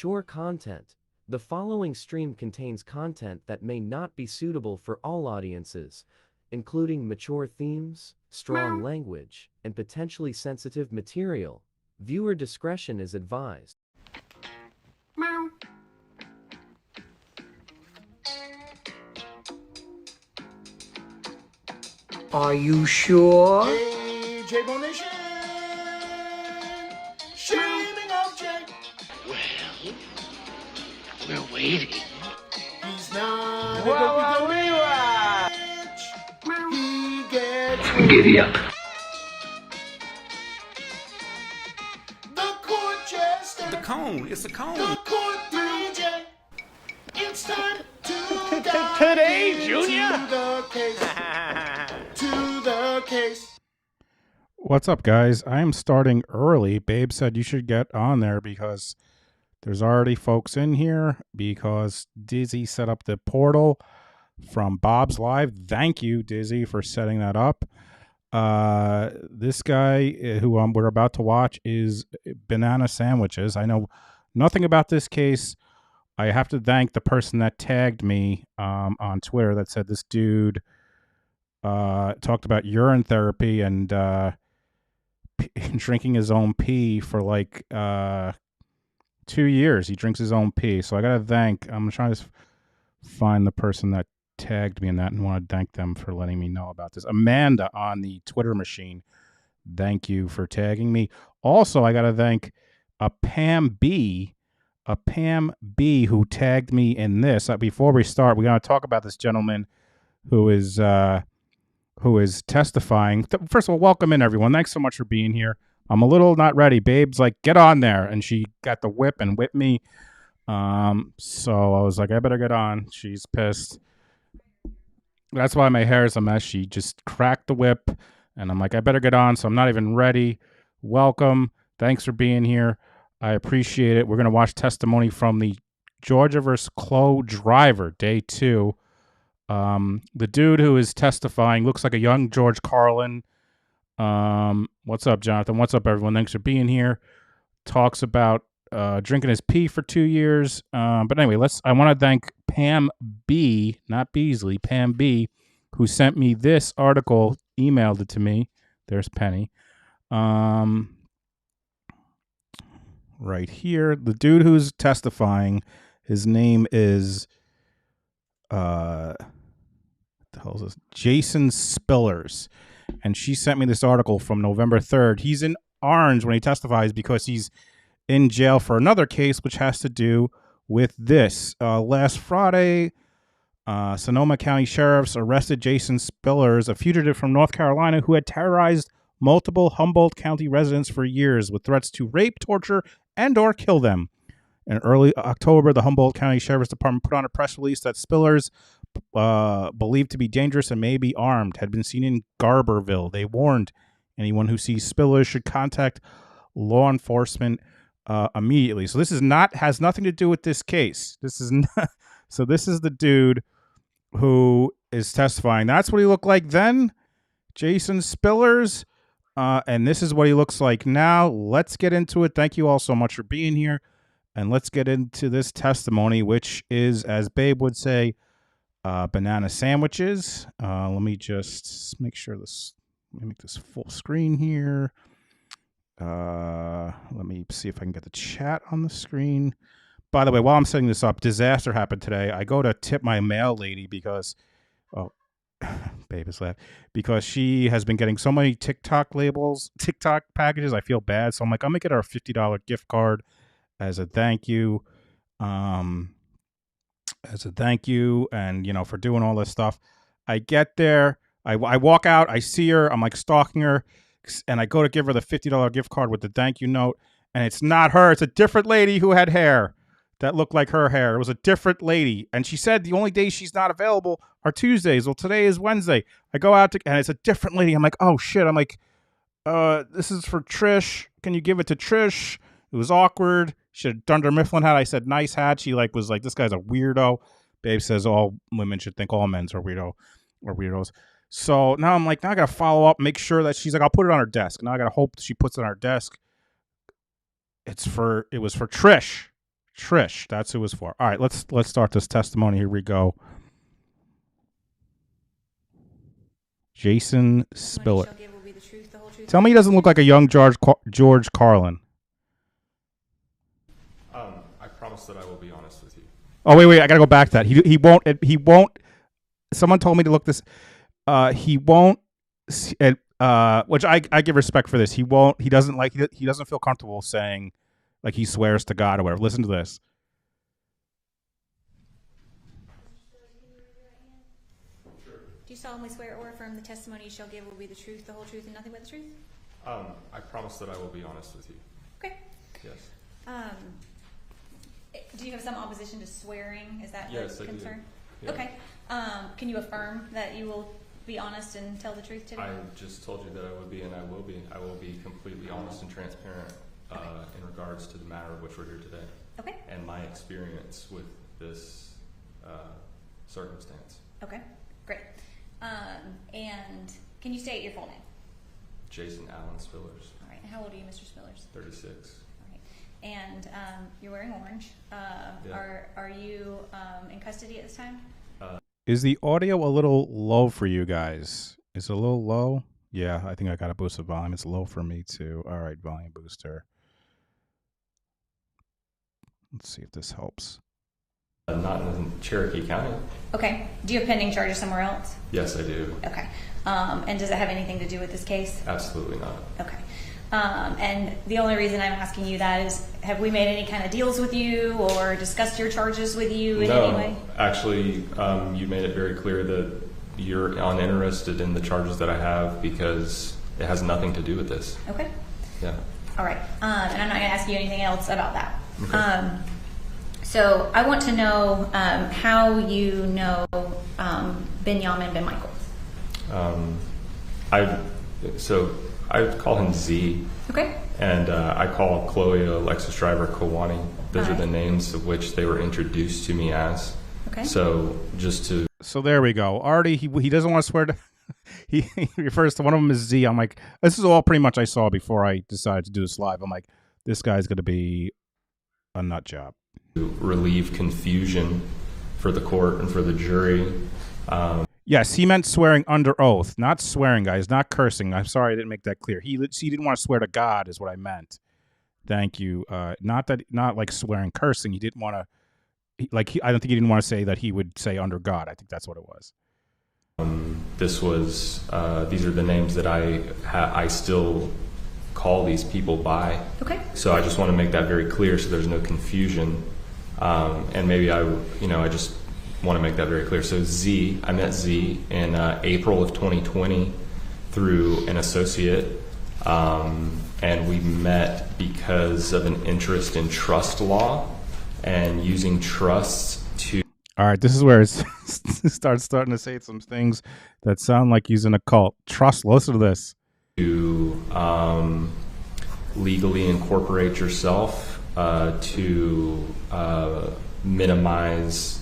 Mature content. The following stream contains content that may not be suitable for all audiences, including mature themes, strong language, and potentially sensitive material. Viewer discretion is advised. Are you sure? Hey, J-Bone Nation! Shaming of Jay! Well, we're waiting. He's not a dopey bitch. He gets Giddy up. the court jester. The cone. It's a The cone. court DJ. It's time to dive Today, Junior. into the case. To the case. What's up, guys? I am starting early. Babe said you should get on there because there's already folks in here because Dizzy set up the portal from Bob's Live. Thank you, Dizzy, for setting that up. This guy who we're about to watch is Banana Sandwiches. I know nothing about this case. I have to thank the person that tagged me on Twitter that said this dude talked about urine therapy and drinking his own pee for like 2 years. He drinks his own pee. So I got to thank, I'm trying to find the person that tagged me in that and want to thank them for letting me know about this. Amanda on the Twitter machine. Thank you for tagging me. Also, I got to thank Pam B who tagged me in this. Before we start, we got to talk about this gentleman who is testifying. First of all, welcome in, everyone. Thanks so much for being here. I'm a little not ready. Babe's like, get on there. And she got the whip and whipped me. So I was like, I better get on. She's pissed. That's why my hair is a mess. She just cracked the whip. And I'm like, I better get on. So I'm not even ready. Welcome. Thanks for being here. I appreciate it. We're going to watch testimony from the Georgia versus Chloe driver, day 2. The dude who is testifying looks like a young George Carlin. What's up, Jonathan? What's up, everyone? Thanks for being here. Talks about drinking his pee for 2 years. But anyway, I want to thank Pam B, not Beasley, Pam B, who sent me this article, emailed it to me. There's Penny. Right here. The dude who's testifying, his name is what the hell is this? Jason Spillars. And she sent me this article from November 3rd. He's in orange when he testifies because he's in jail for another case, which has to do with this. Last Friday, Sonoma County sheriffs arrested Jason Spillars, a fugitive from North Carolina who had terrorized multiple Humboldt County residents for years with threats to rape, torture, and or kill them. In early October, the Humboldt County Sheriff's Department put on a press release that Spillars, believed to be dangerous and may be armed, had been seen in Garberville. They warned anyone who sees Spillars should contact law enforcement immediately. So this has nothing to do with this case. This is not, so this is the dude who is testifying. That's what he looked like then, Jason Spillars. And this is what he looks like now. Let's get into it. Thank you all so much for being here. And let's get into this testimony, which is, as Babe would say, banana sandwiches. Let me just make sure this, let me make this full screen here. Let me see if I can get the chat on the screen. By the way, while I'm setting this up, disaster happened today. I go to tip my mail lady because, Babe is laughing, because she has been getting so many TikTok packages. I feel bad. So I'm like, I'm going to get her a $50 gift card as a thank you. And, for doing all this stuff. I get there. I walk out. I see her. I'm like stalking her. And I go to give her the $50 gift card with the thank you note. And it's not her. It's a different lady who had hair that looked like her hair. It was a different lady. And she said the only days she's not available are Tuesdays. Well, today is Wednesday. I go out and it's a different lady. I'm like, oh shit. I'm like, this is for Trish. Can you give it to Trish? It was awkward. She had Dunder Mifflin hat. I said, nice hat. She was like, this guy's a weirdo. Babe says all women should think all men's are weirdos. So now I'm like, now I got to follow up, make sure that she's like, I'll put it on her desk. Now I got to hope she puts it on her desk. It was for Trish. Trish, that's who it was for. All right, let's start this testimony. Here we go. Jason Spillars. Tell me he doesn't look like a young George Carlin. I promise that I will be honest with you. Oh wait, I gotta go back to that. He won't. Someone told me to look this. He won't. Which I give respect for this. He won't. He doesn't feel comfortable saying like he swears to God or whatever. Listen to this. Do you solemnly swear or affirm the testimony you shall give will be the truth, the whole truth, and nothing but the truth? I promise that I will be honest with you. Okay. Yes. Do you have some opposition to swearing? Is that yes, your concern? I do. Yeah. Okay. Can you affirm that you will be honest and tell the truth today? I just told you that I would be, and I will be. I will be completely honest and transparent in regards to the matter of which we're here today. Okay. And my experience with this circumstance. Okay. Great. And can you state your full name? Jason Allen Spillars. All right. How old are you, Mr. Spillars? 36. All right. And you're wearing orange. Yeah. Are you in custody at this time? Is the audio a little low for you guys? Is it a little low? Yeah, I think I got to boost the volume. It's low for me too. All right, volume booster. Let's see if this helps. Not in Cherokee County. Okay. Do you have pending charges somewhere else? Yes, I do. Okay. And does it have anything to do with this case? Absolutely not. Okay. And the only reason I'm asking you that is, have we made any kind of deals with you or discussed your charges with you in any way? Actually, you made it very clear that you're uninterested in the charges that I have because it has nothing to do with this. Okay. Yeah. All right. And I'm not going to ask you anything else about that. Okay. So I want to know how you know Benjamin Ben Michael. I call him Z. Okay. And I call Chloe Alexis Driver Kawani. Those All are the right. names of which they were introduced to me as. Okay. So just to... So there we go. Already, he doesn't want to swear to... he refers to one of them as Z. I'm like, this is all pretty much I saw before I decided to do this live. I'm like, this guy's going to be a nut job. To relieve confusion for the court and for the jury. Yes, he meant swearing under oath, not swearing, guys, not cursing. I'm sorry I didn't make that clear. He didn't want to swear to God, is what I meant. Thank you. Not like swearing, cursing. He didn't want to. I don't think he didn't want to say that he would say under God. I think that's what it was. These are the names that I still call these people by. Okay. So I just want to make that very clear so there's no confusion. And maybe I just want to make that very clear. So Z, I met Z in April of 2020 through an associate. And we met because of an interest in trust law and using trusts to... All right, this is where it starting to say some things that sound like he's in a cult. Trust, listen to this. To legally incorporate yourself to minimize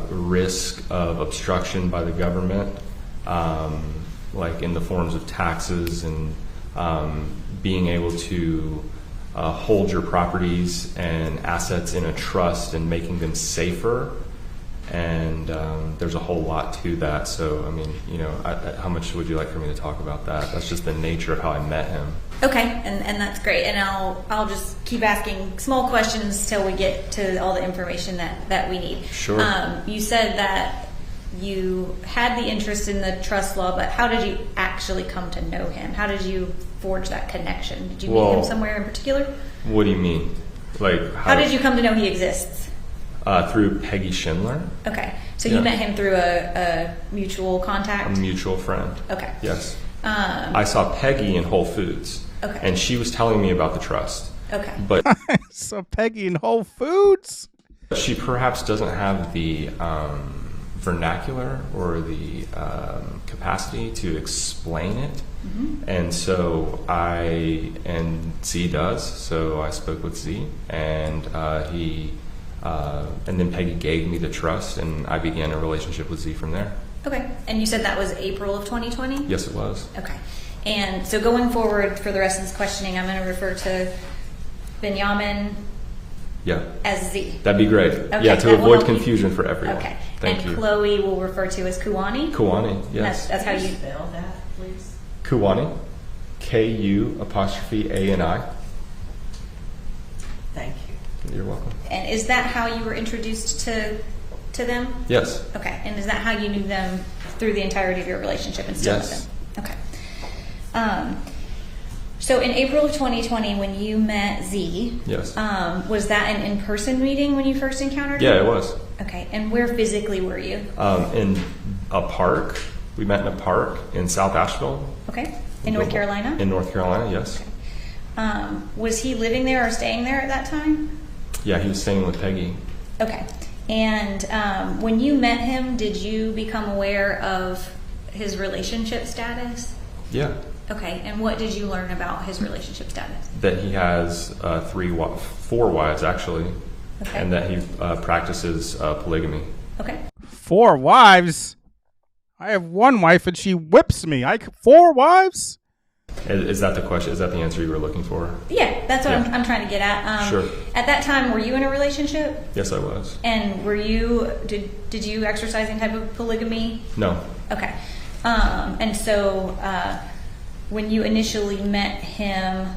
risk of obstruction by the government, like in the forms of taxes and being able to hold your properties and assets in a trust and making them safer. And there's a whole lot to that. So, I mean, how much would you like for me to talk about that? That's just the nature of how I met him. Okay, and that's great. And I'll just keep asking small questions till we get to all the information that we need. Sure. You said that you had the interest in the trust law, but how did you actually come to know him? How did you forge that connection? Did you meet him somewhere in particular? What do you mean? Like how did you come to know he exists? Through Peggy Schindler. Okay, so you met him through a mutual contact? A mutual friend. Okay. Yes. I saw Peggy in Whole Foods. Okay. And she was telling me about the trust. Okay. But so Peggy in Whole Foods? She perhaps doesn't have the vernacular or the capacity to explain it. Mm-hmm. And so Z does. So I spoke with Z, and and then Peggy gave me the trust, and I began a relationship with Z from there. Okay. And you said that was April of 2020? Yes, it was. Okay. And so going forward for the rest of this questioning, I'm going to refer to Benjamin Yeah. As Z. That'd be great. Okay, Yeah, to that will avoid help you. confusion for everyone. Okay. Thank and you. Chloe will refer to as Kuwani. Kuwani, yes. That's how you spell that, please? Kuwani. Ku'Ani. Thank you. You're welcome. And is that how you were introduced to them? Yes. Okay. And is that how you knew them through the entirety of your relationship and still Yes. with them? Okay. So in April of 2020, when you met Z, Yes. was that an in-person meeting when you first encountered him? Yeah, it was. Okay. And where physically were you? In a park. We met in a park in South Asheville. Okay. In North Carolina? In North Carolina, yes. Was he living there or staying there at that time? Yeah, he was staying with Peggy. Okay. And when you met him, did you become aware of his relationship status? Yeah. Okay. And what did you learn about his relationship status? That he has 4 wives, actually. Okay. And that he practices polygamy. Okay. 4 wives? I have 1 wife and she whips me. 4 wives? Is that the question? Is that the answer you were looking for? Yeah, that's what Yeah. I'm trying to get at. Sure. At that time, were you in a relationship? Yes, I was. And were you did you exercise any type of polygamy? No. Okay. And so when you initially met him,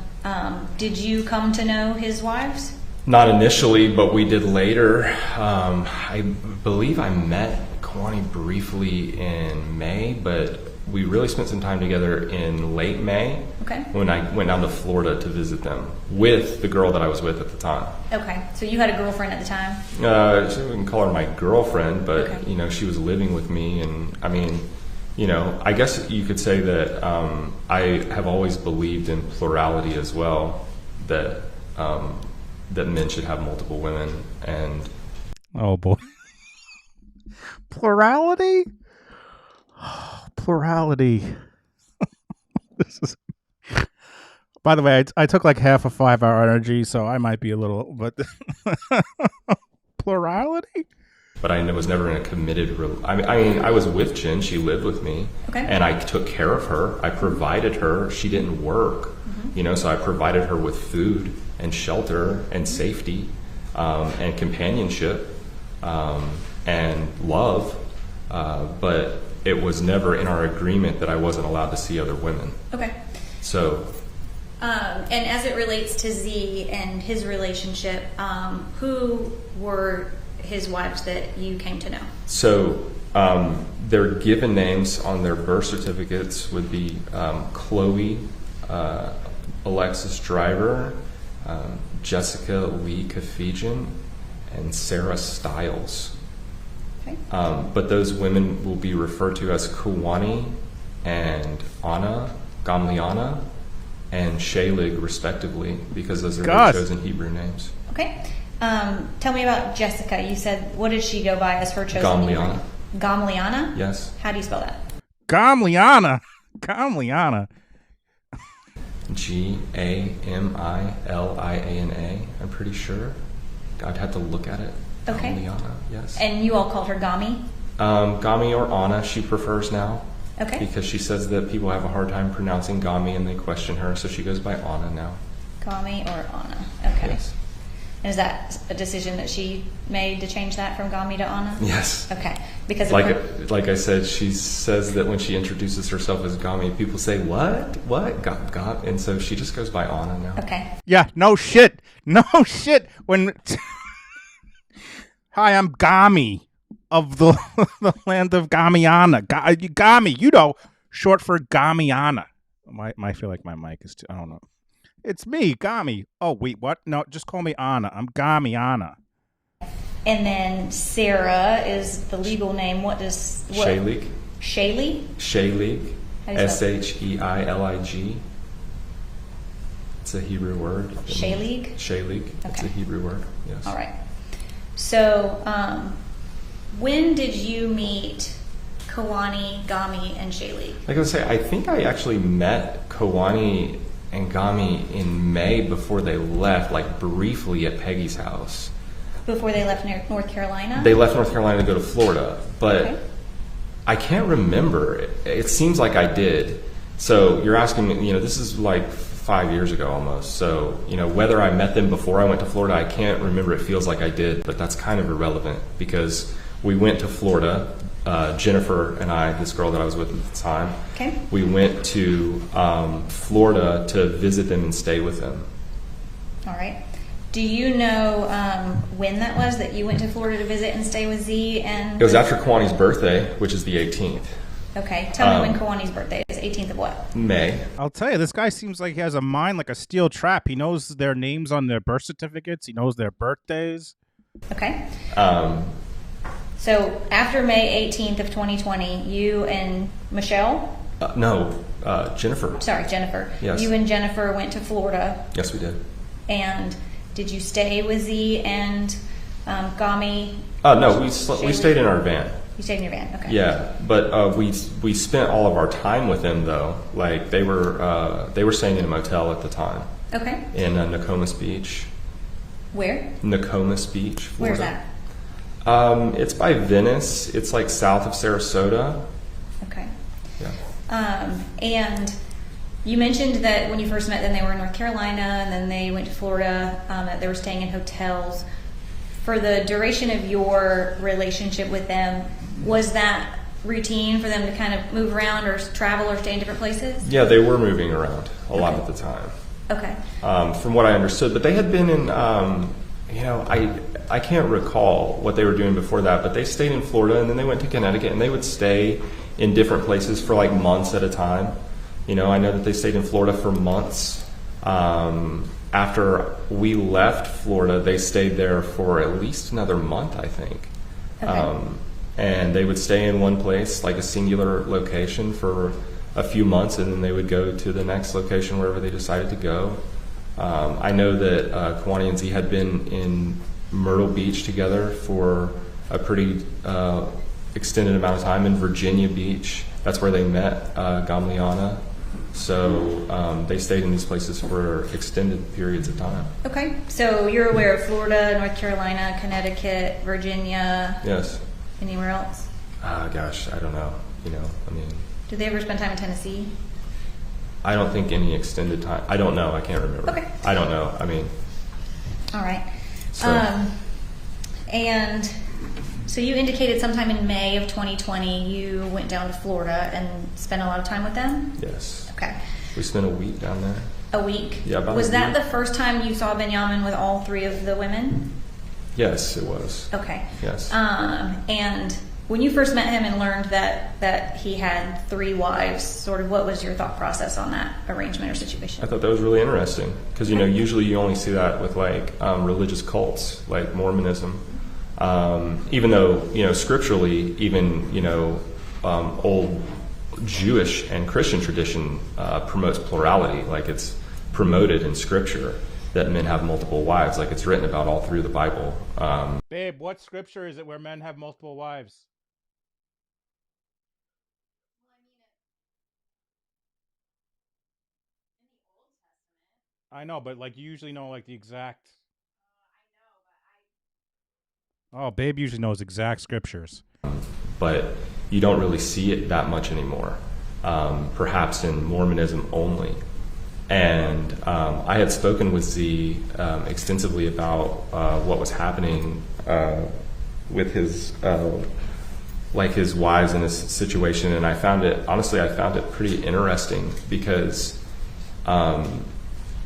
did you come to know his wives? Not initially, but we did later. I believe I met Kuwani briefly in May, but we really spent some time together in late May. Okay. When I went down to Florida to visit them with the girl that I was with at the time. Okay. So you had a girlfriend at the time? So we can call her my girlfriend, but Okay. she was living with me, and I mean, I guess you could say that I have always believed in plurality as well. That men should have multiple women, and Oh boy. Plurality? Plurality. This is. By the way, I took like half a 5-hour energy, so I might be a little, but plurality? but I was never in a committed. I mean, I was with Jen. She lived with me, Okay. and I took care of her. I provided her. She didn't work, so I provided her with food and shelter and safety, and companionship, and love. But it was never in our agreement that I wasn't allowed to see other women. Okay. So, And as it relates to Z and his relationship, who were his wives that you came to know? So their given names on their birth certificates would be Chloe Alexis Driver, Jessica Lee Kafijian, and Sarah Stiles. Okay. But those women will be referred to as Kuwani and Anna, Gamliana, and Shalig, respectively, because those are their chosen Hebrew names. Okay. Tell me about Jessica. You said, what did she go by as her chosen Hebrew Gamliana. name? Gamliana? Yes. How do you spell that? Gamliana. Gamiliana, I'm pretty sure. I'd have to look at it. Okay. Gamliana, yes. And you all called her Gami? Gami or Anna, she prefers now. Okay. Because she says that people have a hard time pronouncing Gami and they question her, so she goes by Anna now. Gami or Anna. Okay. Yes. And is that a decision that she made to change that from Gami to Anna? Yes. Okay. Because of Like her- like I said, she says that when she introduces herself as Gami, people say, what? God. And so she just goes by Anna now. Okay. Yeah, no shit. When Hi, I'm Gami of the land of Gamiana. Gami, short for Gamiana. I feel like my mic is too, I don't know. It's me, Gami. Oh, wait, what? No, just call me Anna. I'm Gamiana. And then Sarah is the legal name. Shalig. Shaylee? Shalig. How do you spell it? Sheilig. It's a Hebrew word. Shalig? Shalig. It's a Okay. Hebrew word. Yes. All right. So, when did you meet Kuwani, Gami, and Shaylee? Like I was saying, I think I actually met Kuwani and Gami in May before they left, like briefly at Peggy's house. Before they left North Carolina? They left North Carolina to go to Florida, but Okay. I can't remember. It seems like I did. So you're asking me, this is like 5 years ago almost. So, whether I met them before I went to Florida, I can't remember. It feels like I did, but that's kind of irrelevant because we went to Florida. Jennifer and I, this girl that I was with at the time, Okay. we went to Florida to visit them and stay with them. All right. Do you know when that was that you went to Florida to visit and stay with Z? And It was after Kwani's birthday, which is the 18th. Okay. Tell me when Kwani's birthday is. 18th of what? May. I'll tell you, this guy seems like he has a mind like a steel trap. He knows their names on their birth certificates. He knows their birthdays. Okay. So after May 18th of 2020, you and Michelle? No, Jennifer. Sorry, Jennifer. Yes. You and Jennifer went to Florida. Yes, we did. And did you stay with Z and Gami? No, we stayed in our van. You stayed in your van, okay. Yeah, but we spent all of our time with them though. Like they were staying in a motel at the time. Okay. In Nokomis Beach. Where? Nokomis Beach, Florida. Where's that? It's by Venice. It's like south of Sarasota. Okay. Yeah. And you mentioned that when you first met them, they were in North Carolina, and then they went to Florida, that they were staying in hotels. For the duration of your relationship with them, was that routine for them to kind of move around or travel or stay in different places? Yeah, they were moving around a lot at the time. Okay. From what I understood, but they had been in, I can't recall what they were doing before that, but they stayed in Florida and then they went to Connecticut and they would stay in different places for like months at a time. I know that they stayed in Florida for months. After we left Florida, they stayed there for at least another month, I think. Okay. And they would stay in one place, like a singular location for a few months, and then they would go to the next location wherever they decided to go. I know that Kwani and Z had been in Myrtle Beach together for a pretty extended amount of time in Virginia Beach. That's where they met Gamliana. So they stayed in these places for extended periods of time. Okay. So you're aware of Florida, North Carolina, Connecticut, Virginia? Yes. Anywhere else? Gosh, I don't know. Did they ever spend time in Tennessee? I don't think any extended time. I don't know. I can't remember. Okay. I don't know. All right. So. And so you indicated sometime in May of 2020 you went down to Florida and spent a lot of time with them? Yes. Okay. We spent a week down there. A week? Yeah, about Was a that week. the first time you saw Benjamin with all three of the women? Yes, it was. Okay. Yes. And when you first met him and learned that he had 3 wives, sort of what was your thought process on that arrangement or situation? I thought that was really interesting because usually you only see that with like religious cults like Mormonism. Even though scripturally, even old Jewish and Christian tradition promotes plurality. Like it's promoted in scripture that men have multiple wives. Like it's written about all through the Bible. Babe, what scripture is it where men have multiple wives? I know, but like you usually know like the exact. Oh, babe usually knows exact scriptures. But you don't really see it that much anymore. Perhaps in Mormonism only. And I had spoken with Z extensively about what was happening with his his wives in this situation, and I found it pretty interesting because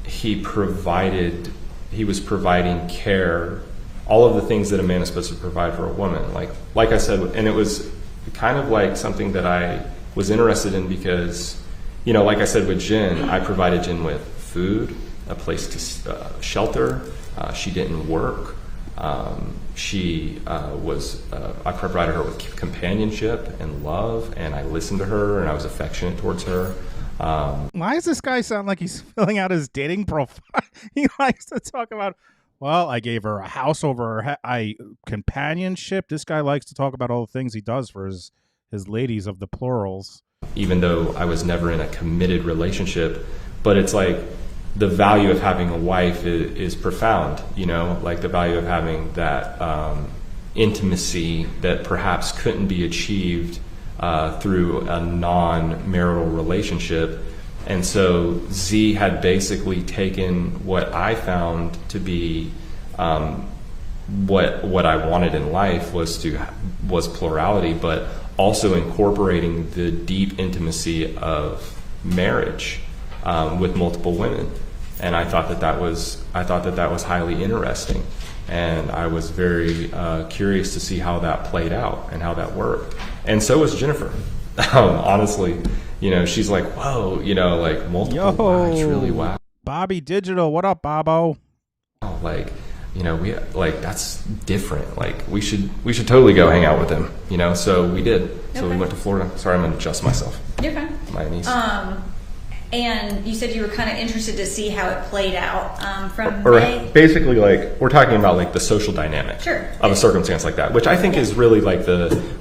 he was providing care, all of the things that a man is supposed to provide for a woman. Like I said, and it was kind of like something that I was interested in because, like I said with Jen, I provided Jen with food, a place to shelter. She didn't work. I provided her with companionship and love, and I listened to her, and I was affectionate towards her. Why does this guy sound like he's filling out his dating profile? He likes to talk about, well, I gave her a house over her companionship. This guy likes to talk about all the things he does for his ladies of the plurals. Even though I was never in a committed relationship, but it's like the value of having a wife is profound, like the value of having that intimacy that perhaps couldn't be achieved through a non-marital relationship. And so Z had basically taken what I found to be what I wanted in life was plurality, but also incorporating the deep intimacy of marriage with multiple women. And I thought that was highly interesting, and I was very curious to see how that played out and how that worked. And so was Jennifer. Honestly, she's like, whoa, like multiple wives, really wow. Bobby Digital, what up, Bobo? Like, we that's different. Like we should totally go hang out with him. So we did. So we went to Florida. Sorry, I'm gonna adjust myself. You're fine. My niece. And you said you were kind of interested to see how it played out basically, like, we're talking about like the social dynamic of a circumstance like that, which I think is really like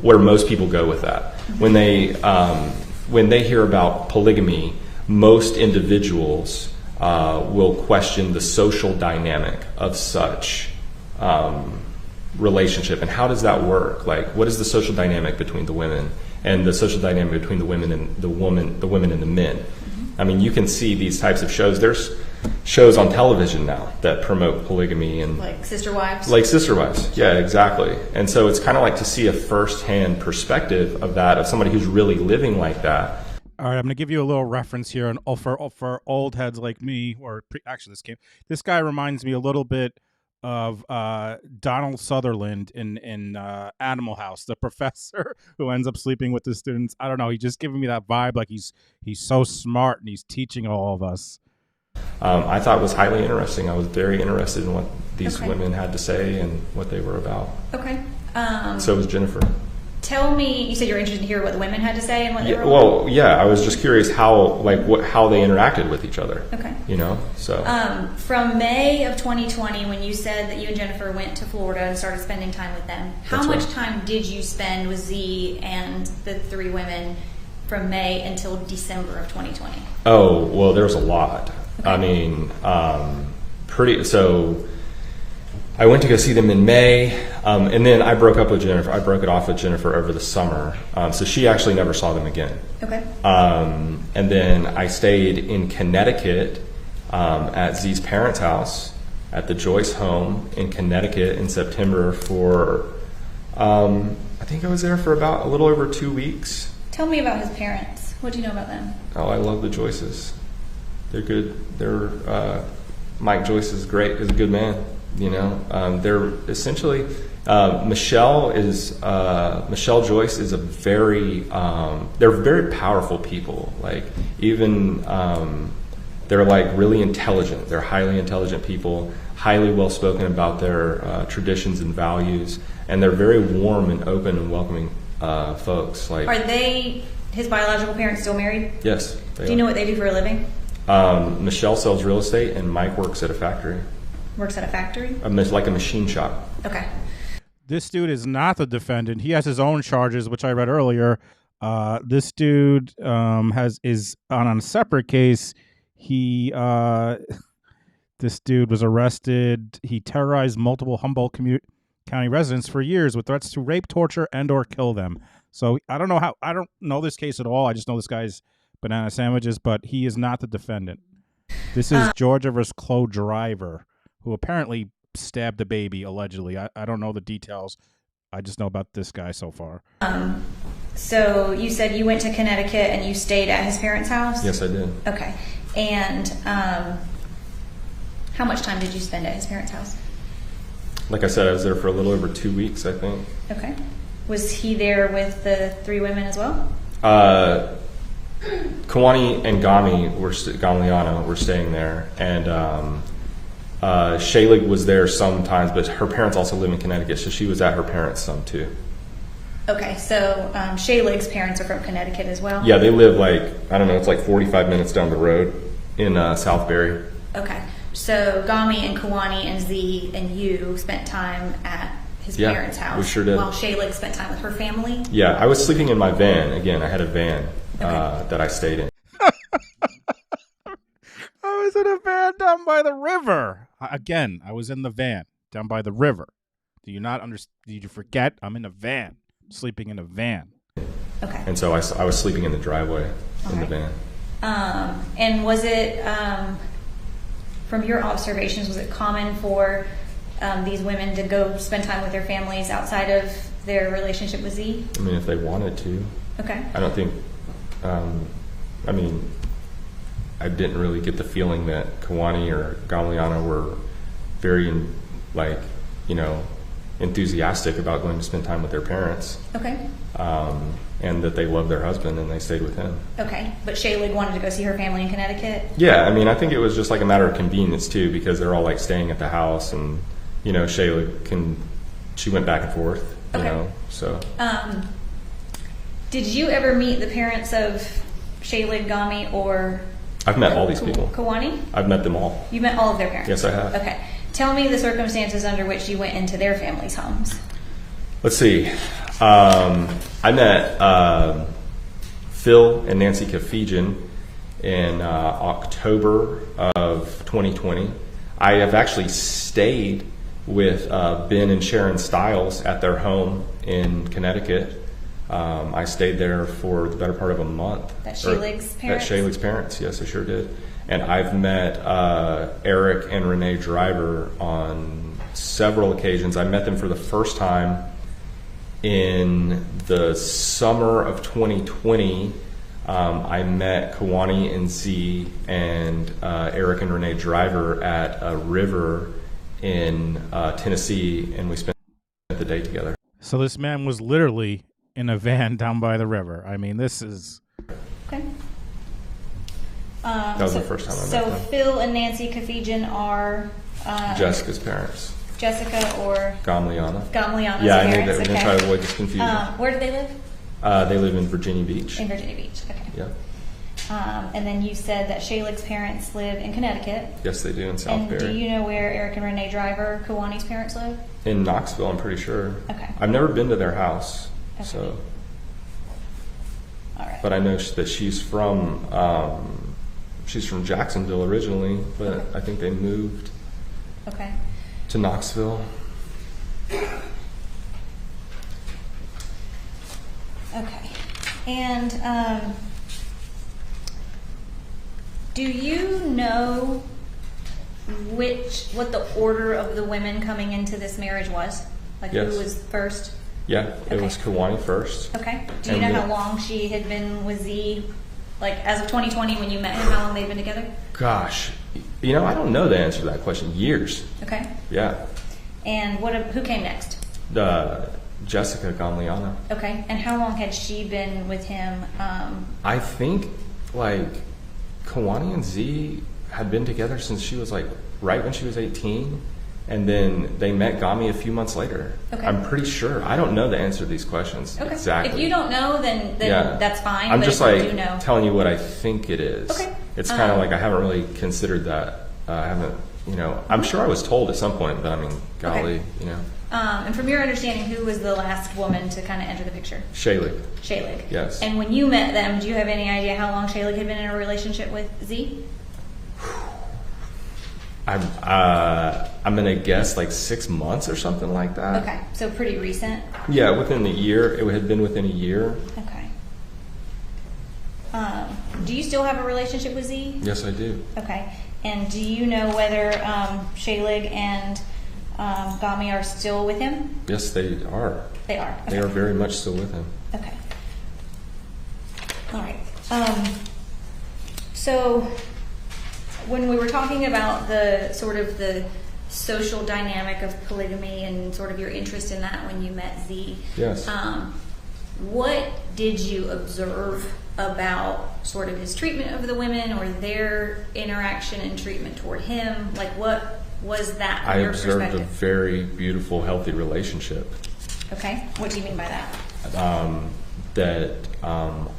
where most people go with that. Mm-hmm. When they hear about polygamy, most individuals will question the social dynamic of such relationship, and how does that work? Like, what is the social dynamic between the women, and the social dynamic between the women and the women and the men? I mean, you can see these types of shows. There's shows on television now that promote polygamy, and like Sister Wives. Yeah, exactly. And so it's kind of like to see a firsthand perspective of that, of somebody who's really living like that. All right, I'm going to give you a little reference here, and for old heads like me, this guy reminds me a little bit of Donald Sutherland in Animal House, the professor who ends up sleeping with the students. I don't know. He's just giving me that vibe, like he's so smart and he's teaching all of us. I thought it was highly interesting. I was very interested in what these women had to say and what they were about. Okay. So was Jennifer. Tell me, you said you're interested to hear what the women had to say and what they were about? Well, yeah, I was just curious how they interacted with each other. Okay. So. From May of 2020, when you said that you and Jennifer went to Florida and started spending time with them, how much time did you spend with Z and the three women from May until December of 2020? Oh, well, there was a lot. Okay. I mean, so I went to go see them in May, and then I broke up with Jennifer. I broke it off with Jennifer over the summer, so she actually never saw them again. Okay. And then I stayed in Connecticut at Z's parents' house at the Joyce home in Connecticut in September for, I think I was there for about a little over 2 weeks. Tell me about his parents. What do you know about them? Oh, I love the Joyces. They're good. Mike Joyce is great. Is a good man. They're essentially Michelle Joyce is they're very powerful people. Like, even they're like really intelligent. They're highly intelligent people, highly well spoken about their traditions and values, and they're very warm and open and welcoming folks. Like, are they his biological parents still married? Yes. Do you know what they do for a living? Michelle sells real estate, and Mike works at a factory. Works at a factory? Like a machine shop. Okay. This dude is not the defendant. He has his own charges, which I read earlier. This dude is on a separate case. This dude was arrested. He terrorized multiple Humboldt County residents for years with threats to rape, torture, and/or kill them. So I don't know this case at all. I just know this guy's banana sandwiches, but he is not the defendant. This is Georgia versus Chloe Driver, who apparently stabbed the baby, allegedly. I don't know the details. I just know about this guy so far. So you said you went to Connecticut and you stayed at his parents' house? Yes, I did. Okay. And how much time did you spend at his parents' house? Like I said, I was there for a little over 2 weeks, I think. Okay. Was he there with the three women as well? Kawani and Gamliano were staying there, and Shaylig was there sometimes, but her parents also live in Connecticut, so she was at her parents some too. Okay, so Shaylig's parents are from Connecticut as well? Yeah, they live it's like 45 minutes down the road in Southbury. Okay, so Gami and Kawani and Z and you spent time at his parents' house. We sure did. While Shaylig spent time with her family? Yeah, I was sleeping in my van. Again, I had a van that I stayed in. I was in a van down by the river. Again, I was in the van down by the river. Do you not understand? Did you forget? I'm in a van, sleeping in a van. Okay. And so I was sleeping in the driveway in the van. And was it, from your observations, was it common for these women to go spend time with their families outside of their relationship with Z? I mean, if they wanted to. Okay. I don't think, I mean, I didn't really get the feeling that Kawani or Gamliana were very, like, you know, enthusiastic about going to spend time with their parents. Okay. And that they loved their husband and they stayed with him. Okay. But Shaylig wanted to go see her family in Connecticut? Yeah, I mean, I think it was just like a matter of convenience too, because they're all like staying at the house, and you know, she went back and forth, you know, so. Did you ever meet the parents of Shaylig, Gami, or? I've met all these people. Kawani? I've met them all. You met all of their parents? Yes, I have. Okay. Tell me the circumstances under which you went into their families' homes. Let's see. I met Phil and Nancy Kafijian in October of 2020. I have actually stayed with Ben and Sharon Stiles at their home in Connecticut. I stayed there for the better part of a month. That's Shaylig's parents? That's Shaylig's parents, yes, I sure did. And I've met Eric and Renee Driver on several occasions. I met them for the first time in the summer of 2020. I met Kawani and Z and Eric and Renee Driver at a river in Tennessee, and we spent the day together. So this man was literally in a van down by the river. I mean, this is... Okay. That was the first time I met them. So Phil and Nancy Kafijian are... Jessica's parents. Jessica or... Gamliana's Gamliana's yeah, parents. I knew that. We're going to try to avoid this confusion. Where do they live? They live in Virginia Beach. In Virginia Beach, okay. Yeah. And then you said that Shaylig's parents live in Connecticut. Yes, they do, in And Southbury. do you know where Eric and Renee Driver, Kawani's parents, live? In Knoxville, I'm pretty sure. Okay. I've never been to their house, Okay. so. All right. But I know that she's from Jacksonville originally, but Okay. I think they moved Okay. to Knoxville. Okay. And do you know what the order of the women coming into this marriage was? Like Yes. who was first? Yeah, it Okay. was Kawani first. Okay. Do you And know then- how long she had been with Z? Like as of 2020 when you met him, how long they'd been together? Gosh, you know, I don't know the answer to that question. Years. Okay. Yeah. And who came next? Jessica Gamliana. Okay. And how long had she been with him? I think like Kawani and Z had been together since she was like right when she was 18, and then they met Gami a few months later. Okay. I'm pretty sure. I don't know the answer to these questions Okay. exactly. If you don't know, then Yeah. that's fine. I'm but just if like you do know, telling you what I think it is. Okay. It's kind of like I haven't really considered that. I haven't, you know, I'm sure I was told at some point, but I mean, golly, Okay. you know. and from your understanding, who was the last woman to kind of enter the picture? Shaylig. Shaylig. Yes. And when you met them, do you have any idea how long Shaylig had been in a relationship with Z? I'm gonna guess like 6 months or something like that. Okay, so pretty recent. Yeah, within the year. It had been within a year. Okay. Do you still have a relationship with Z? Yes, I do. Okay. And do you know whether Shaylig and Gami are still with him? Yes, they are. They are. Okay. They are very much still with him. Okay. All right. So when we were talking about the sort of the social dynamic of polygamy and sort of your interest in that when you met Z, Yes. what did you observe about sort of his treatment of the women or their interaction and treatment toward him? Like what was that from I your observed a perspective? very beautiful, healthy relationship. Okay. What do you mean by that? That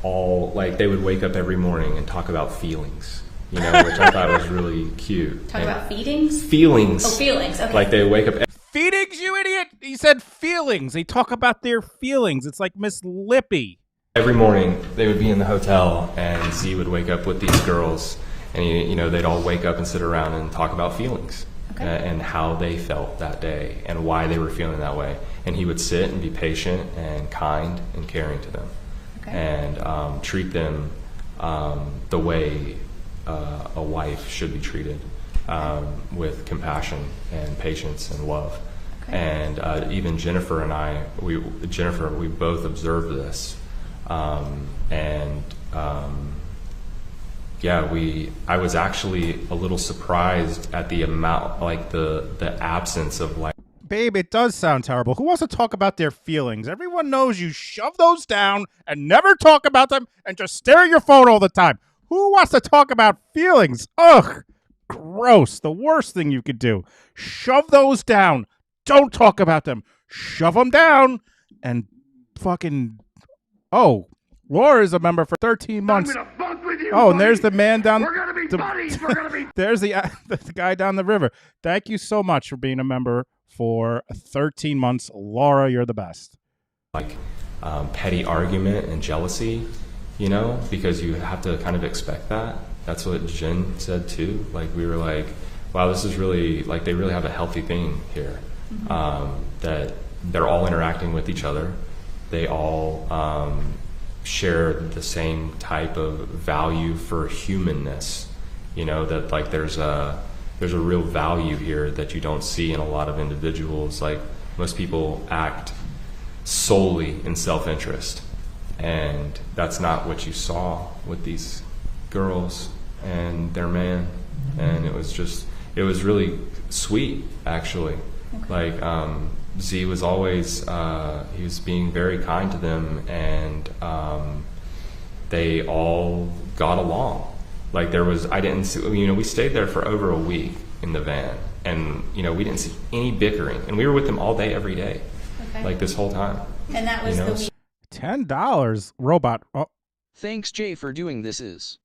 all, like, they would wake up every morning and talk about feelings, you know, which I thought was really cute. Talk And about feedings? feelings. Oh, feelings. Okay. Like they wake up. Feelings, you idiot! He said feelings. They talk about their feelings. It's like Miss Lippy. Every morning they would be in the hotel and Z would wake up with these girls and, you know, they'd all wake up and sit around and talk about feelings. Okay. And how they felt that day and why they were feeling that way. And he would sit and be patient and kind and caring to them. Okay. And treat them the way a wife should be treated, with compassion and patience and love. Okay. And even Jennifer and I, we both observed this, I was actually a little surprised at the amount, like the absence of like. Babe, it does sound terrible. Who wants to talk about their feelings? Everyone knows you shove those down and never talk about them and just stare at your phone all the time. Who wants to talk about feelings? Ugh, gross. The worst thing you could do. Shove those down. Don't talk about them. Shove them down and fucking... Oh, Laura is a member for 13 months. I'm gonna bunk with you, Oh, and buddy. there's the man down... We're gonna be buddies. We're gonna be... There's the guy down the river. Thank you so much for being a member for 13 months. Laura, you're the best. Like petty argument and jealousy, you know, because you have to kind of expect that. That's what Jen said too. Like, we were like, wow, this is really, like, they really have a healthy thing here. That they're all interacting with each other. They all share the same type of value for humanness, you know, that like there's a real value here that you don't see in a lot of individuals. Like, most people act solely in self-interest, and that's not what you saw with these girls and their man. And it was really sweet, actually. Okay. Like, Z was always, he was being very kind to them, and they all got along. Like, we stayed there for over a week in the van, and, you know, we didn't see any bickering, and we were with them all day, every day, like this whole time. And that was the week. $10, robot. Oh, Thanks, Jay, for doing this is.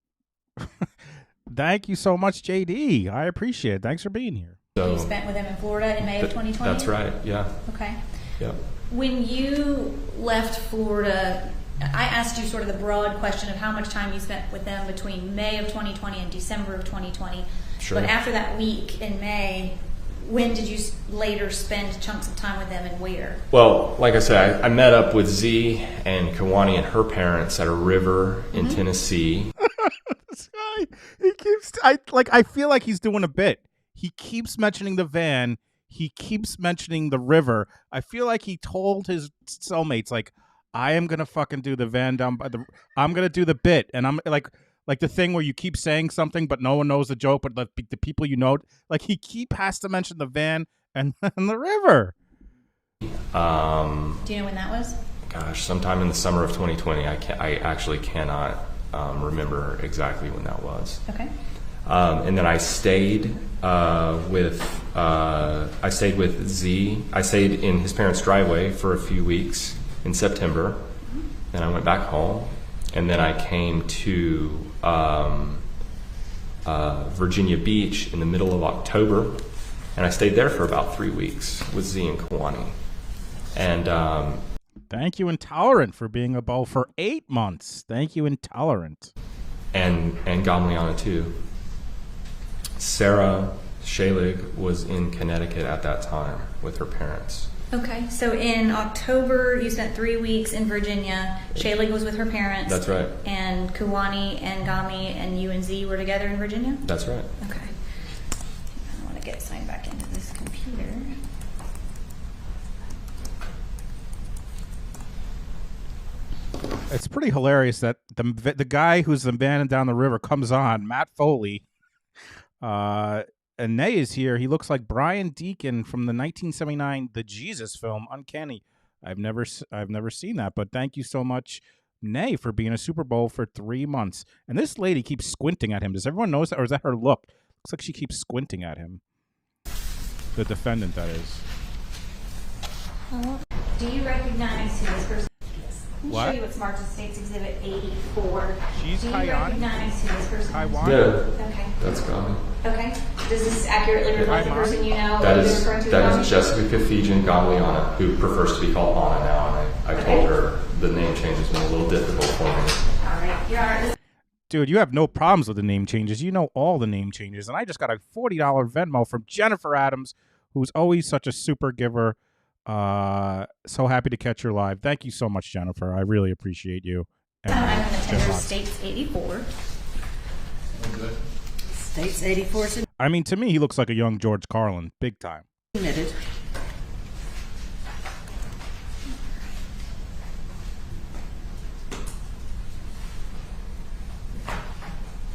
thank you so much, JD. I appreciate it. Thanks for being here. So, You spent with them in Florida in May of 2020? That's right, yeah. Okay. Yep. When you left Florida, I asked you sort of the broad question of how much time you spent with them between May of 2020 and December of 2020. Sure. But after that week in May, when did you later spend chunks of time with them, and where? Well, like I said, I met up with Z and Kawani and her parents at a river in Tennessee. This guy, he keeps... I feel like he's doing a bit. He keeps mentioning the van. He keeps mentioning the river. I feel like he told his cellmates, like, I am going to fucking do the van down by the... I'm going to do the bit. And I'm like the thing where you keep saying something, but no one knows the joke, but the people you know... Like, he has to mention the van and the river. Do you know when that was? Gosh, sometime in the summer of 2020. I actually cannot remember exactly when that was. Okay. And then I stayed with Z. I stayed in his parents' driveway for a few weeks in September. Then I went back home, and then I came to Virginia Beach in the middle of October, and I stayed there for about 3 weeks with Z and Kawani. And thank you, Intolerant, for being a beau for 8 months. Thank you, Intolerant. And Gamliana too. Sarah Shalig was in Connecticut at that time with her parents. Okay, so in October, you spent 3 weeks in Virginia. Shaylee was with her parents. That's right. And Kuwani and Gami and you and Z were together in Virginia? That's right. Okay. I want to get signed back into this computer. It's pretty hilarious that the guy who's the man down the river comes on, Matt Foley. And Nay is here. He looks like Brian Deacon from the 1979 The Jesus film, Uncanny. I've never seen that, but thank you so much, Nay, for being a Super Bowl for 3 months. And this lady keeps squinting at him. Does everyone notice that, or is that her look? Looks like she keeps squinting at him. The defendant, that is. Do you recognize who this person is? Let me What? show you what's marked as States Exhibit 84. She's Do you Kayani? recognize who this person is? Kayani? Okay. That's Gami. Okay. Does this accurately reflect the person you know? That you're is referring to that Gami? is Jessica Kafijian Gamliana, who prefers to be called Anna now, and I told her the name change has been a little difficult for me. All right. Your Honor, Dude, you have no problems with the name changes. You know all the name changes. And I just got a $40 Venmo from Jennifer Adams, who's always such a super giver. So happy to catch her live. Thank you so much, Jennifer. I really appreciate you. I'm going to Good tender luck. States 84. States 84 is I mean, to me, he looks like a young George Carlin, big time. admitted.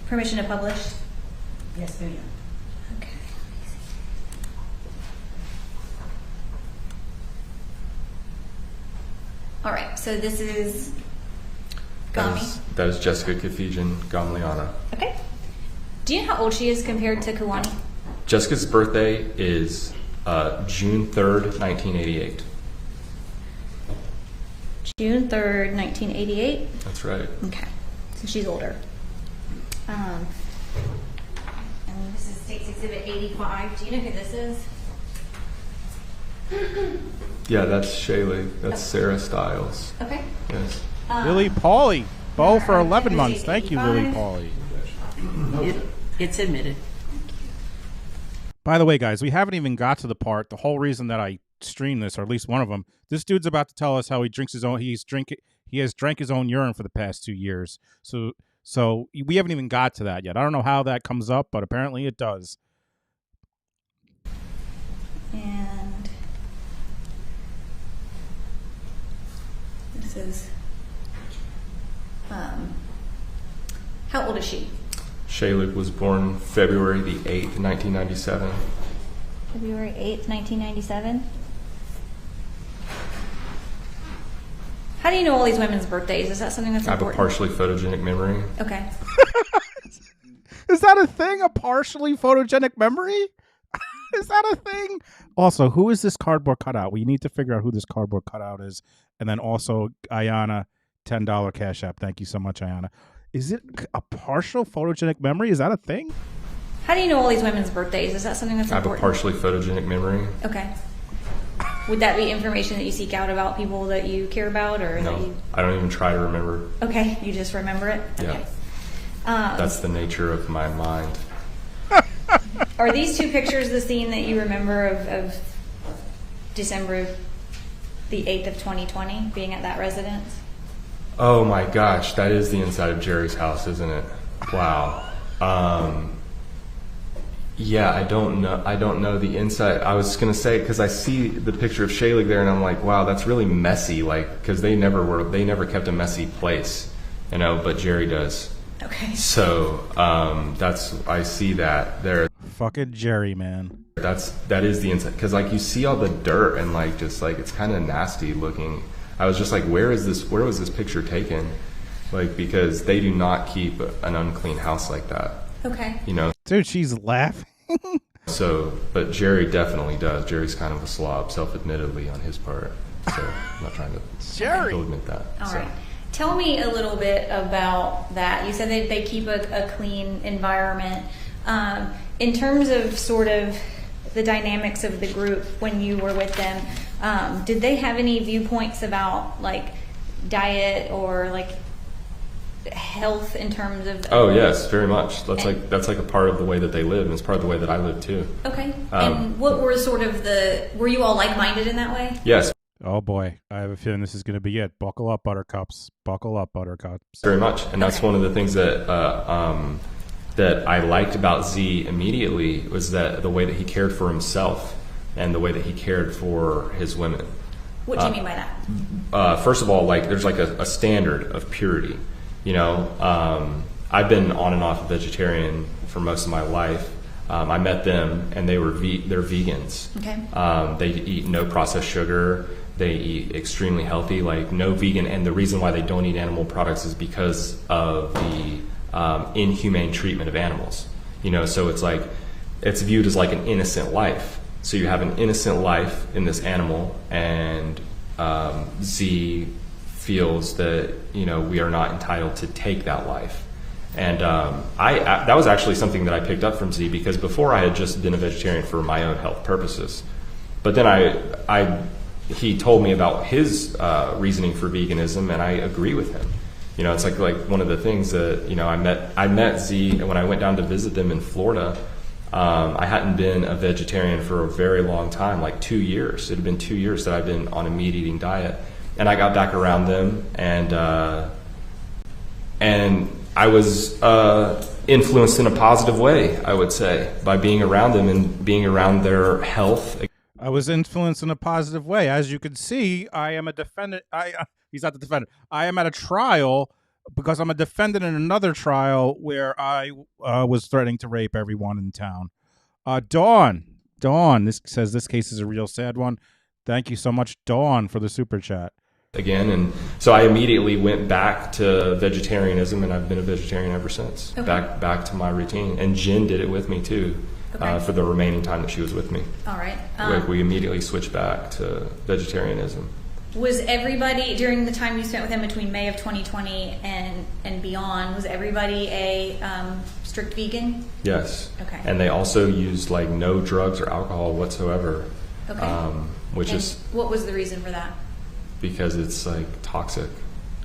Permission to publish? Yes, ma'am. Okay. All right, so this is Gami. That is Jessica Kafijian Gamliana. Okay. Do you know how old she is compared to Kuwani? Jessica's birthday is June 3rd, 1988. June 3rd, 1988? That's right. Okay, so she's older. And this is States Exhibit 85. Do you know who this is? Yeah, that's Shaylee. That's Sarah Stiles. Okay. Yes. Lily Pauly. Bo for 11 States months. Thank you, Lily 85. Pauly. It's admitted. By the way, guys, we haven't even got to the part, the whole reason that I stream this, or at least one of them. This dude's about to tell us how he drinks his own. He has drank his own urine for the past 2 years. So we haven't even got to that yet. I don't know how that comes up, but apparently it does. And this is, how old is she? Shaylee was born February the 8th, 1997. February 8th, 1997. How do you know all these women's birthdays? Is that something that's I have a important? partially photogenic memory. Okay. Is that a thing? A partially photogenic memory? Is that a thing? Also, who is this cardboard cutout? We need to figure out who this cardboard cutout is. And then also, Ayana, $10 Cash App. Thank you so much, Ayana. Is it a partial photogenic memory? Is that a thing? How do you know all these women's birthdays? Is that something that's I have a important? partially photogenic memory. Okay. Would that be information that you seek out about people that you care about, or that No, you? I don't even try to remember. Okay, you just remember it. Yeah. Okay. That's the nature of my mind. Are these two pictures the scene that you remember of December the 8th of 2020, being at that residence? Oh my gosh, that is the inside of Jerry's house, isn't it? Wow. Yeah, I don't know the inside. I was gonna say, because I see the picture of Shaylee there, and I'm like, wow, that's really messy. Like, because they never kept a messy place, you know. But Jerry does. Okay. So I see that there. Fucking Jerry, man. That is the inside, because like you see all the dirt and like just like it's kind of nasty looking. I was just like, where was this picture taken? Like, because they do not keep an unclean house like that. Okay. You know. Dude, she's laughing. So, but Jerry definitely does. Jerry's kind of a slob, self-admittedly on his part. So I'm not trying to. Jerry. He'll admit that. All right. Tell me a little bit about that. You said that they keep a clean environment. In terms of sort of the dynamics of the group when you were with them, did they have any viewpoints about like diet or like health in terms of? Oh yes, very much. That's like a part of the way that they live, and it's part of the way that I live too. Okay. And what were sort of were you all like-minded in that way? Yes. Oh boy, I have a feeling this is going to be it. Buckle up, buttercups. Buckle up, buttercups. Very much, and that's one of the things that that I liked about Z immediately was that the way that he cared for himself and the way that he cared for his women. What do you mean by that? First of all, like there's like a standard of purity. You know, I've been on and off vegetarian for most of my life. I met them, and they're vegans. Okay. They eat no processed sugar. They eat extremely healthy, like no vegan. And the reason why they don't eat animal products is because of the inhumane treatment of animals. You know, so it's like it's viewed as like an innocent life. So you have an innocent life in this animal, and Z feels that, you know, we are not entitled to take that life. And that was actually something that I picked up from Z, because before I had just been a vegetarian for my own health purposes. But then he told me about his reasoning for veganism, and I agree with him. You know, it's like one of the things that, you know, I met Z, and when I went down to visit them in Florida, I hadn't been a vegetarian for a very long time, like 2 years. It had been 2 years that I'd been on a meat-eating diet. And I got back around them, and and I was influenced in a positive way, I would say, by being around them and being around their health. I was influenced in a positive way. As you can see, I am a defendant. He's not the defendant. I am at a trial because I'm a defendant in another trial where I was threatening to rape everyone in town. Dawn, this says this case is a real sad one. Thank you so much, Dawn, for the super chat. Again, and so I immediately went back to vegetarianism, and I've been a vegetarian ever since. Okay. Back to my routine, and Jen did it with me too, for the remaining time that she was with me. All right. We immediately switched back to vegetarianism. Was everybody, during the time you spent with him between May of 2020 and beyond, was everybody a strict vegan? Yes. Okay. And they also used like no drugs or alcohol whatsoever. Okay. What was the reason for that? Because it's like toxic.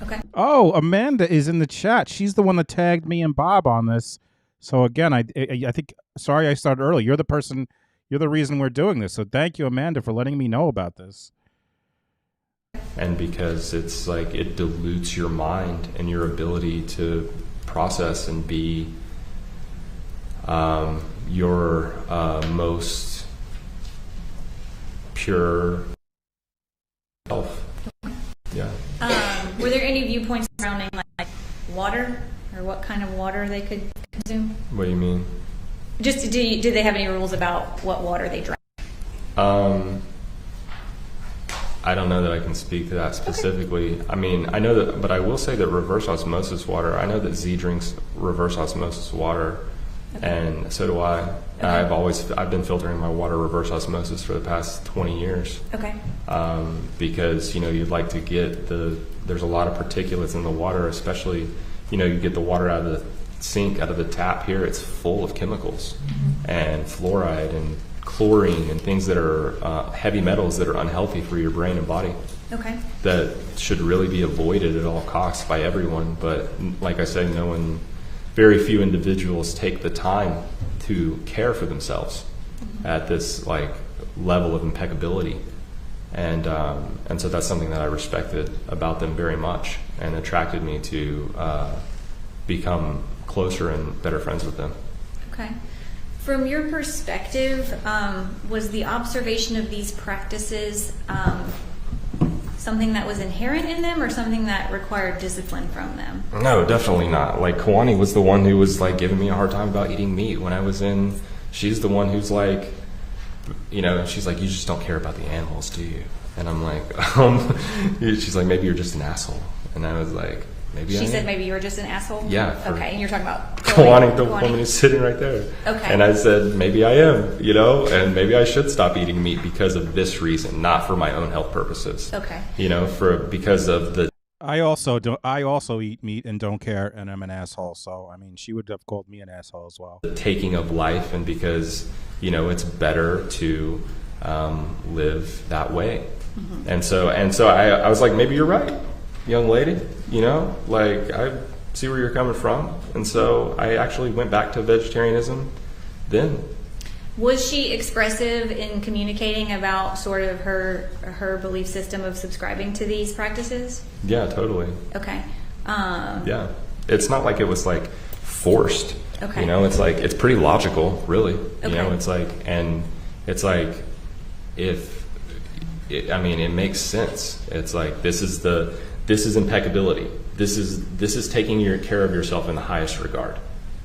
Okay. Oh, Amanda is in the chat. She's the one that tagged me and Bob on this. So again, I think, sorry I started early. You're the reason we're doing this. So thank you, Amanda, for letting me know about this. And because it's like it dilutes your mind and your ability to process and be your most pure self. Yeah. Were there any viewpoints surrounding like water, or what kind of water they could consume? What do you mean? Just did they have any rules about what water they drank? I don't know that I can speak to that specifically. Okay. I mean, I know that, but I will say that reverse osmosis water, I know that Z drinks reverse osmosis water, and so do I. Okay. I've been filtering my water reverse osmosis for the past 20 years. Okay. Because, you'd like to get there's a lot of particulates in the water, especially, you get the water out of the sink, out of the tap here, it's full of chemicals and fluoride and chlorine and things that are heavy metals that are unhealthy for your brain and body. Okay. That should really be avoided at all costs by everyone. But like I say, very few individuals take the time to care for themselves at this like level of impeccability. And so that's something that I respected about them very much and attracted me to become closer and better friends with them. Okay. From your perspective, was the observation of these practices something that was inherent in them or something that required discipline from them? No, definitely not. Like, Kawani was the one who was like giving me a hard time about eating meat when I was in. She's the one who's like, she's like, you just don't care about the animals, do you? And I'm like, she's like, maybe you're just an asshole. And I was like, maybe She said maybe you were just an asshole? Yeah. Okay, and you're talking about Kawani, the woman who's sitting right there. Okay. And I said, maybe I am, and maybe I should stop eating meat because of this reason, not for my own health purposes. Okay. Because of the... I also eat meat and don't care, and I'm an asshole. So, I mean, she would have called me an asshole as well. The taking of life, and because, it's better to live that way. Mm-hmm. And so I was like, maybe you're right, young lady, I see where you're coming from. And so I actually went back to vegetarianism then. Was she expressive in communicating about sort of her belief system of subscribing to these practices? Yeah, totally. Okay. Yeah. It's not like it was like forced. Okay. It's like, it's pretty logical, really. Okay. It makes sense. It's like, this is impeccability. This is taking care of yourself in the highest regard.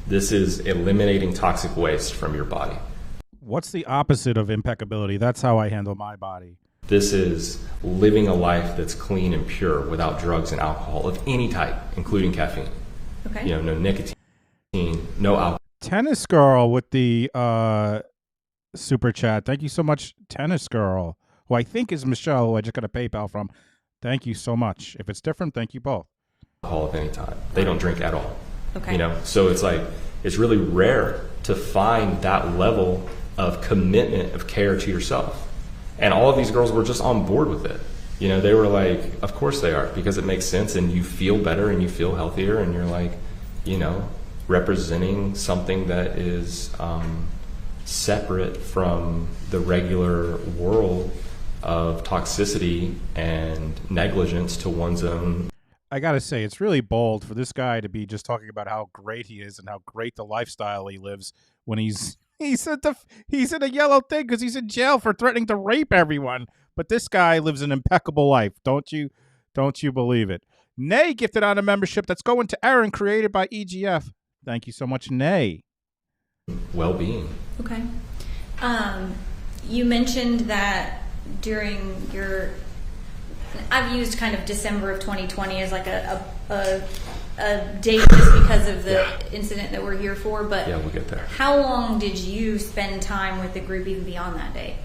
This is eliminating toxic waste from your body. What's the opposite of impeccability? That's how I handle my body. This is living a life that's clean and pure without drugs and alcohol of any type, including caffeine. Okay. No nicotine, no alcohol. Tennis Girl with the super chat. Thank you so much, Tennis Girl, who I think is Michelle, who I just got a PayPal from. Thank you so much. If it's different, thank you both. Alcohol of any type. They don't drink at all. Okay. So it's like, it's really rare to find that level of commitment of care to yourself. And all of these girls were just on board with it. They were like, of course they are, because it makes sense and you feel better and you feel healthier and you're like, representing something that is separate from the regular world of toxicity and negligence to one's own. I gotta say, it's really bold for this guy to be just talking about how great he is and how great the lifestyle he lives when he's in a yellow thing because he's in jail for threatening to rape everyone. But this guy lives an impeccable life. Don't you believe it? Nay gifted on a membership that's going to Aaron, created by EGF. Thank you so much, Nay. Well-being. Okay. You mentioned that during your, I've used kind of December of 2020 as like a date just because of the incident that we're here for, but yeah, we'll get there. How long did you spend time with the group even beyond that date?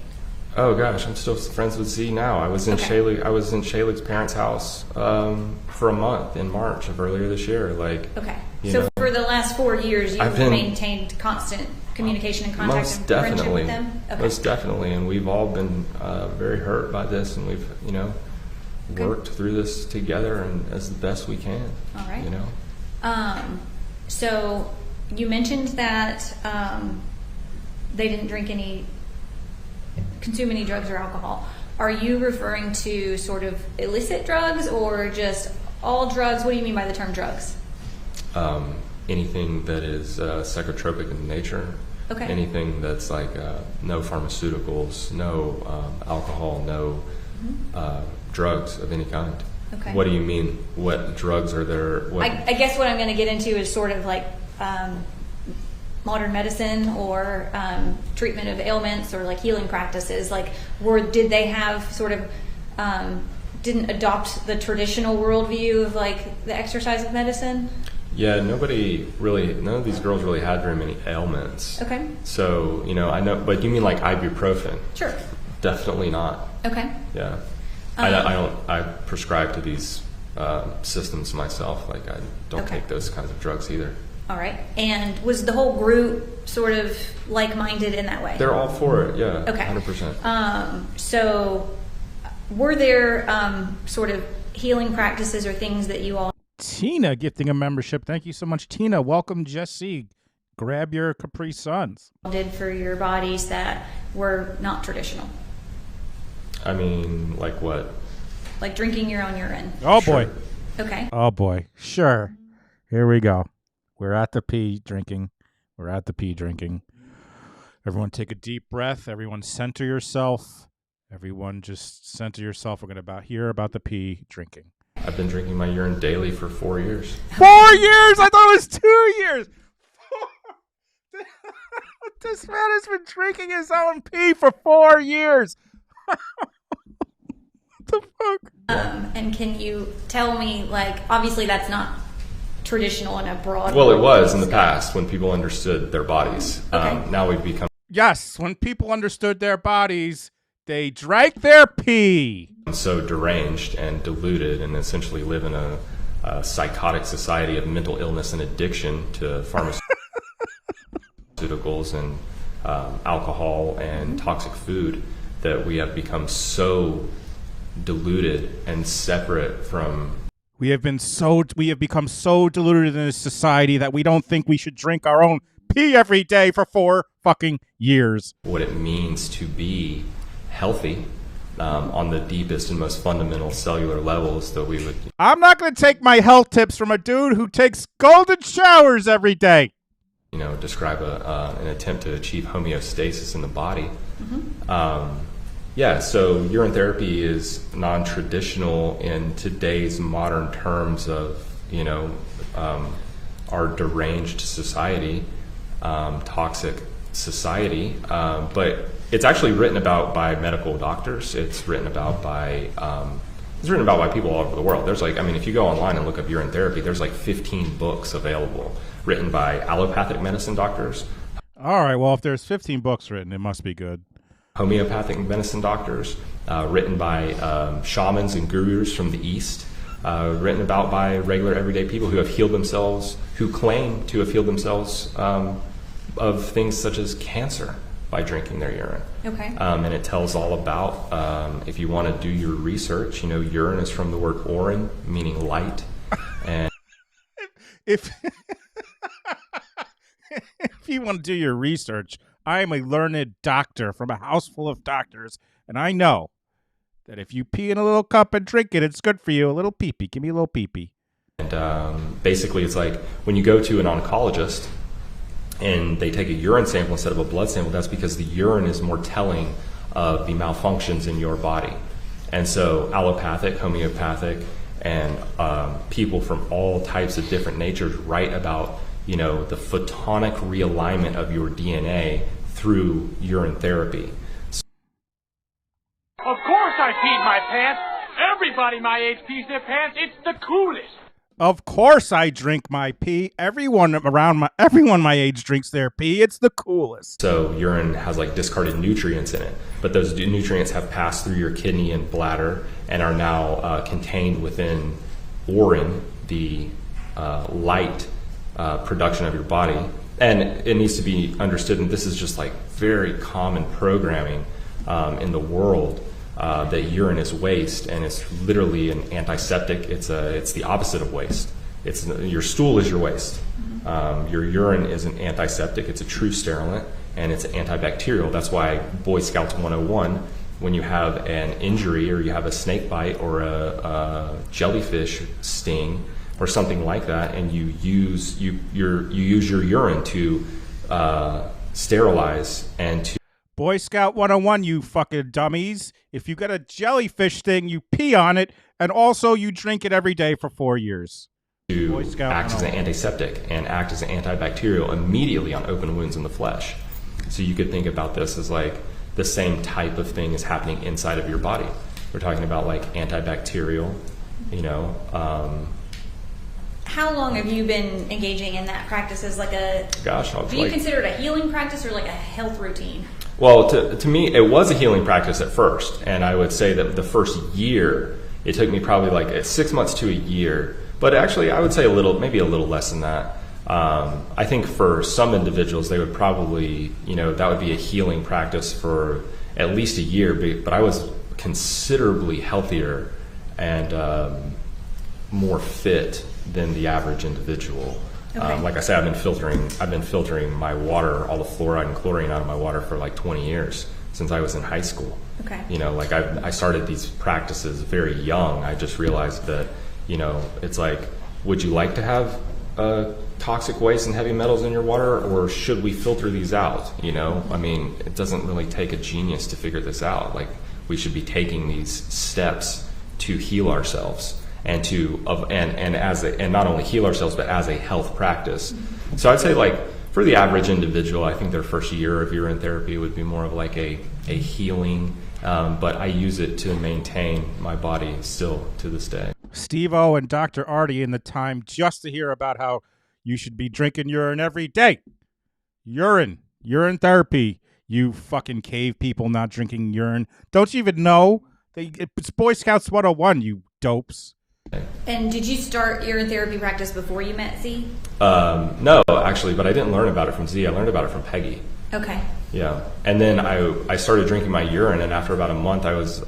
Oh gosh, I'm still friends with Z now. I was in Shaylig's parents' house for a month in March of earlier this year. Like, okay, so for the last 4 years, you've maintained constant communication and contact and friendship with them. Okay. Most definitely, and we've all been very hurt by this, and we've worked through this together and as the best we can. All right. So you mentioned that they didn't consume any drugs or alcohol. Are you referring to sort of illicit drugs or just all drugs? What do you mean by the term drugs? Anything that is psychotropic in nature. Okay. Anything that's like no pharmaceuticals, no alcohol, no drugs of any kind. Okay. What do you mean? What drugs are there? I guess what I'm going to get into is sort of like modern medicine or treatment of ailments or like healing practices. Like, did they have sort of didn't adopt the traditional worldview of like the exercise of medicine? Yeah, none of these girls really had very many ailments. Okay. So, I know, but you mean like ibuprofen? Sure. Definitely not. Okay. Yeah. I prescribe to these systems myself. Like, I don't take those kinds of drugs either. All right. And was the whole group sort of like-minded in that way? They're all for it, yeah. Okay. 100%. So were there sort of healing practices or things that you all... Tina gifting a membership. Thank you so much, Tina. Welcome, Jesse. Grab your Capri Suns. ...did for your bodies that were not traditional? I mean, like what? Like drinking your own urine. Oh, boy. Okay. Oh, boy. Sure. Here we go. We're at the pee drinking. We're at the pee drinking. Everyone take a deep breath. Everyone center yourself. Everyone just center yourself. We're going to hear about the pee drinking. I've been drinking my urine daily for 4 years. 4 years? I thought it was 2 years. This man has been drinking his own pee for 4 years. What the fuck? And can you tell me, like, obviously that's not traditional in a broad... Well, it was in the past when people understood their bodies. Okay. Now we've become... Yes, when people understood their bodies, they drank their pee. So deranged and deluded and essentially live in a psychotic society of mental illness and addiction to pharmaceuticals and alcohol and toxic food that we have become so deluded and separate from... We have become so deluded in this society that we don't think we should drink our own pee every day for 4 fucking years. What it means to be healthy on the deepest and most fundamental cellular levels that we would... I'm not going to take my health tips from a dude who takes golden showers every day. Describe an attempt to achieve homeostasis in the body. Mm-hmm. So urine therapy is non-traditional in today's modern terms of, our deranged society, toxic society. But it's actually written about by medical doctors. It's written about by people all over the world. There's if you go online and look up urine therapy, there's 15 books available written by allopathic medicine doctors. All right, well, if there's 15 books written, it must be good. Homeopathic medicine doctors, written by shamans and gurus from the East, written about by regular everyday people who have healed themselves, who claim to have healed themselves of things such as cancer by drinking their urine. Okay. And it tells all about, if you want to do your research, urine is from the word orin, meaning light. And if you want to do your research, I am a learned doctor from a house full of doctors, and I know that if you pee in a little cup and drink it, it's good for you. A little pee-pee. Give me a little pee-pee. And basically, it's like when you go to an oncologist and they take a urine sample instead of a blood sample, that's because the urine is more telling of the malfunctions in your body. And so allopathic, homeopathic, and people from all types of different natures write about, you know, the photonic realignment of your DNA through urine therapy. Of course I peed my pants. Everybody my age pees their pants. It's the coolest. Of course I drink my pee. Everyone my age drinks their pee. It's the coolest. So urine has like discarded nutrients in it, but those nutrients have passed through your kidney and bladder and are now contained within urine, the light production of your body. And it needs to be understood, and this is just like very common programming in the world, that urine is waste, and it's literally an antiseptic. It's the opposite of waste. Your stool is your waste. Your urine is an antiseptic. It's a true sterilant, and it's antibacterial. That's why Boy Scouts 101, when you have an injury or you have a snake bite or a jellyfish sting or something like that, and you use your urine to sterilize and to Boy Scout 101, you fucking dummies. If you get a jellyfish sting, you pee on it, and also you drink it every day for 4 years. To act as an antiseptic and act as an antibacterial immediately on open wounds in the flesh. So you could think about this as like the same type of thing is happening inside of your body. We're talking about like antibacterial, you know. How long have you been engaging in that practice as like a... Gosh, do you consider it a healing practice or like a health routine? Well, to me, it was a healing practice at first. And I would say that the first year, it took me probably like 6 months to a year. But actually, I would say maybe a little less than that. I think for some individuals, they would probably, you know, that would be a healing practice for at least a year. But I was considerably healthier and more fit than the average individual. Okay. Like I said, I've been filtering my water, all the fluoride and chlorine out of my water for like 20 years since I was in high school. Okay. You know, like I started these practices very young. I just realized that, you know, it's like, would you like to have toxic waste and heavy metals in your water, or should we filter these out? You know, I mean, it doesn't really take a genius to figure this out. Like, we should be taking these steps to heal ourselves. And and not only heal ourselves, but as a health practice. So I'd say, like, for the average individual, I think their first year of urine therapy would be more of like a healing, but I use it to maintain my body still to this day. Steve-O and Dr. Artie in the time just to hear about how you should be drinking urine every day. Urine therapy. You fucking cave people not drinking urine. Don't you even know? It's Boy Scouts 101, you dopes. And did you start urine therapy practice before you met Z? No, actually, but I didn't learn about it from Z. I learned about it from Peggy. Okay. Yeah, and then I started drinking my urine, and after about a month, I was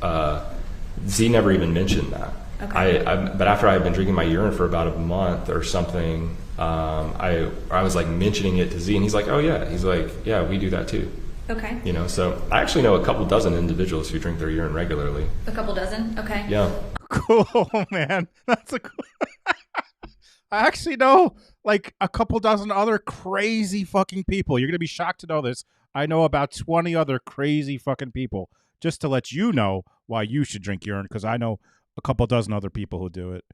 Z never even mentioned that. Okay. But after I had been drinking my urine for about a month or something, I was like mentioning it to Z, and he's like, "Oh yeah," he's like, "Yeah, we do that too." Okay. You know, so I actually know a couple dozen individuals who drink their urine regularly. A couple dozen? Okay. Yeah. Cool, man. That's a cool. I actually know like a couple dozen other crazy fucking people. You're going to be shocked to know this. I know about 20 other crazy fucking people. Just to let you know why you should drink urine, because I know a couple dozen other people who do it.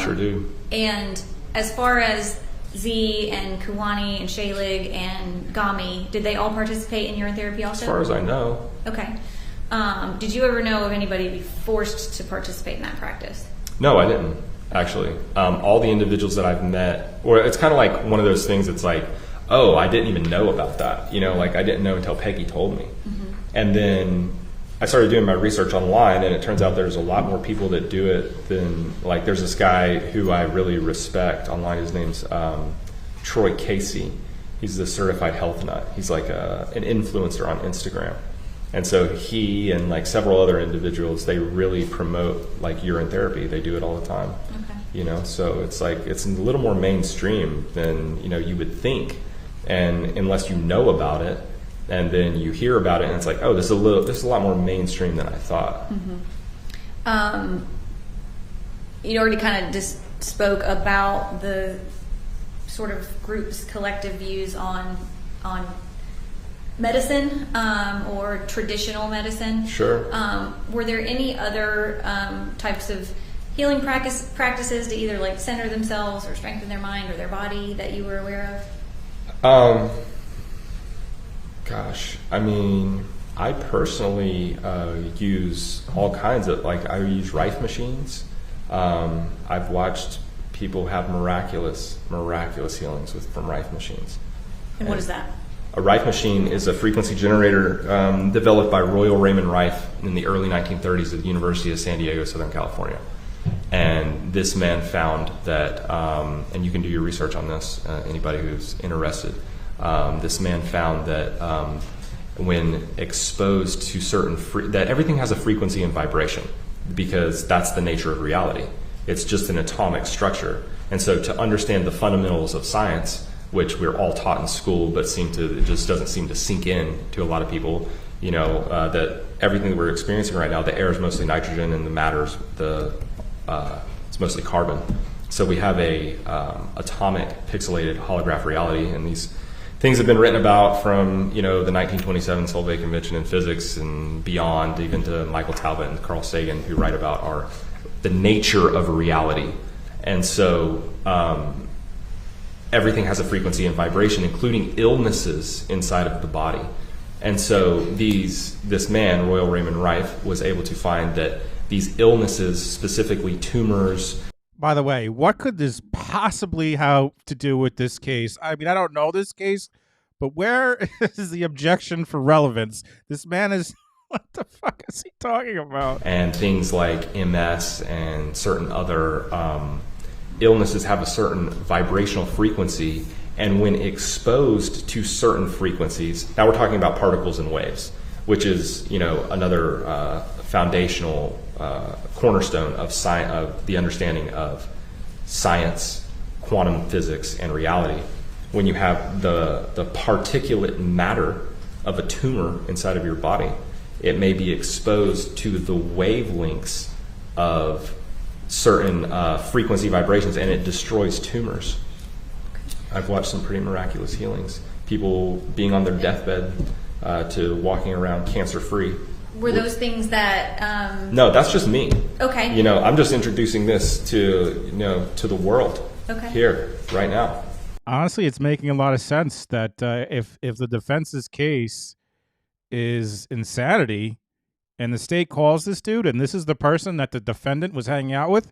Sure do. And as far as Z and Kuwani and Shalig and Gami, did they all participate in urine therapy also? As far as I know. Okay. Did you ever know of anybody be forced to participate in that practice? No, I didn't, actually. All the individuals that I've met, or it's kind of like one of those things that's like, oh, I didn't even know about that. You know, like I didn't know until Peggy told me. Mm-hmm. And then I started doing my research online, and it turns out there's a lot more people that do it than, like, there's this guy who I really respect online. His name's Troy Casey. He's the certified health nut. He's like an influencer on Instagram. And so he and like several other individuals, they really promote like urine therapy. They do it all the time. Okay. You know, so it's like, it's a little more mainstream than, you know, you would think. And unless you know about it, and then you hear about it and it's like, oh, this is a lot more mainstream than I thought. Mm-hmm. You already kind of just spoke about the sort of group's collective views on medicine or traditional medicine. Sure. Were there any other types of healing practices to either like center themselves or strengthen their mind or their body that you were aware of? Gosh, I mean, I personally use all kinds of, like, I use Rife machines. I've watched people have miraculous healings from Rife machines. And what is that? A Rife machine is a frequency generator developed by Royal Raymond Rife in the early 1930s at the University of San Diego, Southern California. And this man found that, and you can do your research on this, anybody who's interested, this man found that when exposed to certain, that everything has a frequency and vibration, because that's the nature of reality. It's just an atomic structure. And so to understand the fundamentals of science, which we're all taught in school, but it just doesn't seem to sink in to a lot of people, that everything that we're experiencing right now, the air is mostly nitrogen and the matter's it's mostly carbon. So we have a atomic pixelated holograph reality, and these things have been written about from the 1927 Solvay Convention in physics and beyond, even to Michael Talbot and Carl Sagan, who write about the nature of reality. And so everything has a frequency and vibration, including illnesses inside of the body. And so this man, Royal Raymond Rife, was able to find that these illnesses, specifically tumors. By the way, what could this possibly have to do with this case? I mean, I don't know this case, but where is the objection for relevance? This man is, what the fuck is he talking about? And things like MS and certain other illnesses have a certain vibrational frequency, and when exposed to certain frequencies, now we're talking about particles and waves, which is another foundational cornerstone of the understanding of science, quantum physics, and reality. When you have the particulate matter of a tumor inside of your body, it may be exposed to the wavelengths of certain frequency vibrations, and it destroys tumors. I've watched some pretty miraculous healings. People being on their deathbed to walking around cancer-free. Were those things that... No, that's just me. Okay. I'm just introducing this to the world here, right now. Honestly, it's making a lot of sense that if the defense's case is insanity and the state calls this dude and this is the person that the defendant was hanging out with,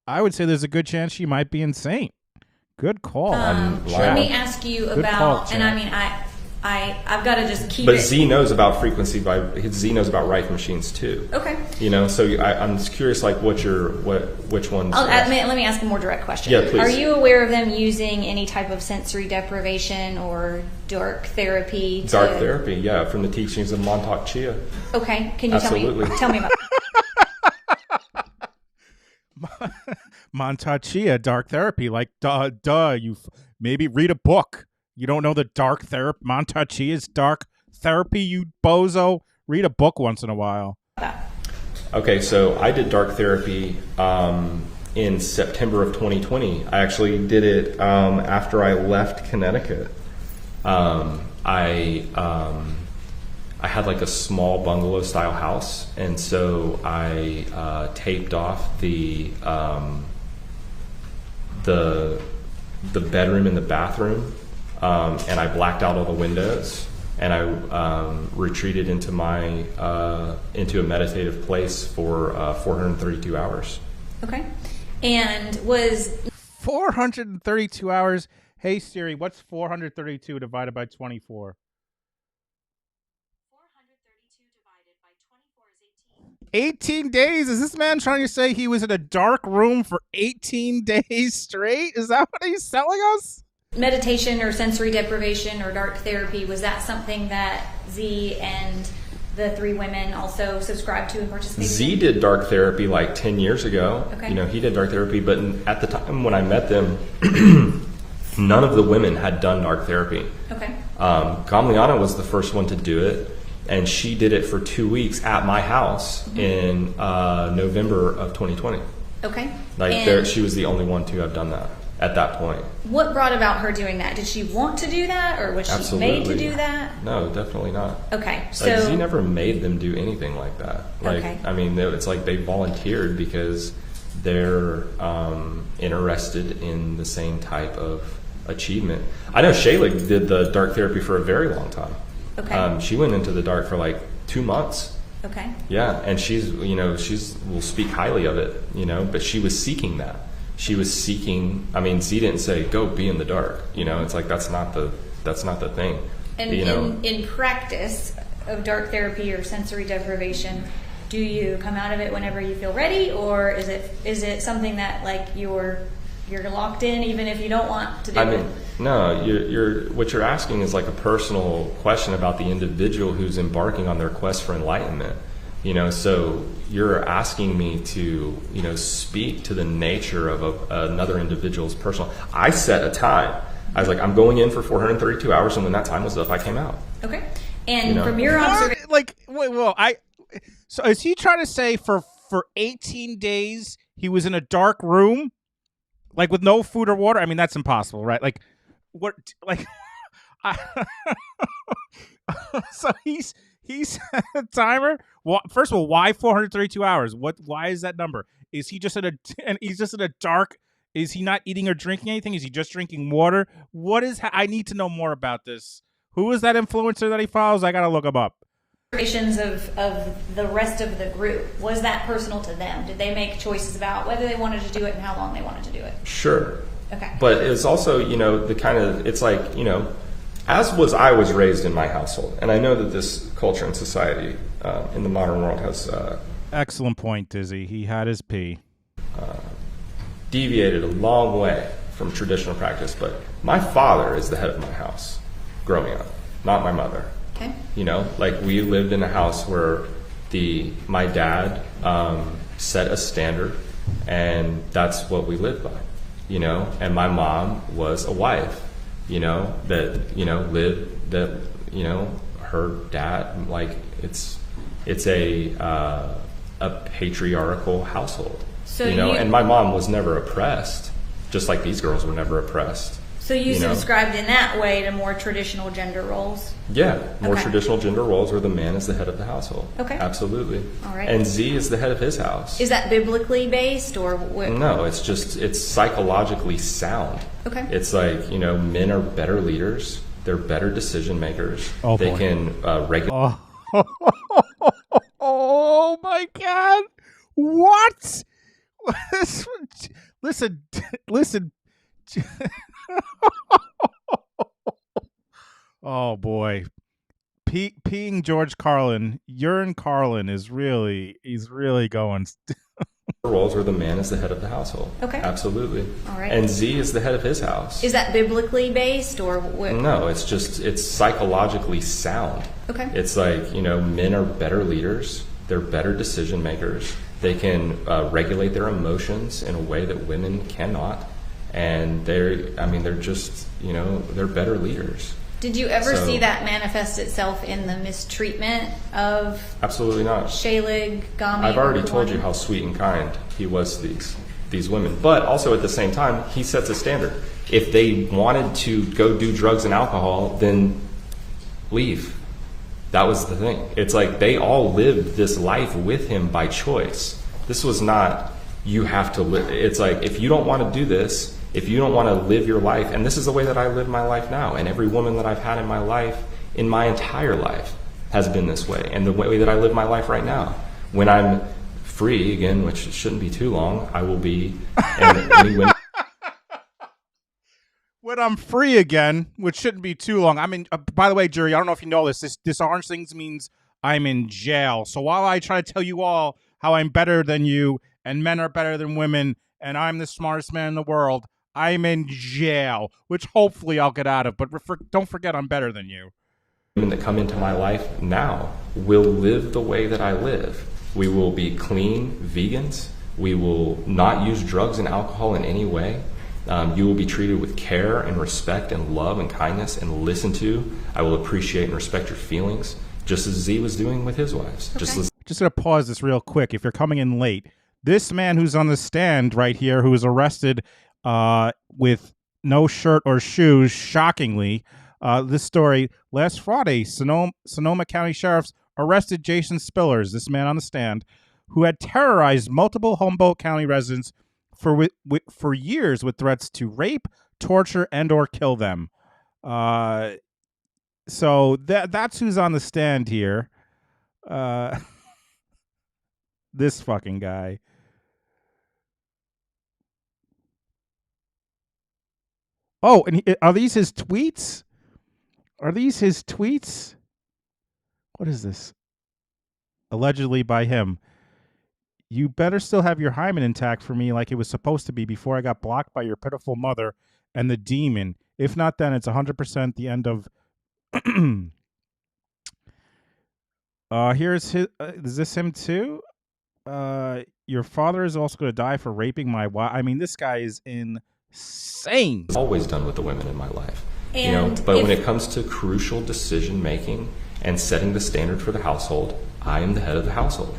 I would say there's a good chance she might be insane. Good call. Let me ask you about, and I mean, I've got to just keep it. But Z knows about frequency. Z knows about Rife machines too. Okay. So I'm just curious, like, which ones? Let me ask a more direct question. Yeah, please. Are you aware of them using any type of sensory deprivation or dark therapy? Dark therapy, yeah, from the teachings of Montauk Chia. Okay. Can you tell me about? Montauk Chia, dark therapy, like you maybe read a book. You don't know the dark therapy? Montauk Chia's dark therapy, you bozo. Read a book once in a while. Okay, so I did dark therapy in September of 2020. I actually did it after I left Connecticut. I had like a small bungalow style house, and so I taped off the bedroom and the bathroom. And I blacked out all the windows, and I retreated into into a meditative place for 432 hours. Okay, and was 432 hours. Hey Siri, what's 432 divided by 24? 432 divided by 24 is 18 days. Is this man trying to say he was in a dark room for 18 days straight? Is that what he's selling us? Meditation or sensory deprivation or dark therapy, was that something that Z and the three women also subscribed to and participated Z in? did dark therapy like 10 years ago. Okay. He did dark therapy, but at the time when I met them, none of the women had done dark therapy. Okay. Gamliana was the first one to do it, and she did it for 2 weeks at my house in November of 2020. Okay. Like she was the only one to have done that at that point. What brought about her doing that? Did she want to do that, or was she Absolutely. made to do that? No, definitely not. Okay, so like, Z never made them do anything like that. Like, okay. I mean, it's like they volunteered because they're interested in the same type of achievement. I know Shayla did the dark therapy for a very long time. Okay. She went into the dark for like 2 months. Okay. Yeah, and she's will speak highly of it, but she was seeking that. She was seeking. I mean, Z didn't say go be in the dark. It's like that's not the thing. And in practice of dark therapy or sensory deprivation, do you come out of it whenever you feel ready, or is it something that like you're locked in even if you don't want to do it? No, what you're asking is like a personal question about the individual who's embarking on their quest for enlightenment. So you're asking me to, speak to the nature of another individual's personal. I set a time. I was like, I'm going in for 432 hours, and when that time was up, I came out. Okay. And from your observation, so is he trying to say for 18 days he was in a dark room, like with no food or water? I mean, that's impossible, right? Like, what? Like, so he's set a timer. Well, first of all, why 432 hours? Why is that number? Is he just in a dark? Is he not eating or drinking anything? Is he just drinking water? I need to know more about this. Who is that influencer that he follows? I gotta look him up. Observations of the rest of the group, was that personal to them? Did they make choices about whether they wanted to do it and how long they wanted to do it? Sure. Okay. But it's also, the kind of, it's like, as I was raised in my household, and I know that this culture and society in the modern world has... excellent point, Dizzy. He had his pee. Deviated a long way from traditional practice, but my father is the head of my house growing up, not my mother. Okay. Like we lived in a house where my dad set a standard, and that's what we lived by, and my mom was a wife, lived that, her dad, like it's a patriarchal household, so and my mom was never oppressed, just like these girls were never oppressed. So you subscribed in that way to more traditional gender roles? Yeah, more traditional gender roles where the man is the head of the household. Okay. Absolutely. All right. And Z is the head of his house. Is that biblically based or what? No, it's psychologically sound. Okay. It's like, men are better leaders. They're better decision makers. Oh, they boy. Can regulate. Oh my God. What? Listen. Oh boy, peeing George Carlin, Urine Carlin he's really going. Roles where the man is the head of the household. Okay. Absolutely. All right. And Z is the head of his house. Is that biblically based or what? No, it's psychologically sound. Okay. It's like, men are better leaders. They're better decision makers. They can regulate their emotions in a way that women cannot. And they're just, they're better leaders. Did you ever see that manifest itself in the mistreatment of... Absolutely not. Shayla, Gami? I've already told you how sweet and kind he was to these women. But also at the same time, he sets a standard. If they wanted to go do drugs and alcohol, then leave. That was the thing. It's like they all lived this life with him by choice. This was not, you have to live. It's like, if you don't want to do this, if you don't want to live your life, and this is the way that I live my life now, and every woman that I've had in my life, in my entire life, has been this way, and the way that I live my life right now. When I'm free again, which shouldn't be too long, I will be. When I'm free again, which shouldn't be too long. I mean, by the way, jury, I don't know if you know this orange thing means I'm in jail. So while I try to tell you all how I'm better than you, and men are better than women, and I'm the smartest man in the world, I'm in jail, which hopefully I'll get out of. But don't forget, I'm better than you. Women that come into my life now will live the way that I live. We will be clean vegans. We will not use drugs and alcohol in any way. You will be treated with care and respect and love and kindness and listened to. I will appreciate and respect your feelings, just as Z was doing with his wives. Okay. Just going to pause this real quick. If you're coming in late, This man who's on the stand right here, who was arrested with no shirt or shoes, shockingly. This story, last Friday, Sonoma County Sheriffs arrested Jason Spillars, this man on the stand, who had terrorized multiple Humboldt County residents for years with threats to rape, torture, and or kill them. So that's who's on the stand here. This fucking guy. Oh, and are these his tweets? Are these his tweets? What is this? Allegedly by him. You better still have your hymen intact for me like it was supposed to be before I got blocked by your pitiful mother and the demon. If not, then it's 100% the end of... Here's his... is this him too? Your father is also going to die for raping my wife. I mean, this guy is insane. It's always done with the women in my life. And but when it comes to crucial decision making and setting the standard for the household, I am the head of the household.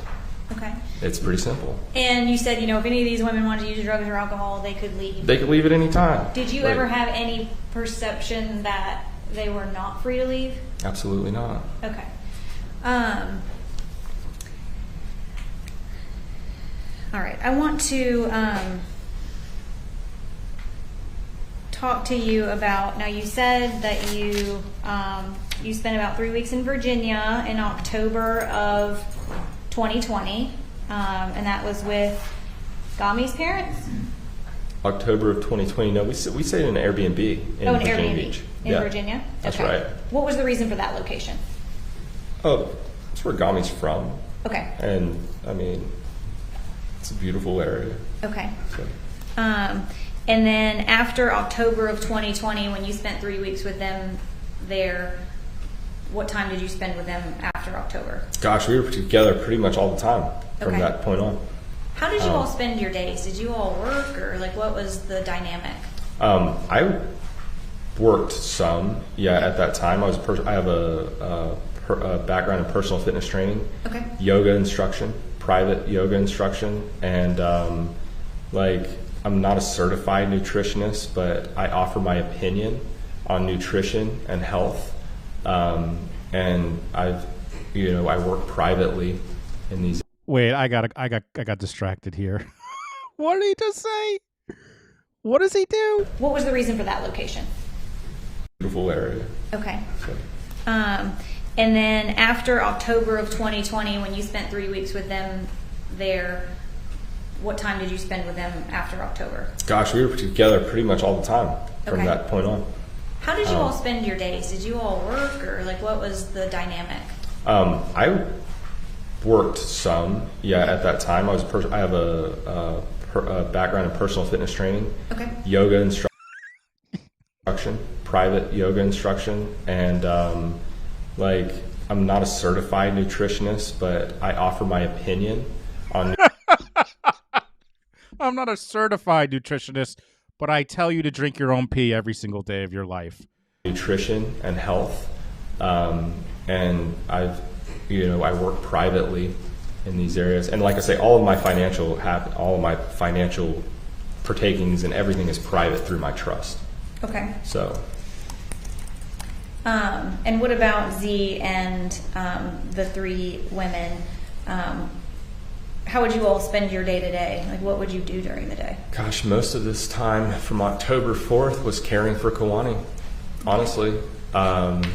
Okay. It's pretty simple. And you said, if any of these women wanted to use drugs or alcohol, they could leave. They could leave at any time. Did you ever have any perception that they were not free to leave? Absolutely not. Okay. All right. I want to talk to you about, now you said that you spent about 3 weeks in Virginia in October of 2020, and that was with Gami's parents? October of 2020. No, we stayed in an Airbnb in Virginia Beach. In Virginia? That's okay. right. What was the reason for that location? Oh, that's where Gami's from. Okay. And, I mean, it's a beautiful area. Okay. So. And then after October of 2020, when you spent 3 weeks with them there, what time did you spend with them after October? Gosh, we were together pretty much all the time from that point on. How did you all spend your days? Did you all work, or what was the dynamic? I worked some, at that time. I have a background in personal fitness training, yoga instruction, private yoga instruction, and I'm not a certified nutritionist, but I offer my opinion on nutrition and health. And I work privately in these. Wait, I got distracted here. What did he just say? What does he do? What was the reason for that location? Beautiful area. Okay. So. And then after October of 2020, when you spent 3 weeks with them there, what time did you spend with them after October? Gosh, we were together pretty much all the time from that point on. How did you all spend your days? Did you all work, or what was the dynamic? I worked some, at that time. I have a background in personal fitness training, yoga instruction, private yoga instruction, and I'm not a certified nutritionist, but I offer my opinion on. I'm not a certified nutritionist, but I tell you to drink your own pee every single day of your life. Nutrition and health, and I work privately in these areas, and like I say, all of my financial partakings and everything is private through my trust. Okay. So. And what about Z and the three women? How would you all spend your day to day? What would you do during the day? Gosh, most of this time from October 4th was caring for Kawani, honestly, and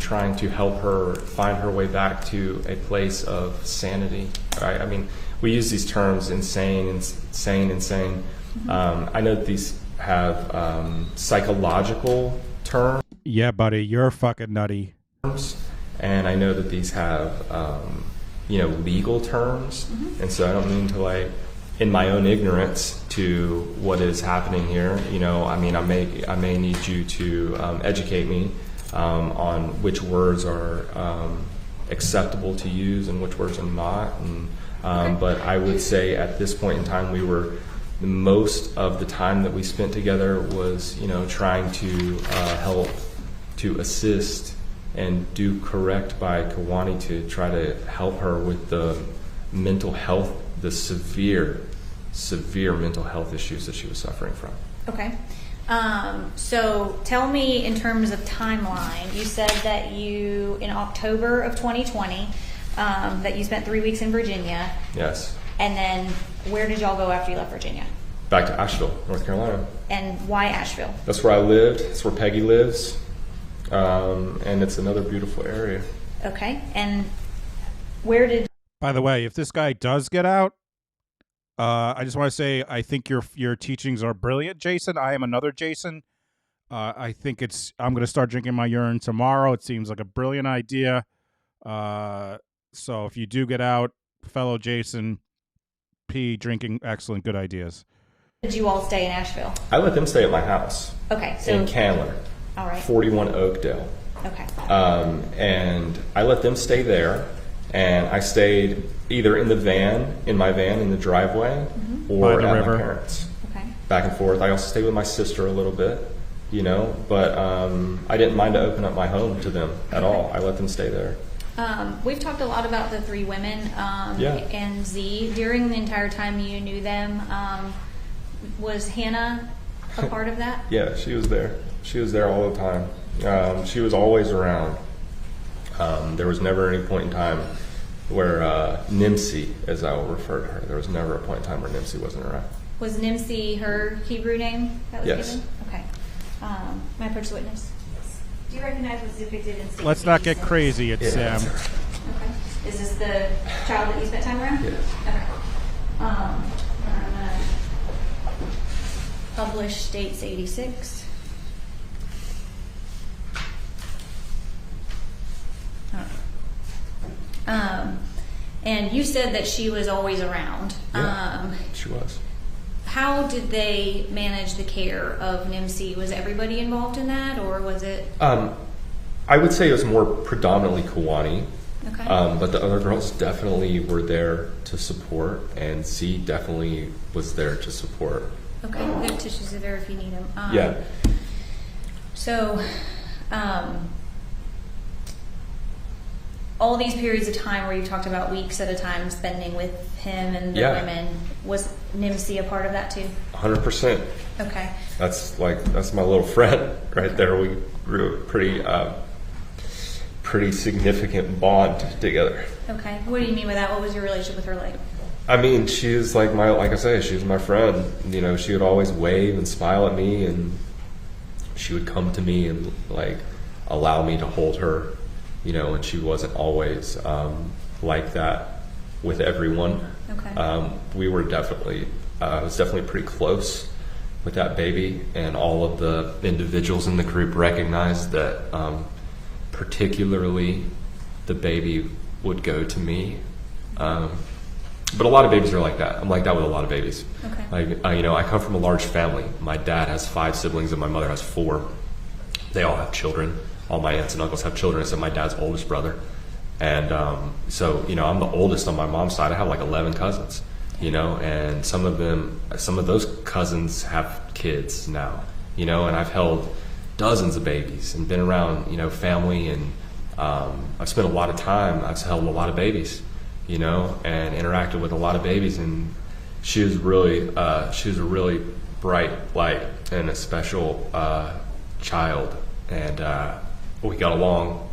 trying to help her find her way back to a place of sanity. Right? I mean, we use these terms insane. Mm-hmm. I know that these have psychological terms. Yeah, buddy, you're fucking nutty. And I know that these have legal terms, and so I don't mean to in my own ignorance to what is happening here. I may need you to educate me on which words are acceptable to use and which words are not. And but I would say at this point in time, most of the time that we spent together was trying to help to assist and do correct by Kawani to try to help her with the mental health the severe mental health issues that she was suffering from. Okay. So tell me in terms of timeline, you said that you, in October of 2020, that you spent 3 weeks in Virginia. Yes. And then where did y'all go after you left Virginia? Back to Asheville, North Carolina. And why Asheville? That's where I lived. That's where Peggy lives. And it's another beautiful area. Okay. And where did... By the way, if this guy does get out, I just want to say I think your teachings are brilliant, Jason. I am another Jason. I think I'm going to start drinking my urine tomorrow. It seems like a brilliant idea. So if you do get out, fellow Jason P, drinking, excellent, good ideas. Did you all stay in Asheville? I let them stay at my house. Okay. So in Candler. All right. 41 Oakdale. Okay. And I let them stay there. And I stayed either in my van in the driveway, or at my parents'. Okay. Back and forth. I also stayed with my sister a little bit, but I didn't mind to open up my home to them at all. I let them stay there. We've talked a lot about the 3 women and Z. During the entire time you knew them, was Hannah a part of that? Yeah, she was there. She was there all the time. She was always around. There was never any point in time where Nimsi, as I will refer to her, there was never a point in time where Nimsi wasn't around. Was Nimsi her Hebrew name that was Yes. given? Okay. May I approach the witness? Do you recognize what's depicted in Statement Let's not get 86? crazy. It's Sam. Okay. Is this the child that you spent time around? Yes. Okay. I'm gonna publish dates 86. And you said that she was always around. Yeah, she was. How did they manage the care of Nimsi? Was everybody involved in that, or was it? I would say it was more predominantly Kawani. Okay. But the other girls definitely were there to support, and Z definitely was there to support. Okay, we have tissues there if you need them. Yeah. So, all these periods of time where you talked about weeks at a time spending with him and the women, was Nimsi a part of that too? 100%. Okay. That's my little friend right there. We grew a pretty significant bond together. Okay. What do you mean by that? What was your relationship with her like? I mean, she was like she was my friend. She would always wave and smile at me, and she would come to me and allow me to hold her. And she wasn't always like that with everyone. Okay. We were definitely, I was definitely pretty close with that baby, and all of the individuals in the group recognized that particularly the baby would go to me. But a lot of babies are like that. I'm like that with a lot of babies. Okay. I come from a large family. My dad has 5 siblings and my mother has 4. They all have children. All my aunts and uncles have children, except my dad's oldest brother. And so I'm the oldest on my mom's side. I have 11 cousins, and some of those cousins have kids now, and I've held dozens of babies and been around, family, and I've spent a lot of time. I've held a lot of babies, and interacted with a lot of babies. And she was a really bright light and a special child, and we got along.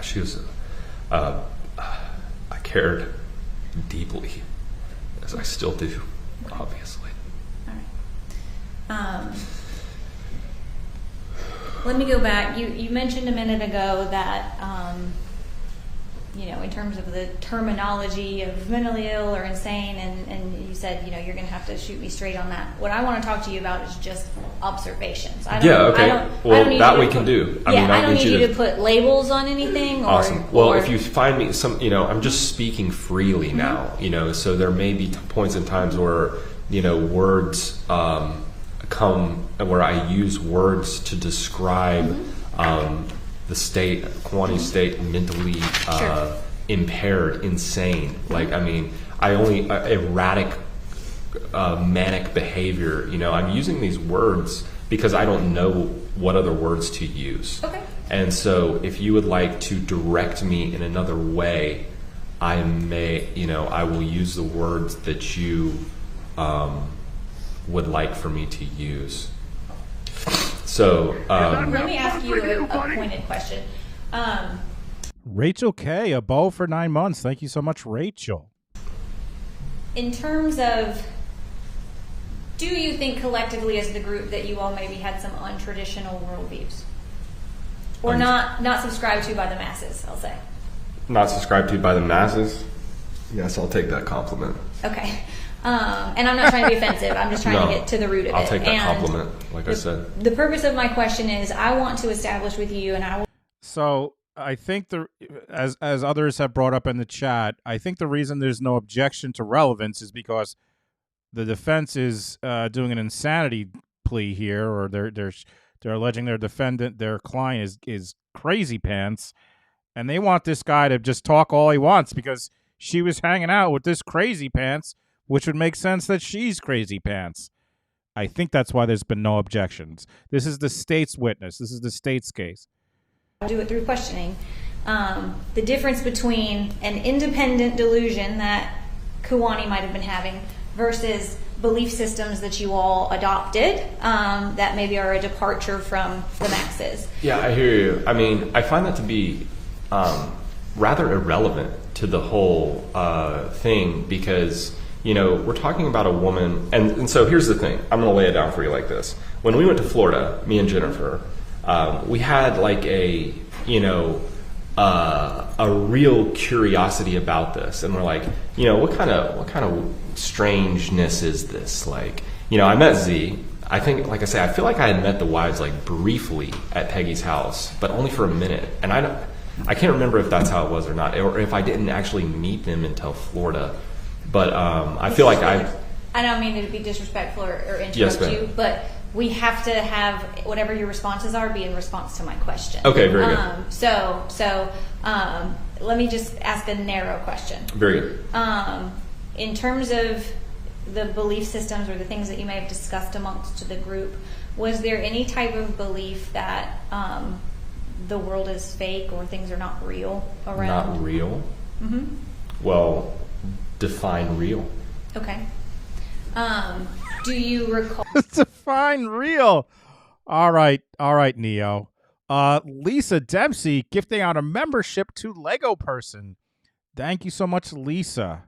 She was. I cared deeply, as I still do, obviously. All right. Let me go back. You mentioned a minute ago that in terms of the terminology of mentally ill or insane, and you said, you're going to have to shoot me straight on that. What I want to talk to you about is just observations. That we can do. I don't need you to put labels on anything. Awesome. If you find me I'm just speaking freely now, so there may be points and times where, words come, where I use words to describe the state, Kwani's state, mentally impaired, insane. Erratic, manic behavior. I'm using these words because I don't know what other words to use. Okay. And so if you would like to direct me in another way, I will use the words that you would like for me to use. So let me ask you a pointed question. Rachel K, a bow for 9 months. Thank you so much, Rachel. In terms of, do you think collectively as the group that you all maybe had some untraditional worldviews? Or not subscribed to by the masses, I'll say. Not subscribed to by the masses? Yes, I'll take that compliment. Okay. And I'm not trying to be offensive. I'm just trying to get to the root of it. I'll take that compliment, like I said. The purpose of my question is I want to establish with you, and I will. So I think as others have brought up in the chat, I think the reason there's no objection to relevance is because the defense is doing an insanity plea here, or they're alleging their client is crazy pants, and they want this guy to just talk all he wants because she was hanging out with this crazy pants, which would make sense that she's crazy pants. I think that's why there's been no objections. This is the state's witness. This is the state's case. I'll do it through questioning. The difference between an independent delusion that Kuwani might have been having versus belief systems that you all adopted that maybe are a departure from the masses. Yeah, I hear you. I mean, I find that to be rather irrelevant to the whole thing because, we're talking about a woman. And so here's the thing. I'm going to lay it down for you like this. When we went to Florida, me and Jennifer, we had like a real curiosity about this. And we're like, what kind of strangeness is this? Like, I met Z. I think, like I say, I feel like I had met the wives like briefly at Peggy's house, but only for a minute. And I can't remember if that's how it was or not, or if I didn't actually meet them until Florida. But I feel like I don't mean to be disrespectful or interrupt you, but we have to have whatever your responses are be in response to my question. Okay, very good. So let me just ask a narrow question. Very good. In terms of the belief systems or the things that you may have discussed amongst the group, was there any type of belief that the world is fake or things are not real around? Not real? Mm-hmm. Well, define real. Okay. Do you recall? Define real. All right, Neo. Lisa Dempsey gifting out a membership to Lego Person. Thank you so much, Lisa.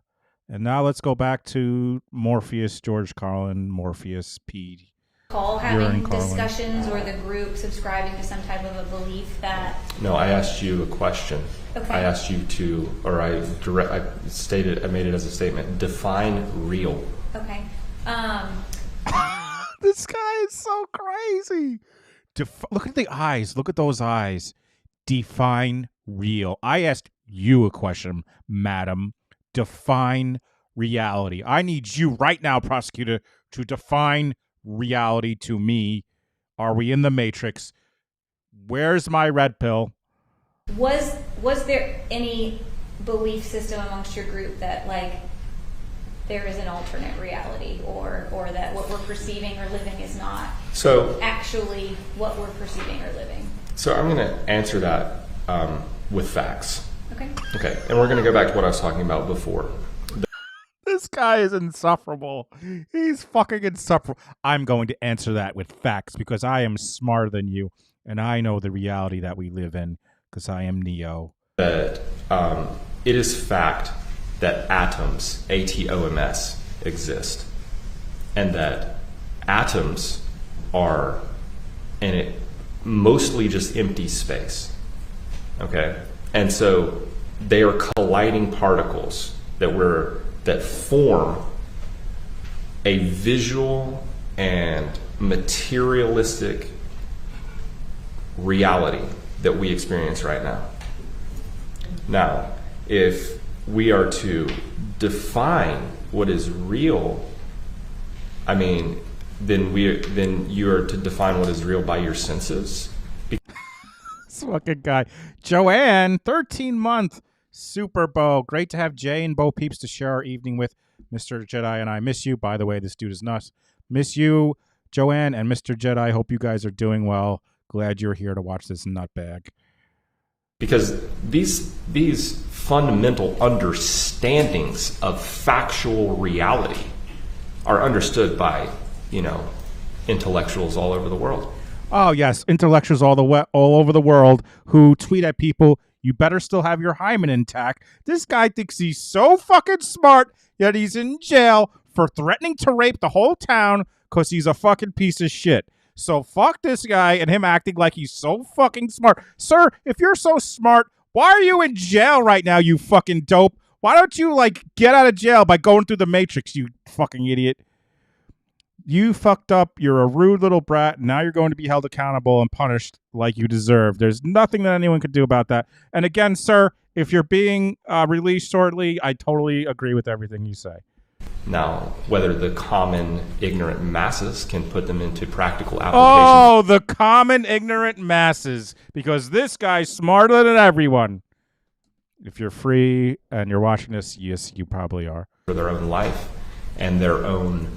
And now let's go back to Morpheus, George Carlin, Morpheus, P. Recall having discussions or the group subscribing to some type of a belief that... No, I asked you a question. Okay. I asked you to, or I made it as a statement. Define real. Okay. This guy is so crazy. Look at the eyes. Look at those eyes. Define real. I asked you a question, madam. Define reality. I need you right now, prosecutor, to define reality to me. Are we in the Matrix? Where's my red pill? Was there any belief system amongst your group that like there is an alternate reality or that what we're perceiving or living is not actually what we're perceiving or living? So I'm going to answer that with facts. Okay. And we're going to go back to what I was talking about before. This guy is insufferable. He's fucking insufferable. I'm going to answer that with facts because I am smarter than you and I know the reality that we live in because I am Neo. That it is fact that atoms, ATOMS, exist. And that atoms are in it mostly just empty space. Okay? And so they are colliding particles that form a visual and materialistic reality that we experience right now. Now, if we are to define what is real, I mean, then you are to define what is real by your senses. This fucking guy. Joanne, 13-month Super Bo. Great to have Jay and Bo Peeps to share our evening with. Mr. Jedi and I miss you. By the way, this dude is nuts. Miss you, Joanne and Mr. Jedi. Hope you guys are doing well. Glad you're here to watch this nutbag. Because these fundamental understandings of factual reality are understood by, intellectuals all over the world. Oh, yes. Intellectuals all over the world who tweet at people, you better still have your hymen intact. This guy thinks he's so fucking smart, yet he's in jail for threatening to rape the whole town because he's a fucking piece of shit. So fuck this guy and him acting like he's so fucking smart. Sir, if you're so smart, why are you in jail right now, you fucking dope? Why don't you, get out of jail by going through the Matrix, you fucking idiot? You fucked up. You're a rude little brat. Now you're going to be held accountable and punished like you deserve. There's nothing that anyone could do about that. And again, sir, if you're being released shortly, I totally agree with everything you say. Now, whether the common ignorant masses can put them into practical applications. Oh, the common ignorant masses, because this guy's smarter than everyone. If you're free and you're watching this, yes, you probably are. For their own life and their own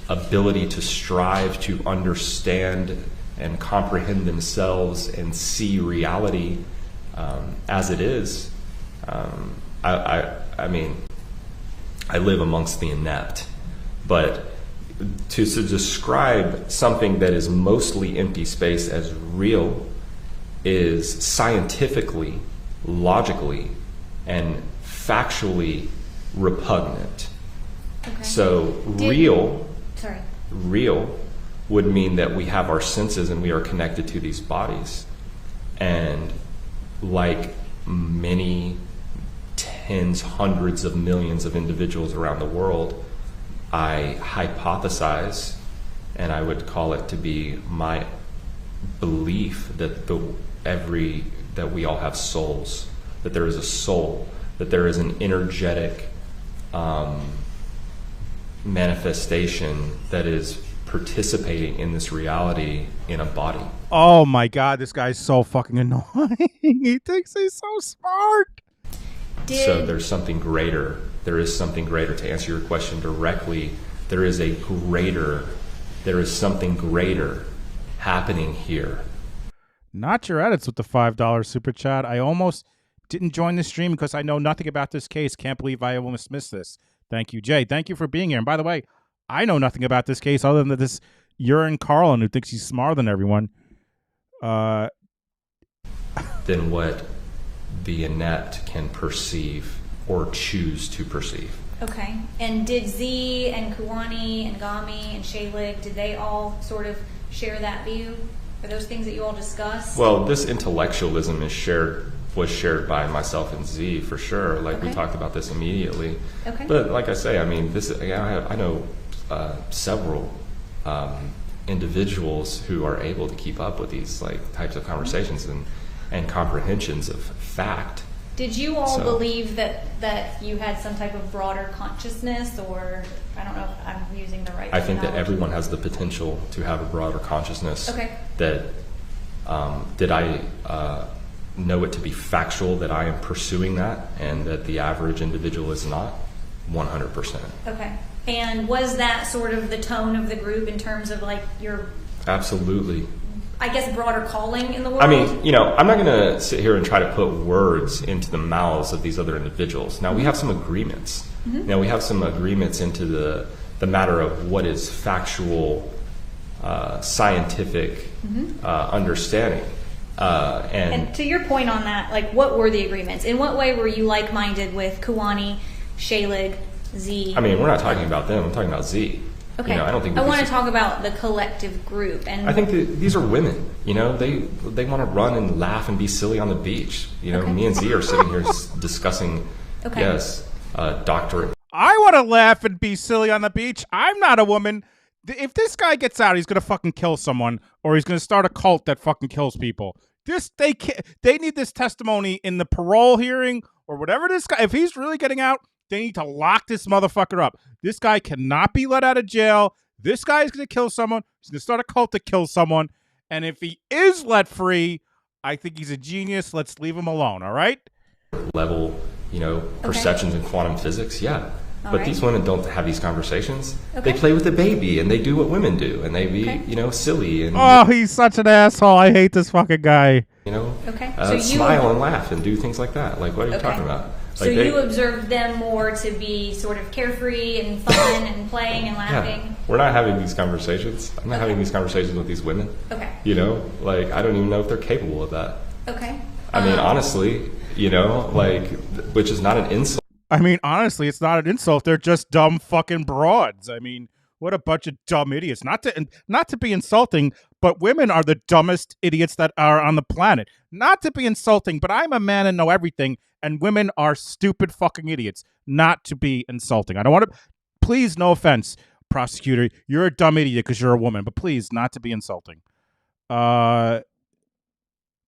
ability to strive to understand and comprehend themselves and see reality as it is. I mean, I live amongst the inept, but to describe something that is mostly empty space as real is scientifically, logically, and factually repugnant. Okay. So real would mean that we have our senses and we are connected to these bodies. And like many tens, hundreds of millions of individuals around the world, I hypothesize, and I would call it to be my belief that that we all have souls, that there is a soul, that there is an energetic manifestation that is participating in this reality in a body. Oh my God, this guy's so fucking annoying. He thinks he's so smart. So there's something greater. There is something greater. To answer your question directly, there is something greater happening here. Not your edits with the $5 super chat. I almost didn't join the stream because I know nothing about this case. Can't believe I almost missed this. Thank you, Jay. Thank you for being here. And by the way, I know nothing about this case other than this Urine Carlin who thinks he's smarter than everyone. Than what the inept can perceive or choose to perceive. Okay. And did Z and Kuwani and Gami and Shaylig, did they all sort of share that view? Are those things that you all discuss? Well, this intellectualism was shared by myself and Z for sure. We talked about this immediately. Okay. But like I say, I mean, I know several individuals who are able to keep up with these types of conversations and comprehensions of fact. Did you all believe that you had some type of broader consciousness, or I don't know if I'm using the right I think that terminology. everyone has the potential to have a broader consciousness. Okay. That did I know it to be factual that I am pursuing that and that the average individual is not? 100%. Okay. And was that sort of the tone of the group in terms of your Absolutely. I guess broader calling in the world? I mean, I'm not going to sit here and try to put words into the mouths of these other individuals. Now, we have some agreements. Mm-hmm. Now, we have some agreements into the matter of what is factual, scientific understanding. And to your point on that, what were the agreements? In what way were you like-minded with Kuwani, Shaylig, Z? I mean, we're not talking about them. I'm talking about Z. Okay. I don't think I want to talk about the collective group. And I think that these are women. They want to run and laugh and be silly on the beach. Me and Z are sitting here discussing, doctorate. I want to laugh and be silly on the beach. I'm not a woman. If this guy gets out, he's going to fucking kill someone, or he's going to start a cult that fucking kills people. They need this testimony in the parole hearing or whatever this guy, if he's really getting out, they need to lock this motherfucker up. This guy cannot be let out of jail. This guy is going to kill someone. He's going to start a cult to kill someone. And if he is let free, I think he's a genius. Let's leave him alone, all right? Level, perceptions in quantum physics, yeah. But these women don't have these conversations. Okay. They play with the baby, and they do what women do, and they be, silly. And oh, he's such an asshole. I hate this fucking guy. You know, Okay. So you smile and laugh and do things like that. Like, what are you talking about? So Like you observed them more to be sort of carefree and fun and playing and laughing? Yeah. We're not having these conversations. I'm not having these conversations with these women. Okay. You know, like, I don't even know if they're capable of that. Okay. I mean, honestly, you know, like, which is not an insult. I mean, honestly, it's not an insult. They're just dumb fucking broads. I mean, what a bunch of dumb idiots. Not to be insulting, but women are the dumbest idiots that are on the planet. Not to be insulting, but I'm a man and know everything, and women are stupid fucking idiots. Not to be insulting. I don't want to... Please, no offense, prosecutor. You're a dumb idiot because you're a woman, but please, not to be insulting. $2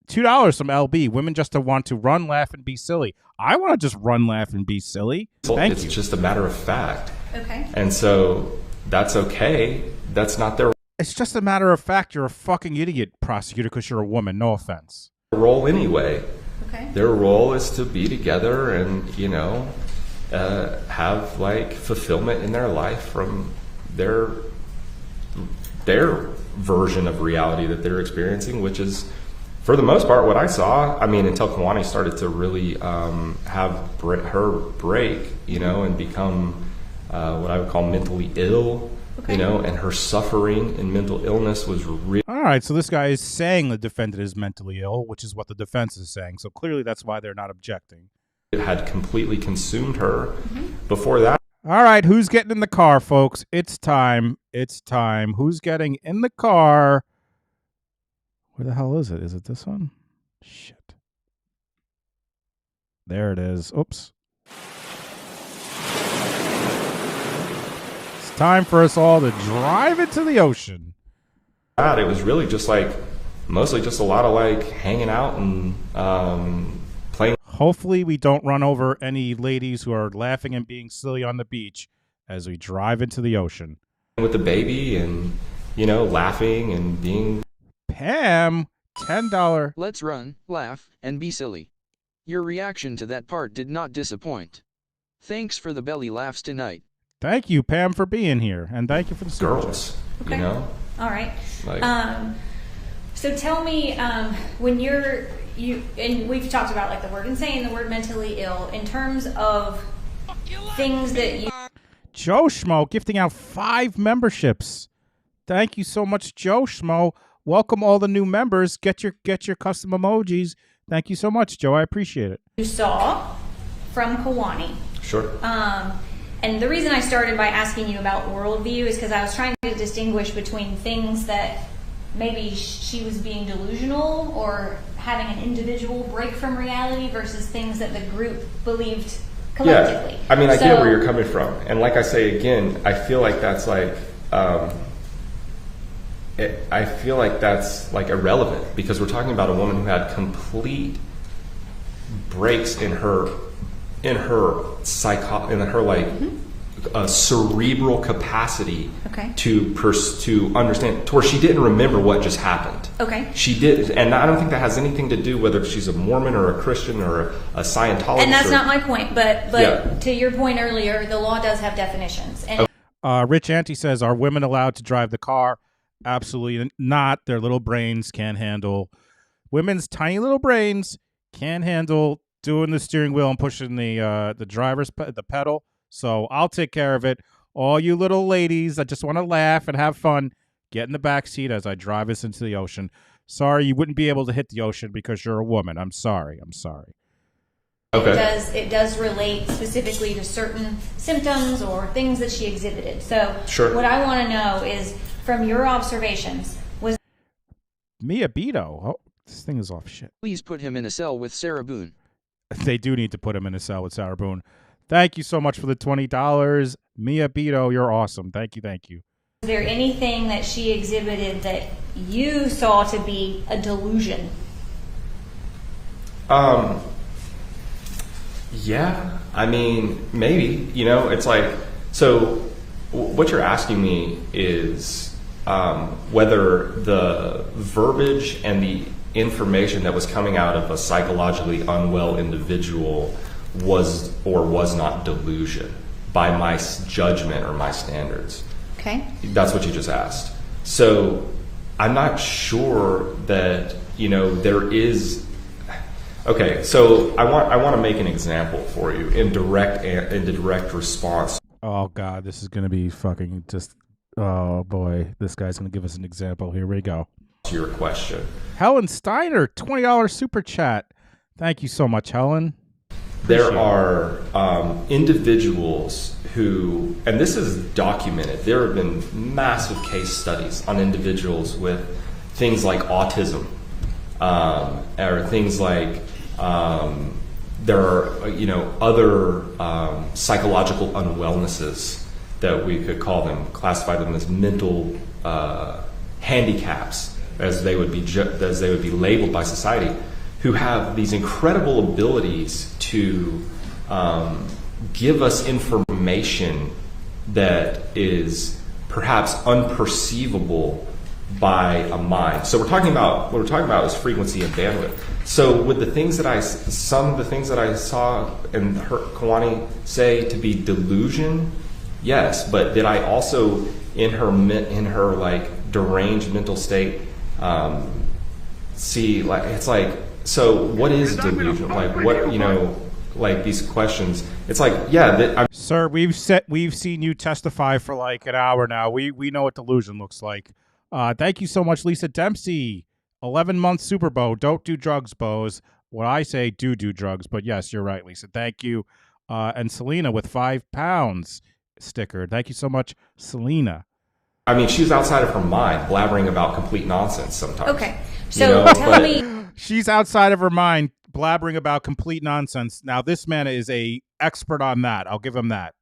from LB. Women just want to run, laugh, and be silly. I want to just run, laugh, and be silly. Thank you. It's just a matter of fact. Okay. And so that's okay. That's not their It's just a matter of fact. You're a fucking idiot, prosecutor, because you're a woman. No offense. role anyway. Okay. Their role is to be together and, you know, have like fulfillment in their life from their version of reality that they're experiencing, which is, for the most part, what I saw. I mean, until Kawani started to really have her break, you know, and become what I would call mentally ill, you know, and her suffering and mental illness was real. All right, so this guy is saying the defendant is mentally ill, which is what the defense is saying. So clearly that's why they're not objecting. It had completely consumed her. Before that. All right, who's getting in the car, folks? It's time. It's time. Who's getting in the car? Where the hell is it? Is it this one? Shit. There it is. Oops. It's time for us all to drive into the ocean. It was really just like, mostly just a lot of like hanging out and playing. Hopefully we don't run over any ladies who are laughing and being silly on the beach as we drive into the ocean. With the baby and, you know, laughing and being... Pam, $10. Let's run, laugh, and be silly. Your reaction to that part did not disappoint. Thanks for the belly laughs tonight. Thank you, Pam, for being here, and thank you for the girls, okay. You know? All right. Like, so tell me, when you and we've talked about like the word insane, the word mentally ill, in terms of things that you... Joe Schmo gifting out 5 memberships. Thank you so much, Joe Schmo. Welcome all the new members. Get your custom emojis. Thank you so much, Joe. I appreciate it. You saw from Kawani. Sure. And the reason I started by asking you about worldview is because I was trying to distinguish between things that maybe she was being delusional or having an individual break from reality versus things that the group believed collectively. Yeah, I mean, I get where you're coming from. And like I say again, I feel like that's like, I feel like that's like irrelevant because we're talking about a woman who had complete breaks in her cerebral capacity to understand, to where she didn't remember what just happened. Okay. She did, and I don't think that has anything to do whether she's a Mormon or a Christian or a Scientologist. And that's not my point, but to your point earlier, the law does have definitions. And Rich Auntie says, are women allowed to drive the car? Absolutely not. Their little brains can't handle. Women's tiny little brains can't handle doing the steering wheel and pushing the the pedal. So I'll take care of it. All you little ladies that just want to laugh and have fun, get in the back seat as I drive us into the ocean. Sorry, you wouldn't be able to hit the ocean because you're a woman. I'm sorry. Okay. It does relate specifically to certain symptoms or things that she exhibited. So what I want to know is, from your observations, was Mia Beto. Oh, this thing is off shit. Please put him in a cell with Sarah Boone. They do need to put him in a cell with Sarah Boone. Thank you so much for the $20. Mia Beto, you're awesome. Thank you. Was there anything that she exhibited that you saw to be a delusion? Yeah, I mean, maybe, you know, it's like, so what you're asking me is whether the verbiage and the information that was coming out of a psychologically unwell individual was or was not delusion by my judgment or my standards. Okay. That's what you just asked. So I'm not sure that there is. Okay, so I want to make an example for you in direct response. Oh God, this is gonna be fucking just. Oh boy, this guy's gonna give us an example. Here we go. To your question, Helen Steiner, $20 super chat. Thank you so much, Helen. There are individuals who, and this is documented, there have been massive case studies on individuals with things like autism, or things like there are, other psychological unwellnesses that we could call them, classify them as mental handicaps, as they would be labeled by society, who have these incredible abilities to give us information that is perhaps unperceivable by a mind. So what we're talking about is frequency and bandwidth. So with some of the things that I saw and heard Kawani say to be delusion, yes, but did I also in her like deranged mental state see, like, it's like, so what is delusion? Like, what, like these questions, it's like, yeah. Sir, we've seen you testify for like an hour now. We know what delusion looks like. Thank you so much, Lisa Dempsey. 11-month Super Bow. Don't do drugs, Bows. What I say, do drugs. But yes, you're right, Lisa. Thank you. And Selena with £5 sticker. Thank you so much, Selena. I mean, she's outside of her mind, blabbering about complete nonsense sometimes. Okay, so tell me. She's outside of her mind, blabbering about complete nonsense. Now, this man is a expert on that. I'll give him that.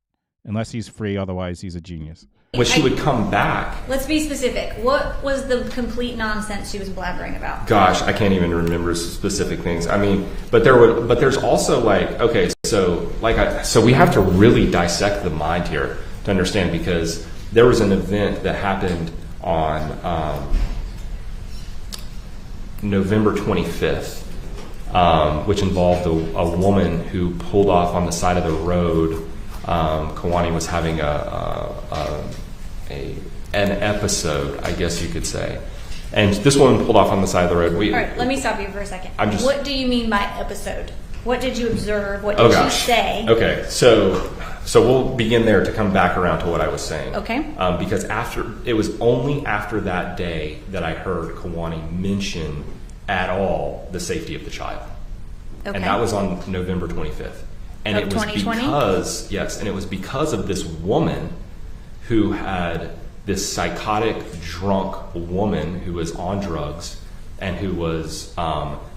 Unless he's free, otherwise he's a genius. When she would come back. Let's be specific. What was the complete nonsense she was blabbering about? Gosh, I can't even remember specific things. I mean, but there's also like, okay, so we have to really dissect the mind here to understand, because there was an event that happened on November 25th, which involved a woman who pulled off on the side of the road. Kawani was having an episode, I guess you could say. And this woman pulled off on the side of the road. All right, let me stop you for a second. What do you mean by episode? What did you observe? What did you say? Okay, so we'll begin there to come back around to what I was saying. Okay. Because it was only after that day that I heard Kawani mention at all the safety of the child. Okay. And that was on November 25th. And of it was 2020? it was because of this woman who had this psychotic, drunk woman who was on drugs and who was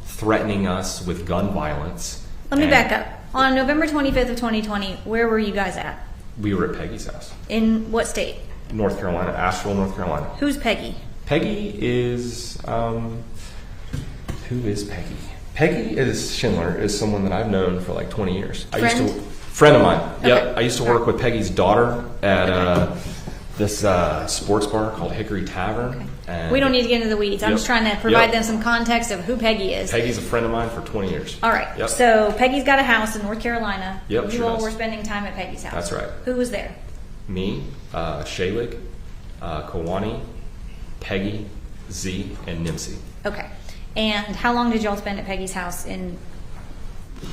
threatening us with gun violence. Let me back up. On November 25th of 2020, where were you guys at? We were at Peggy's house. In what state? North Carolina, Asheville, North Carolina. Who's Peggy? Peggy is, who is Peggy? Peggy Schindler is someone that I've known for like 20 years. Friend of mine. Okay. Yep. I used to work with Peggy's daughter at this sports bar called Hickory Tavern. Okay. And we don't need to get into the weeds. I'm just trying to provide them some context of who Peggy is. Peggy's a friend of mine for 20 years. All right. Yep. So Peggy's got a house in North Carolina. Yep. You all were spending time at Peggy's house. That's right. Who was there? Me, Shaylik, Kawani, Peggy, Z, and Nimsy. Okay. And how long did y'all spend at Peggy's house around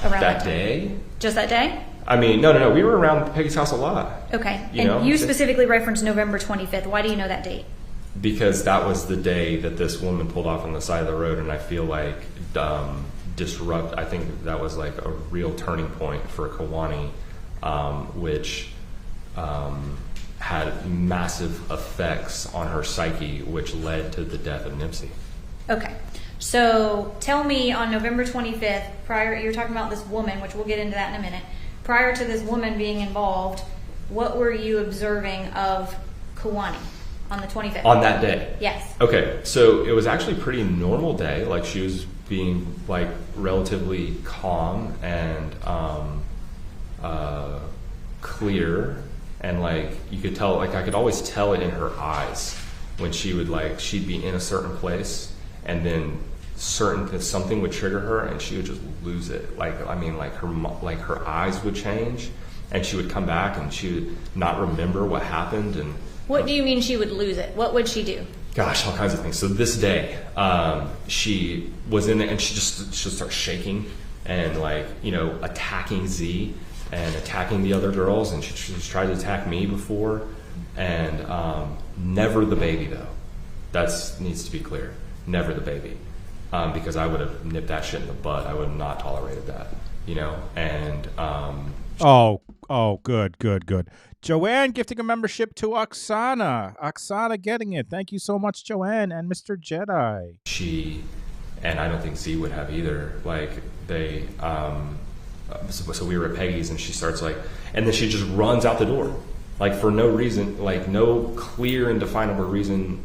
that day? Just that day? I mean, no. We were around Peggy's house a lot. Okay. You specifically referenced November 25th. Why do you know that date? Because that was the day that this woman pulled off on the side of the road, and I feel like I think that was like a real turning point for Kawani, which had massive effects on her psyche, which led to the death of Nimsy. Okay. So tell me, on November 25th, you're talking about this woman, which we'll get into that in a minute. Prior to this woman being involved, what were you observing of Kawani on the 25th? On that day? Yes. Okay, so it was actually a pretty normal day. Like, she was being like relatively calm and clear, and like you could tell, like I could always tell it in her eyes when she'd be in a certain place, and then something would trigger her and she would just lose it. Her eyes would change and she would come back and she would not remember what happened. And what do you mean she would lose it? What would she do? gosh, all kinds of things. So this day, she was in it, and she starts shaking and like, you know, attacking Z and attacking the other girls, and she's tried to attack me before, and never the baby though. That's needs to be clear. Never the baby, because I would have nipped that shit in the bud. I would have not tolerated that, you know. And good. Joanne gifting a membership to Oksana. Oksana getting it. Thank you so much, Joanne and Mr. Jedi. She, and I don't think Z would have either. Like they, so we were at Peggy's, and she starts like, and then she just runs out the door, like for no reason, like no clear and definable reason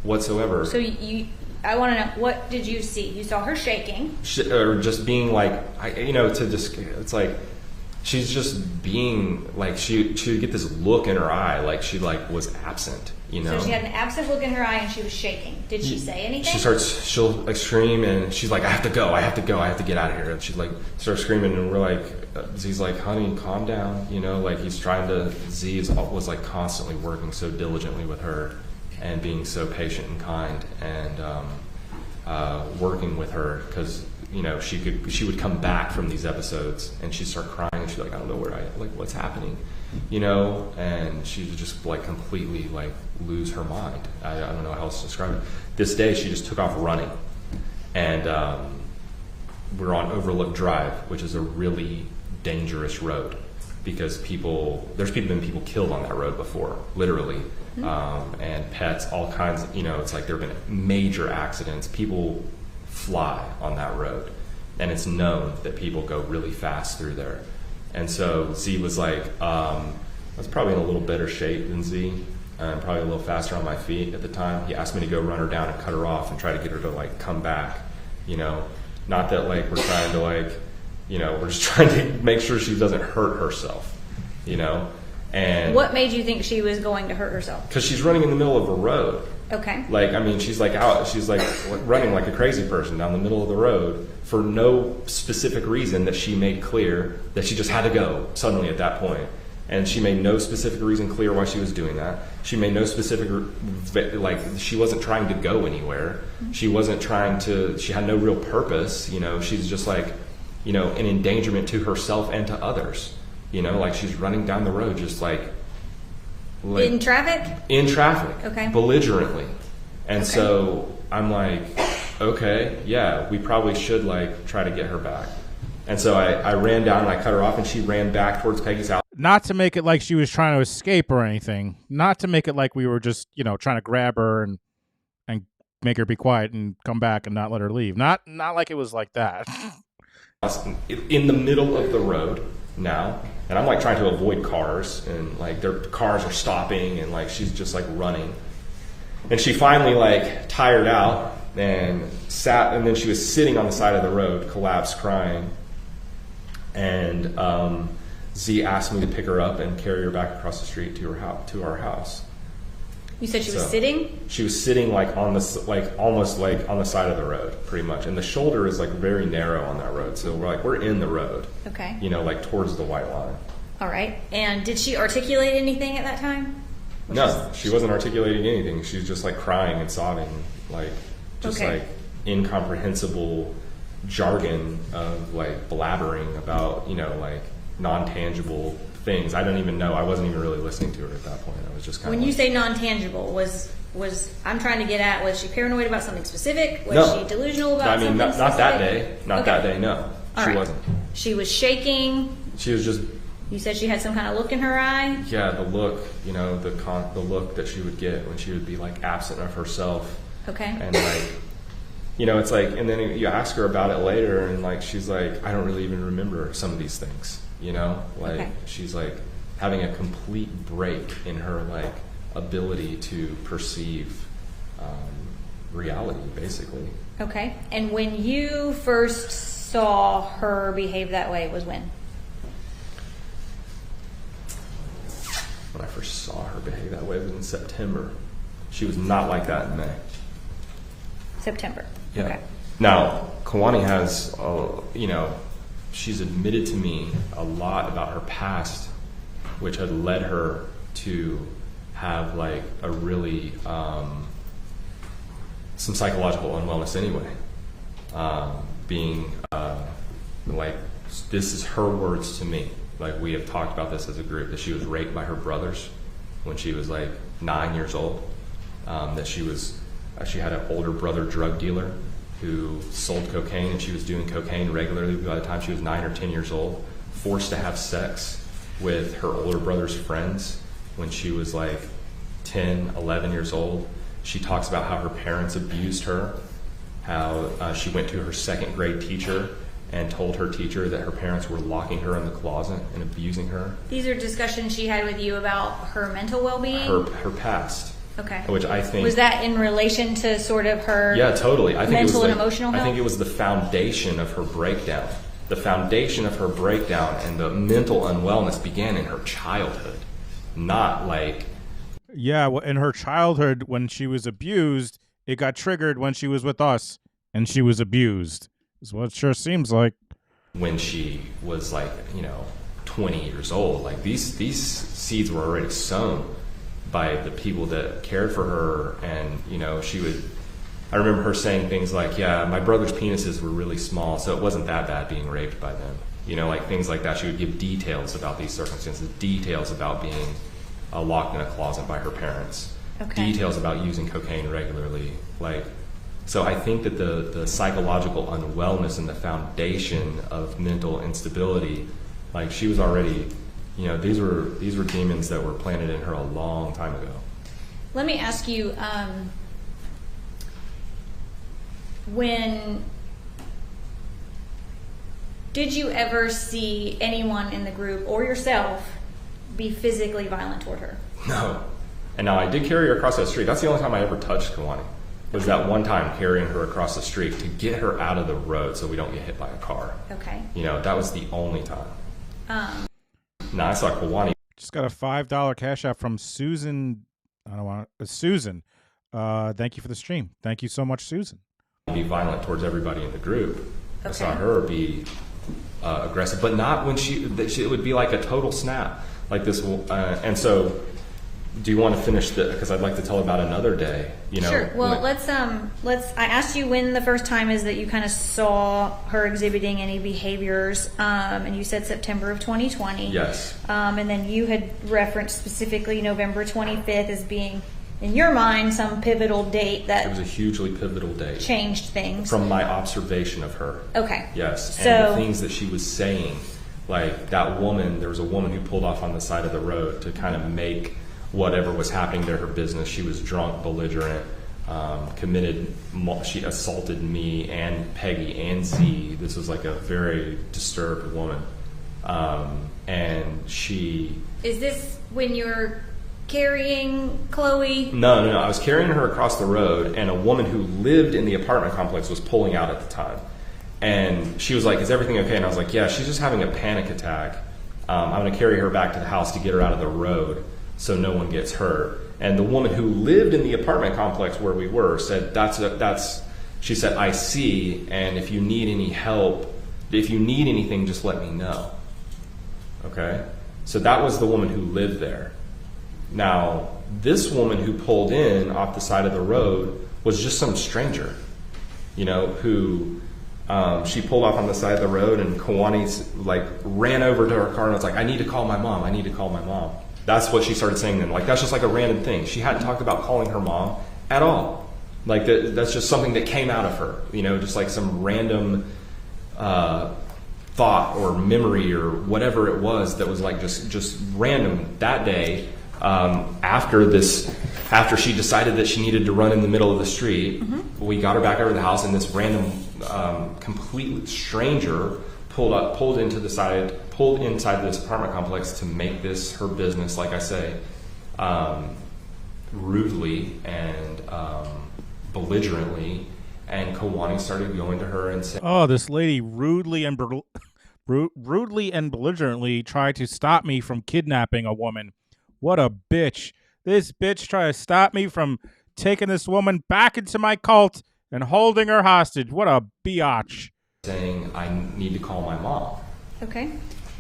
whatsoever. So I want to know, what did you see? You saw her shaking, or just being like, it's like. She's just being like, she would get this look in her eye, like she like was absent, you know. So she had an absent look in her eye, and she was shaking. Did she say anything? She'll like scream, and she's like, I have to go, I have to get out of here. And she like starts screaming, and we're like, Z's like, honey, calm down, you know, like he's trying to. Was like constantly working so diligently with her, and being so patient and kind, and working with her, because, you know, she would come back from these episodes, and she'd start crying, and she'd be like, I don't know what's happening, you know, and she'd just like completely like lose her mind. I don't know how else to describe it. This day she just took off running, and we're on Overlook Drive, which is a really dangerous road, because there's been people killed on that road before, literally, and pets, all kinds, you know, it's like there have been major accidents. People fly on that road, and it's known that people go really fast through there. And so Z was like, I was probably in a little better shape than Z, and probably a little faster on my feet at the time. He asked me to go run her down and cut her off and try to get her to like come back, you know, not that like we're trying to like, you know, we're just trying to make sure she doesn't hurt herself, you know. And what made you think she was going to hurt herself? Because she's running in the middle of a road. Okay. Like, I mean, she's like running like a crazy person down the middle of the road for no specific reason that she made clear, that she just had to go suddenly at that point. And she made no specific reason clear why she was doing that. She made no specific, like, she wasn't trying to go anywhere. She wasn't she had no real purpose, you know. She's just like, you know, an endangerment to herself and to others. You know, like she's running down the road just like in traffic? In traffic. Okay. Belligerently. And so I'm like, okay, yeah, we probably should like try to get her back. And so I ran down and I cut her off, and she ran back towards Peggy's house. Not to make it like she was trying to escape or anything. Not to make it like we were just, you know, trying to grab her and make her be quiet and come back and not let her leave. Not like it was like that. In the middle of the road now, and I'm like trying to avoid cars, and like their cars are stopping, and like she's just like running, and she finally like tired out and sat, and then she was sitting on the side of the road, collapsed, crying, and Z asked me to pick her up and carry her back across the street to our house. You said she was sitting? She was sitting like on the almost like on the side of the road, pretty much. And the shoulder is like very narrow on that road. So we're in the road. Okay. You know, like towards the white line. All right. And did she articulate anything at that time? No, she wasn't articulating anything. She was just like crying and sobbing, like just like incomprehensible jargon of like blabbering about, you know, like non-tangible things. I don't even know. I wasn't even really listening to her at that point. I was just kind of. When you say non-tangible, was I'm trying to get at, was she paranoid about something specific? Was she delusional about something specific? Not that day. Not that day. No, she wasn't. She was shaking. She was just. You said she had some kind of look in her eye. Yeah, the look. You know, the look that she would get when she would be like absent of herself. Okay. And like, you know, it's like, and then you ask her about it later, and like she's like, I don't really even remember some of these things. You know, like she's like having a complete break in her like ability to perceive reality, basically. Okay. And when you first saw her behave that way was when? When I first saw her behave that way was in September. She was not like that in May. September. Yeah. Okay. Now, Kawani has, you know, she's admitted to me a lot about her past, which had led her to have like a really some psychological unwellness anyway. Being like, this is her words to me. Like, we have talked about this as a group, that she was raped by her brothers when she was like 9 years old. That she had an older brother drug dealer who sold cocaine, and she was doing cocaine regularly by the time she was 9 or 10 years old. Forced to have sex with her older brother's friends when she was like 10, 11 years old. She talks about how her parents abused her, how she went to her second grade teacher and told her teacher that her parents were locking her in the closet and abusing her. These are discussions she had with you about her mental well-being? Her past. Okay. Which I think... Was that in relation to sort of her totally. I think mental it was and emotional health? I think it was the foundation of her breakdown. The foundation of her breakdown and the mental unwellness began in her childhood. Not like... Yeah, well, in her childhood, when she was abused, it got triggered when she was with us, and she was abused. Is what it sure seems like. When she was like, 20 years old, like these seeds were already sown by the people that cared for her, and I remember her saying things like, yeah, my brother's penises were really small, so it wasn't that bad being raped by them. Like things like that. She would give details about these circumstances, details about being locked in a closet by her parents, details about using cocaine regularly. So I think that the psychological unwellness and the foundation of mental instability, like she was already, these were demons that were planted in her a long time ago. Let me ask you, did you ever see anyone in the group or yourself be physically violent toward her? No. And now I did carry her across that street. That's the only time I ever touched Kawani. Was that one time carrying her across the street to get her out of the road so we don't get hit by a car. Okay. That was the only time. Now I saw Kawani. Just got a $5 cash app from Susan. Susan. Thank you for the stream. Thank you so much, Susan. Be violent towards everybody in the group. Okay. I saw her be aggressive, but not when it would be like a total snap like this. And so, do you want to finish because I'd like to tell about another day. Sure. Well, let's. I asked you when the first time is that you kind of saw her exhibiting any behaviors, and you said September of 2020. Yes. And then you had referenced specifically November 25th as being, in your mind, some pivotal date that... It was a hugely pivotal date. Changed things. From my observation of her. Okay. Yes. So, and the things that she was saying, like that woman, there was a woman who pulled off on the side of the road to kind of make whatever was happening to her business. She was drunk, belligerent, she assaulted me and Peggy and Z. This was like a very disturbed woman. And she... Is this when you're carrying Chloe? No. I was carrying her across the road, and a woman who lived in the apartment complex was pulling out at the time. And she was like, is everything okay? And I was like, yeah, she's just having a panic attack. I'm going to carry her back to the house to get her out of the road so no one gets hurt. And the woman who lived in the apartment complex where we were said, she said, I see, and if you need any help, if you need anything, just let me know. Okay? So that was the woman who lived there. Now, this woman who pulled in off the side of the road was just some stranger, who she pulled off on the side of the road, and Kawani's ran over to her car and was like, I need to call my mom. I need to call my mom. That's what she started saying then. That's just like a random thing. She hadn't talked about calling her mom at all. That's just something that came out of her, just like some random thought or memory or whatever it was that was like just random that day. After she decided that she needed to run in the middle of the street, we got her back over to the house, and this random, complete stranger pulled inside this apartment complex to make this her business, like I say, rudely and belligerently. And Kawani started going to her and saying, "Oh, this lady rudely and belligerently tried to stop me from kidnapping a woman. What a bitch. This bitch tried to stop me from taking this woman back into my cult and holding her hostage. What a biatch." Saying, I need to call my mom. Okay.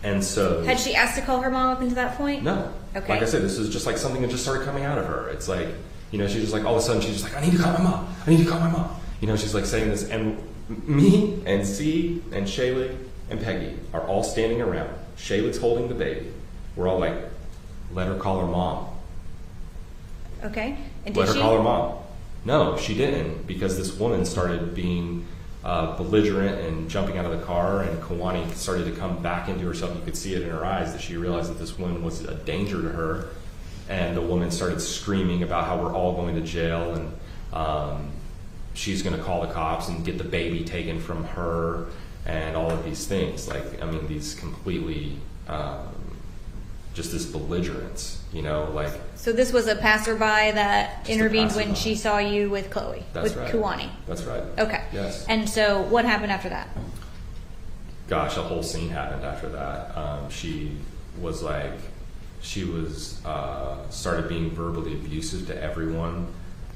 And so... Had she asked to call her mom up until that point? No. Okay. Like I said, this is just like something that just started coming out of her. It's like She's just like, all of a sudden, she's just like, I need to call my mom. I need to call my mom. She's like saying this. And me and C and Shaylee and Peggy are all standing around. Shaylee's holding the baby. We're all like, let her call her mom. Okay. And Let did her call her mom. No, she didn't, because this woman started being belligerent and jumping out of the car, and Kawani started to come back into herself. You could see it in her eyes that she realized that this woman was a danger to her. And the woman started screaming about how we're all going to jail, and she's going to call the cops and get the baby taken from her, and all of these things. Like, I mean, these completely, just this belligerence, like. So this was a passerby that Just a intervened passerby. when she saw you with Chloe, That's with right. Kuwani. That's right. Okay. Yes. And so what happened after that? Gosh, a whole scene happened after that. She was started being verbally abusive to everyone.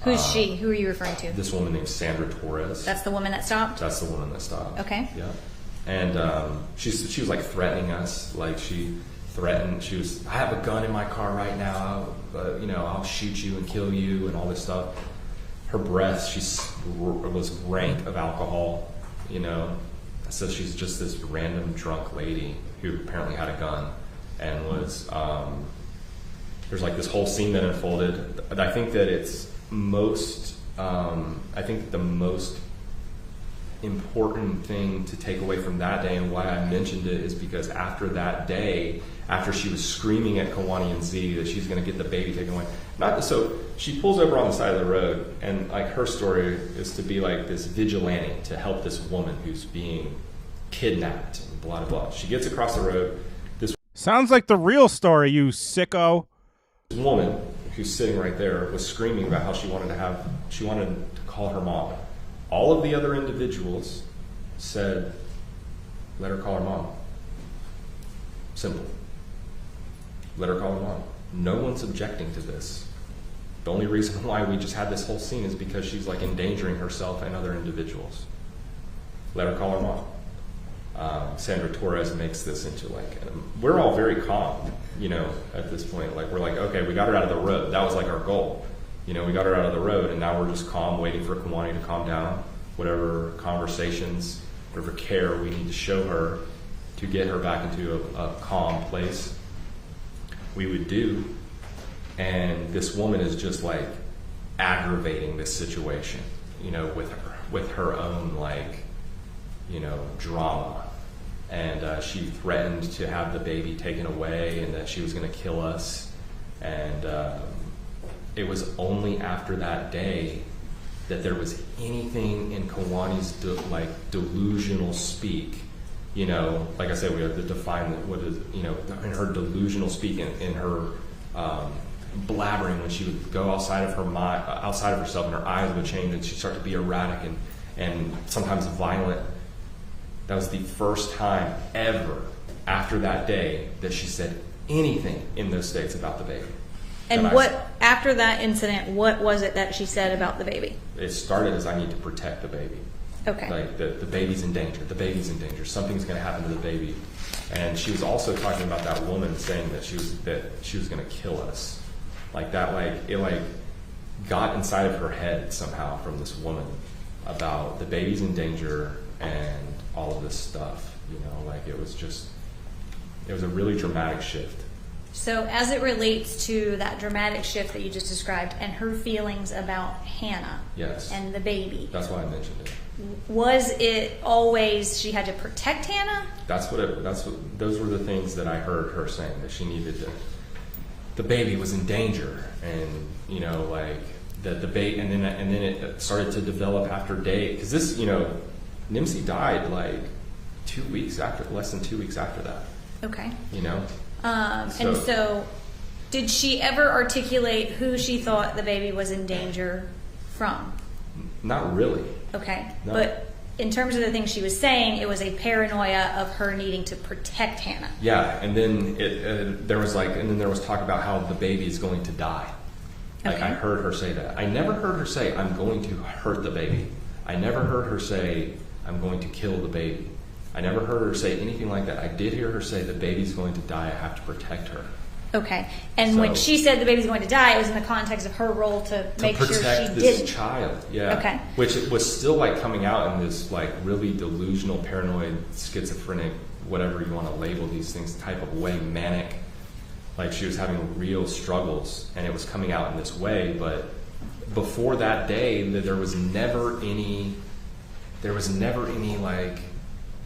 Who's she? Who are you referring to? This woman named Sandra Torres. That's the woman that stopped? That's the woman that stopped. Okay. Yeah. And she was like threatening us. Like, she threatened. She was, I have a gun in my car right now. I'll shoot you and kill you and all this stuff. Her breath, was rank of alcohol. So she's just this random drunk lady who apparently had a gun and was. There's like this whole scene that unfolded. I think that it's most. I think the most important thing to take away from that day, and why I mentioned it, is because after that day, after she was screaming at Kawani and Z that she's going to get the baby taken away, so she pulls over on the side of the road, and like her story is to be like this vigilante to help this woman who's being kidnapped and blah blah blah. She gets across the road. This Sounds like the real story, you sicko. woman who's sitting right there was screaming about how she wanted to call her mom. All of the other individuals said, let her call her mom. Simple. Let her call her mom. No one's objecting to this. The only reason why we just had this whole scene is because she's like endangering herself and other individuals. Let her call her mom. Sandra Torres makes this into like, we're all very calm, at this point. Like, we're like, okay, we got her out of the road. That was like our goal. We got her out of the road, and now we're just calm, waiting for Kawani to calm down. Whatever conversations, whatever care we need to show her to get her back into a calm place, we would do. And this woman is just like aggravating this situation, with her own drama. And she threatened to have the baby taken away, and that she was going to kill us. And it was only after that day that there was anything in Kawani's delusional speak. Like I said, we have to define what is, in her delusional speak, in her blabbering, when she would go outside of her mind, outside of herself, and her eyes would change, and she'd start to be erratic and sometimes violent. That was the first time ever after that day that she said anything in those states about the baby. And after that incident, what was it that she said about the baby? It started as, I need to protect the baby. Okay. Like, the baby's in danger. The baby's in danger. Something's going to happen to the baby. And she was also talking about that woman saying that she was going to kill us. Like that, it got inside of her head somehow from this woman about the baby's in danger and all of this stuff. It was a really dramatic shift. So as it relates to that dramatic shift that you just described and her feelings about Hannah, yes, and the baby. That's why I mentioned it. Was it always she had to protect Hannah? Those were the things that I heard her saying, that she needed to. The baby was in danger, and that the baby, and then it started to develop after day, because this, Nimsy died less than 2 weeks after that. Okay. So, and so, did she ever articulate who she thought the baby was in danger from? Not really. Okay. No. But in terms of the things she was saying, it was a paranoia of her needing to protect Hannah. Yeah, and then there was talk about how the baby is going to die. Like, Okay. I heard her say that. I never heard her say, I'm going to hurt the baby. I never heard her say, I'm going to kill the baby. I never heard her say anything like that. I did hear her say, the baby's going to die, I have to protect her. Okay. And when she said the baby's going to die, it was in the context of her role to make sure she protect this didn't. child. Yeah. Okay. Which it was still like coming out in this like really delusional, paranoid, schizophrenic, whatever you want to label these things, type of way, manic. Like she was having real struggles, and it was coming out in this way. But before that day, there was never any like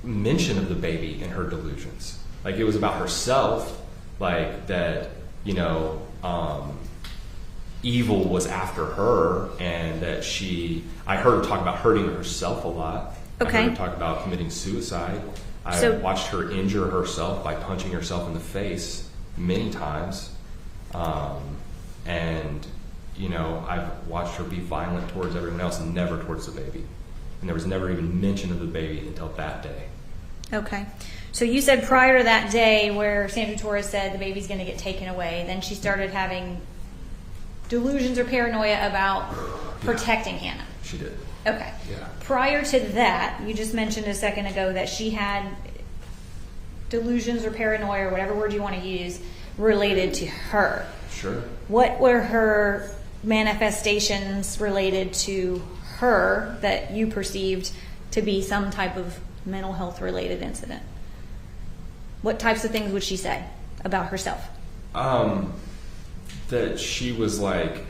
mention of the baby in her delusions. Like it was about herself, like that, you know, evil was after her, and that I heard her talk about hurting herself a lot. Okay. I heard her talk about committing suicide. I watched her injure herself by punching herself in the face many times. And, you know, I've watched her be violent towards everyone else, never towards the baby. And there was never even mention of the baby until that day. Okay. So you said prior to that day where Sandra Torres said the baby's going to get taken away, then she started having delusions or paranoia about protecting Hannah. She did. Okay. Yeah. Prior to that, you just mentioned a second ago that she had delusions or paranoia or whatever word you want to use related to her. Sure. What were her manifestations related to her that you perceived to be some type of mental health related incident? What types of things would she say about herself? That she was like,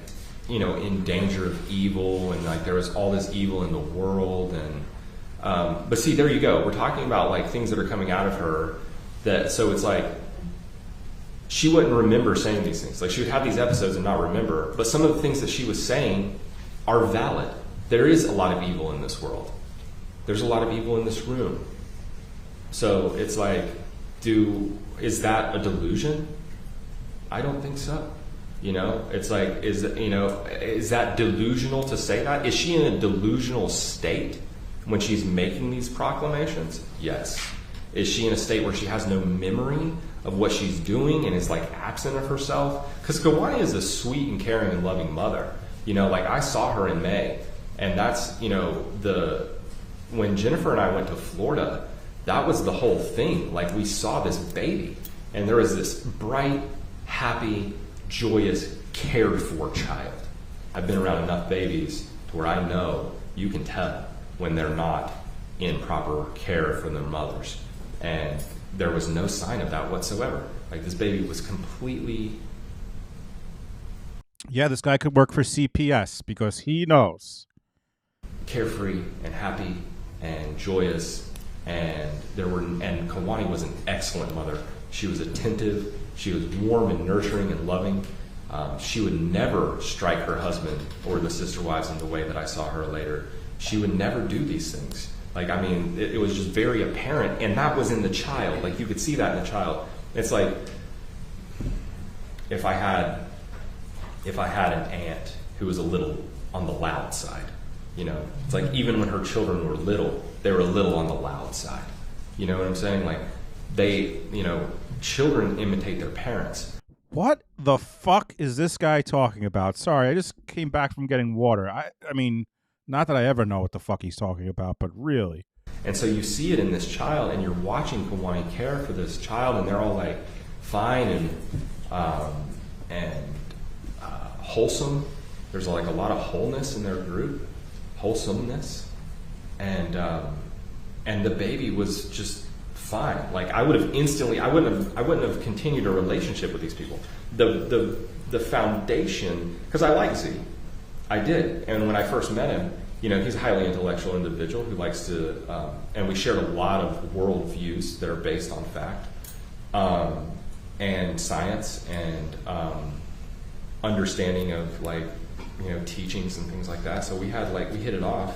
you know, in danger of evil, and like there was all this evil in the world, and but see, there you go. We're talking about like things that are coming out of her. That so it's like she wouldn't remember saying these things. Like she would have these episodes and not remember. But some of the things that she was saying are valid. There is a lot of evil in this world. There's a lot of evil in this room. So it's like, is that a delusion? I don't think so. You know, it's like, is that delusional to say that? Is she in a delusional state when she's making these proclamations? Yes. Is she in a state where she has no memory of what she's doing and is like absent of herself? Because Kawani is a sweet and caring and loving mother. You know, like I saw her in May, and that's, you know, when Jennifer and I went to Florida, that was the whole thing. Like we saw this baby, and there was this bright, happy, joyous, cared for child. I've been around enough babies to where I know you can tell when they're not in proper care from their mothers. And there was no sign of that whatsoever. Like this baby was completely... Yeah, this guy could work for CPS because he knows. Carefree and happy and joyous, and Kawani was an excellent mother. She was attentive, she was warm and nurturing and loving. She would never strike her husband or the sister wives in the way that I saw her later. She would never do these things. Like, I mean, it was just very apparent, and that was in the child. Like, you could see that in the child. It's like, if I had an aunt who was a little on the loud side, you know, it's like even when her children were little, they were a little on the loud side. You know what I'm saying? Like, children imitate their parents. What the fuck is this guy talking about? Sorry, I just came back from getting water. I mean, not that I ever know what the fuck he's talking about, but really. And so you see it in this child, and you're watching Kawani care for this child, and they're all like fine and wholesome. There's like a lot of wholeness in their group, wholesomeness, and the baby was just fine. Like I wouldn't have continued a relationship with these people. The foundation, because I like Z, I did, and when I first met him, you know, he's a highly intellectual individual who likes to, and we shared a lot of world views that are based on fact, and science, and understanding of like, you know, teachings and things like that. So we hit it off.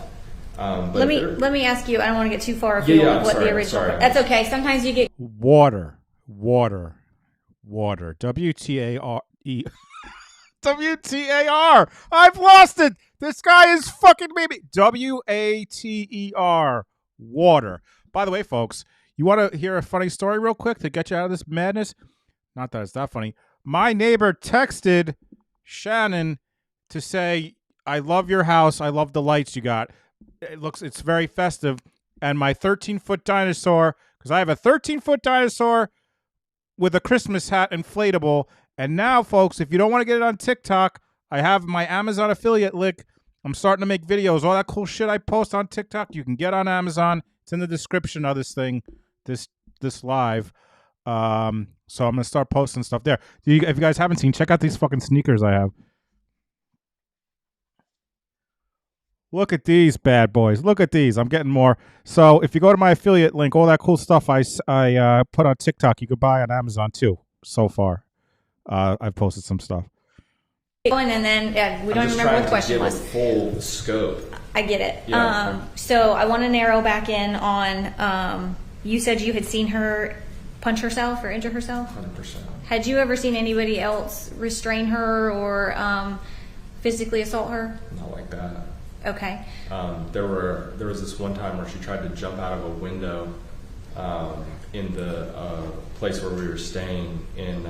But let me ask you. I don't want to get too far afield of what the original. That's okay. Sometimes you get water. WTARE. WTAR. I've lost it. This guy is fucking maybe WATER. Water. By the way, folks, you want to hear a funny story real quick to get you out of this madness? Not that it's that funny. My neighbor texted Shannon to say, "I love your house. I love the lights you got. It's very festive." And my 13-foot dinosaur, because I have a 13-foot dinosaur with a Christmas hat inflatable, And now, folks, if you don't want to get it on TikTok, I have my Amazon affiliate link. I'm starting to make videos. All that cool shit I post on TikTok, you can get on Amazon. It's in the description of this thing, this live. So I'm going to start posting stuff there. If you guys haven't seen, check out these fucking sneakers I have. Look at these bad boys. Look at these. I'm getting more. So if you go to my affiliate link, all that cool stuff I put on TikTok, you could buy on Amazon too. So far, I've posted some stuff. And then we don't even remember what the question was. Full scope. I get it. Yeah. So I want to narrow back in on. You said you had seen her punch herself or injure herself. 100%. Had you ever seen anybody else restrain her or physically assault her? Not like that. Okay. There was this one time where she tried to jump out of a window in the place where we were staying in.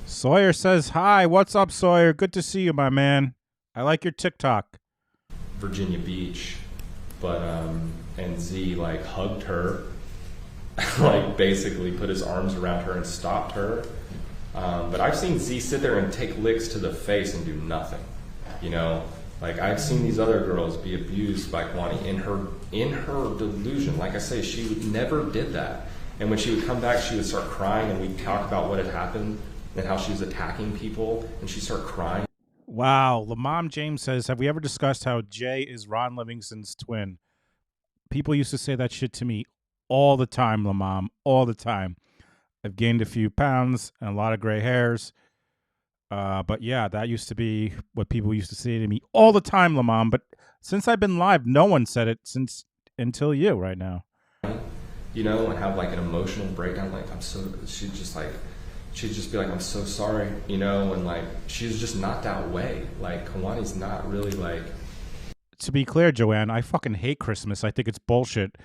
Sawyer says, "Hi, what's up, Sawyer? Good to see you, my man. I like your TikTok." Virginia Beach, but and Z like hugged her, like basically put his arms around her and stopped her. But I've seen Z sit there and take licks to the face and do nothing. You know, like I've seen these other girls be abused by Kwani in her delusion. Like I say, she never did that. And when she would come back, she would start crying, and we'd talk about what had happened and how she was attacking people, and she'd start crying. Wow. Lamom James says, "Have we ever discussed how Jay is Ron Livingston's twin?" People used to say that shit to me all the time, Lamom, all the time. I've gained a few pounds and a lot of gray hairs. But yeah, that used to be what people used to say to me all the time, Lamom. But since I've been live, no one said it until you right now. You know, and have like an emotional breakdown. Like she'd just be like, "I'm so sorry," you know, and like she's just not that way. Like Kawani's not really like. To be clear, Joanne, I fucking hate Christmas. I think it's bullshit.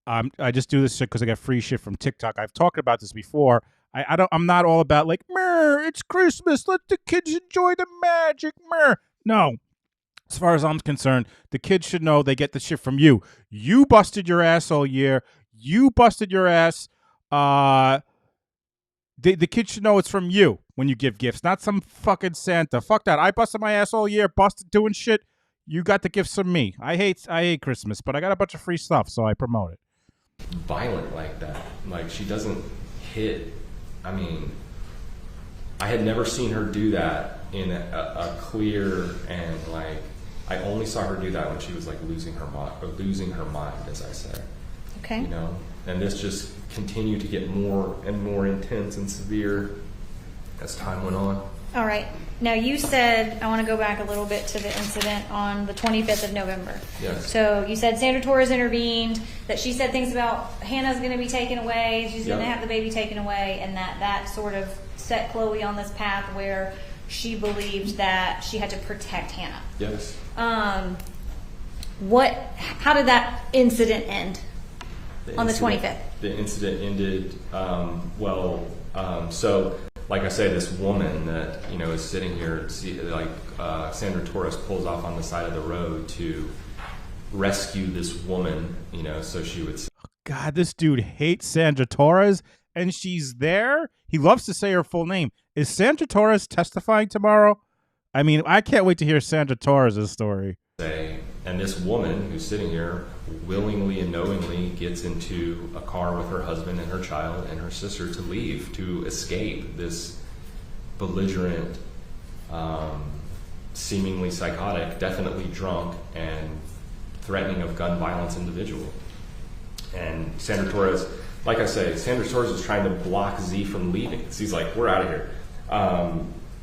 I just do this shit because I get free shit from TikTok. I've talked about this before. I'm not all about like, it's Christmas. Let the kids enjoy the magic. No. As far as I'm concerned, the kids should know they get the shit from you. You busted your ass all year. You busted your ass. The kids should know it's from you when you give gifts, not some fucking Santa. Fuck that. I busted my ass all year, busted doing shit. You got the gifts from me. I hate Christmas, but I got a bunch of free stuff, so I promote it. Violent like that. Like she doesn't hit. I mean, I had never seen her do that in a clear and like. I only saw her do that when she was like losing her mind, as I say. Okay. You know, and this just continued to get more and more intense and severe as time went on. All right. Now you said, I want to go back a little bit to the incident on the 25th of November. Yes. So you said Sandra Torres intervened, that she said things about Hannah's going to be taken away, she's going to have the baby taken away, and that sort of set Chloe on this path where she believed that she had to protect Hannah. Yes. How did that incident end on the 25th? The incident ended, so like I say, this woman that, you know, is sitting here, Sandra Torres pulls off on the side of the road to rescue this woman, you know, so she would say, God, this dude hates Sandra Torres, and she's there. He loves to say her full name. Is Sandra Torres testifying tomorrow? I mean, I can't wait to hear Sandra Torres' story. And this woman who's sitting here willingly and knowingly gets into a car with her husband and her child and her sister to leave, to escape this belligerent, seemingly psychotic, definitely drunk, and threatening of gun violence individual. And Sandra Torres, like I say, Sandra Torres is trying to block Z from leaving. Z's like, we're out of here.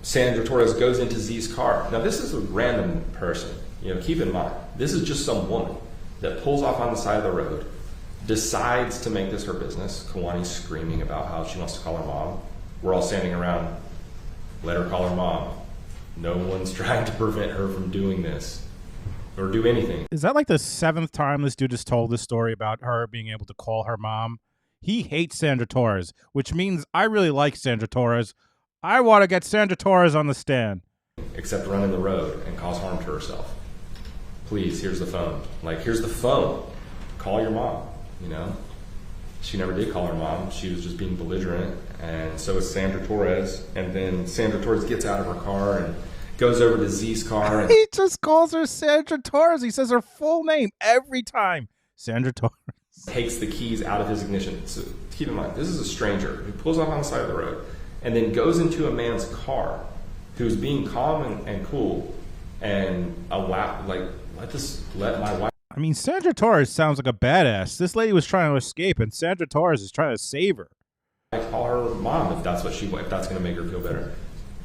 Sandra Torres goes into Z's car. Now, this is a random person. You know, keep in mind, this is just some woman that pulls off on the side of the road, decides to make this her business. Kawani's screaming about how she wants to call her mom. We're all standing around. Let her call her mom. No one's trying to prevent her from doing this or do anything. Is that like the 7th time this dude has told this story about her being able to call her mom? He hates Sandra Torres, which means I really like Sandra Torres. I want to get Sandra Torres on the stand. Except run in the road and cause harm to herself. Please, here's the phone. Like, here's the phone. Call your mom, you know? she never did call her mom. She was just being belligerent, and so is Sandra Torres. And then Sandra Torres gets out of her car and goes over to Z's car. And he just calls her Sandra Torres. He says her full name every time. Sandra Torres. Takes the keys out of his ignition. So keep in mind, this is a stranger who pulls off on the side of the road and then goes into a man's car who's being calm and cool and let my wife. I mean, Sandra Torres sounds like a badass. This lady was trying to escape, and Sandra Torres is trying to save her. I call her mom if that's going to make her feel better.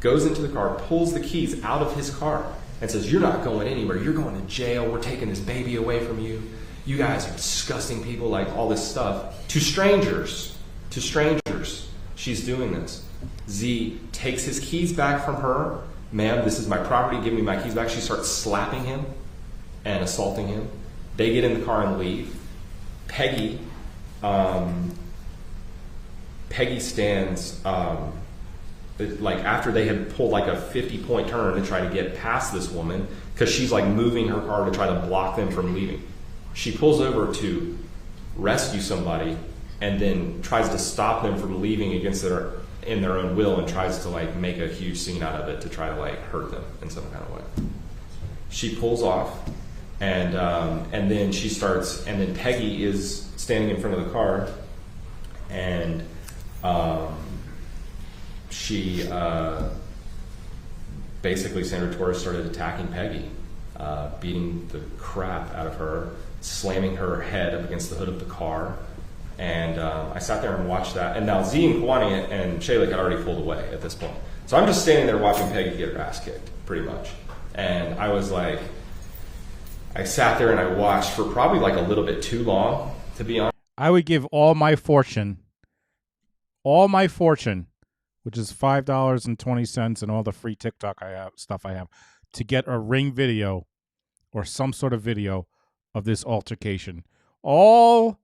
Goes into the car, pulls the keys out of his car, and says, "You're not going anywhere. You're going to jail. We're taking this baby away from you. You guys are disgusting people," like all this stuff. To strangers. She's doing this. Z takes his keys back from her. "Ma'am, this is my property. Give me my keys back." She starts slapping him and assaulting him. They get in the car and leave. Peggy stands, after they had pulled like a 50-point turn to try to get past this woman, because she's like moving her car to try to block them from leaving. She pulls over to rescue somebody and then tries to stop them from leaving in their own will, and tries to like make a huge scene out of it to try to like hurt them in some kind of way. She pulls off, and then she starts, and then Peggy is standing in front of the car, and she basically, Sandra Torres started attacking Peggy, beating the crap out of her, slamming her head up against the hood of the car. And I sat there and watched that. And now Z and Kwani and Shayla had already pulled away at this point. So I'm just standing there watching Peggy get her ass kicked, pretty much. And I was like, I sat there and I watched for probably like a little bit too long, to be honest. I would give all my fortune, which is $5.20 and all the free TikTok stuff I have, to get a Ring video or some sort of video of this altercation. All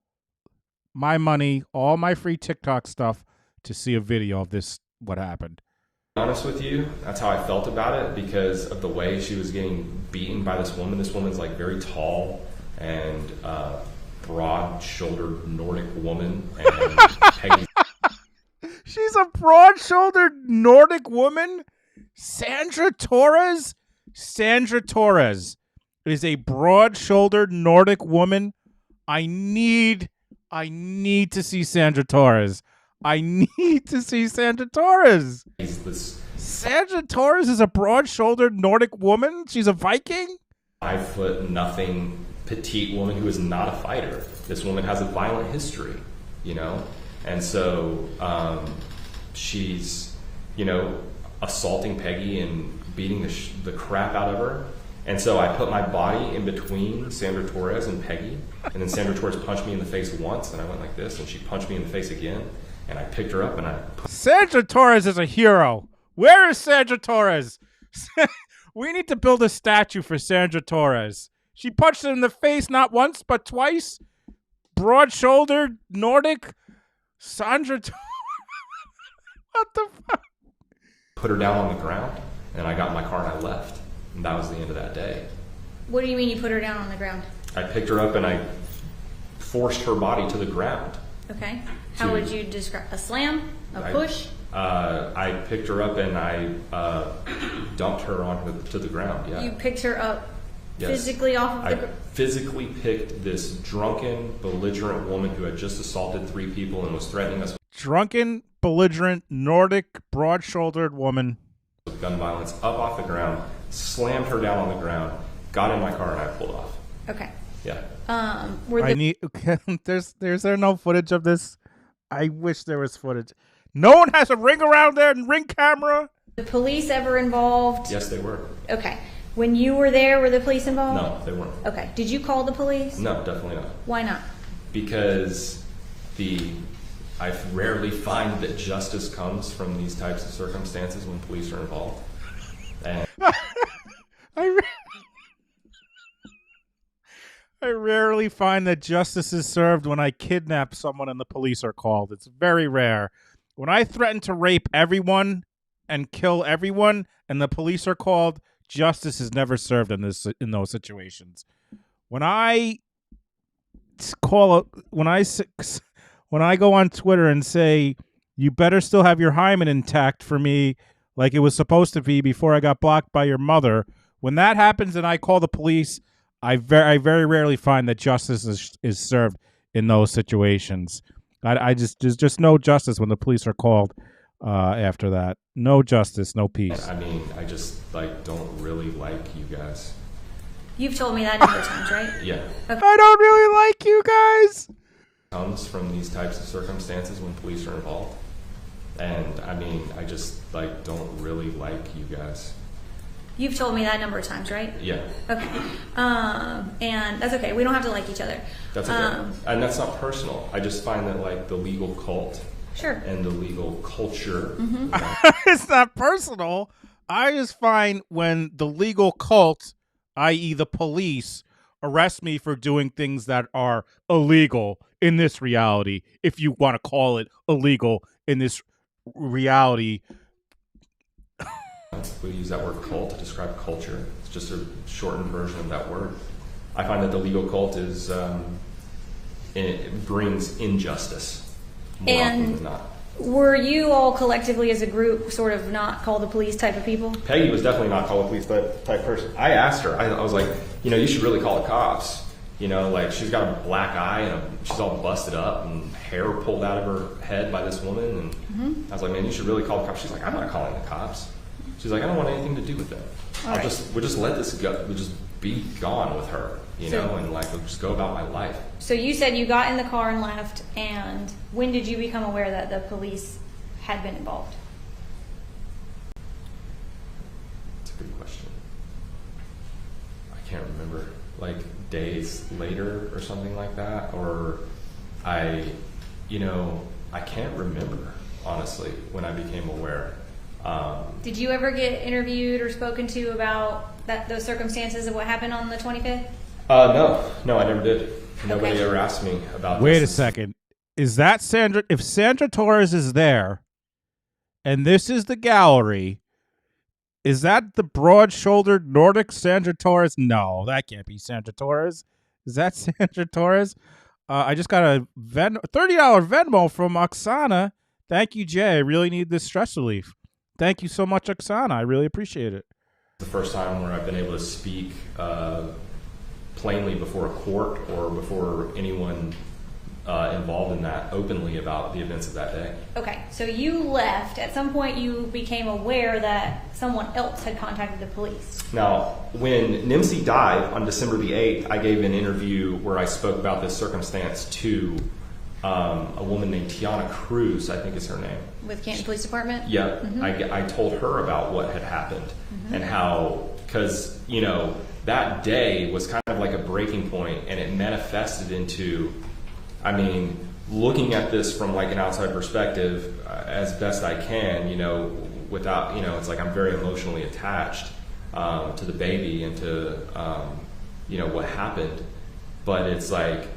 my money, all my free TikTok stuff to see a video of this, what happened. To be honest with you, that's how I felt about it, because of the way she was getting beaten by this woman. This woman's like very tall and broad-shouldered Nordic woman. And Peggy. She's a broad-shouldered Nordic woman? Sandra Torres? Sandra Torres is a broad-shouldered Nordic woman. I need to see Sandra Torres. I need to see Sandra Torres. Sandra Torres is a broad-shouldered Nordic woman? She's a Viking? 5 nothing petite woman who is not a fighter. This woman has a violent history, And so she's, assaulting Peggy and beating the crap out of her. And so I put my body in between Sandra Torres and Peggy. And then Sandra Torres punched me in the face once, and I went like this, and she punched me in the face again. And I picked her up, and Sandra Torres is a hero. Where is Sandra Torres? We need to build a statue for Sandra Torres. She punched him in the face not once, but twice. Broad-shouldered, Nordic. Sandra Torres. What the fuck? Put her down on the ground, and I got in my car and I left. And that was the end of that day. What do you mean you put her down on the ground? I picked her up and I forced her body to the ground. Okay. How would you describe a slam? A push? I picked her up and I dumped her onto the ground. Yeah. You picked her up yes. physically off of the ground? I physically picked this drunken, belligerent woman who had just assaulted 3 people and was threatening us. Drunken, belligerent, Nordic, broad-shouldered woman. With gun violence, up off the ground, slammed her down on the ground, got in my car, and I pulled off. Okay. Yeah. There's there no footage of this? I wish there was footage. No one has a ring around there and Ring camera? The police ever involved? Yes, they were. Okay. When you were there, were the police involved? No, they weren't. Okay. Did you call the police? No, definitely not. Why not? Because I rarely find that justice comes from these types of circumstances when police are involved. And I rarely find that justice is served when I kidnap someone and the police are called. It's very rare. When I threaten to rape everyone and kill everyone and the police are called, justice is never served in those situations. When I when I go on Twitter and say, you better still have your hymen intact for me like it was supposed to be before I got blocked by your mother, when that happens and I call the police, I very rarely find that justice is served in those situations. There's just no justice when the police are called after that. No justice, no peace. I mean, I just don't really like you guys. You've told me that a number of times, right? Yeah. Okay. I don't really like you guys. Comes from these types of circumstances when police are involved. And I mean, I just don't really like you guys. You've told me that a number of times, right? Yeah. Okay. And that's okay. We don't have to like each other. That's okay. And that's not personal. I just find that the legal cult Sure. and the legal culture. It's not personal. I just find when the legal cult, i.e. the police, arrest me for doing things that are illegal in this reality, if you want to call it illegal in this reality. We use that word cult to describe culture. It's just a shortened version of that word. I find that the legal cult is it brings injustice more often than not. Were you all collectively as a group sort of not call the police type of people? Peggy was definitely not call the police type person. I asked her, I was like, you should really call the cops. She's got a black eye and she's all busted up and hair pulled out of her head by this woman. And I was like, man, you should really call the cops. She's like, I'm not calling the cops. She's like, I don't want anything to do with them. We'll just let this go. We'll just be gone with her, and we'll just go about my life. So you said you got in the car and left, and when did you become aware that the police had been involved? That's a good question. I can't remember. Days later or something like that, or I can't remember, honestly, when I became aware. Did you ever get interviewed or spoken to about those circumstances of what happened on the 25th? No, I never did. Nobody ever asked me about this. Wait a second. Is that Sandra? If Sandra Torres is there, and this is the gallery, is that the broad-shouldered Nordic Sandra Torres? No, that can't be Sandra Torres. Is that Sandra Torres? I just got a $30 Venmo from Oksana. Thank you, Jay. I really need this stress relief. Thank you so much, Oksana. I really appreciate it. It's the first time where I've been able to speak plainly before a court or before anyone involved in that openly about the events of that day. Okay, so you left. At some point you became aware that someone else had contacted the police. Now, when Nimsy died on December the 8th, I gave an interview where I spoke about this circumstance to a woman named Tiana Cruz, I think is her name. With Canton Police Department? Yeah, I told her about what had happened and how, because, that day was kind of like a breaking point, and it manifested into, looking at this from an outside perspective as best I can, without, it's like I'm very emotionally attached to the baby and to, what happened. But it's like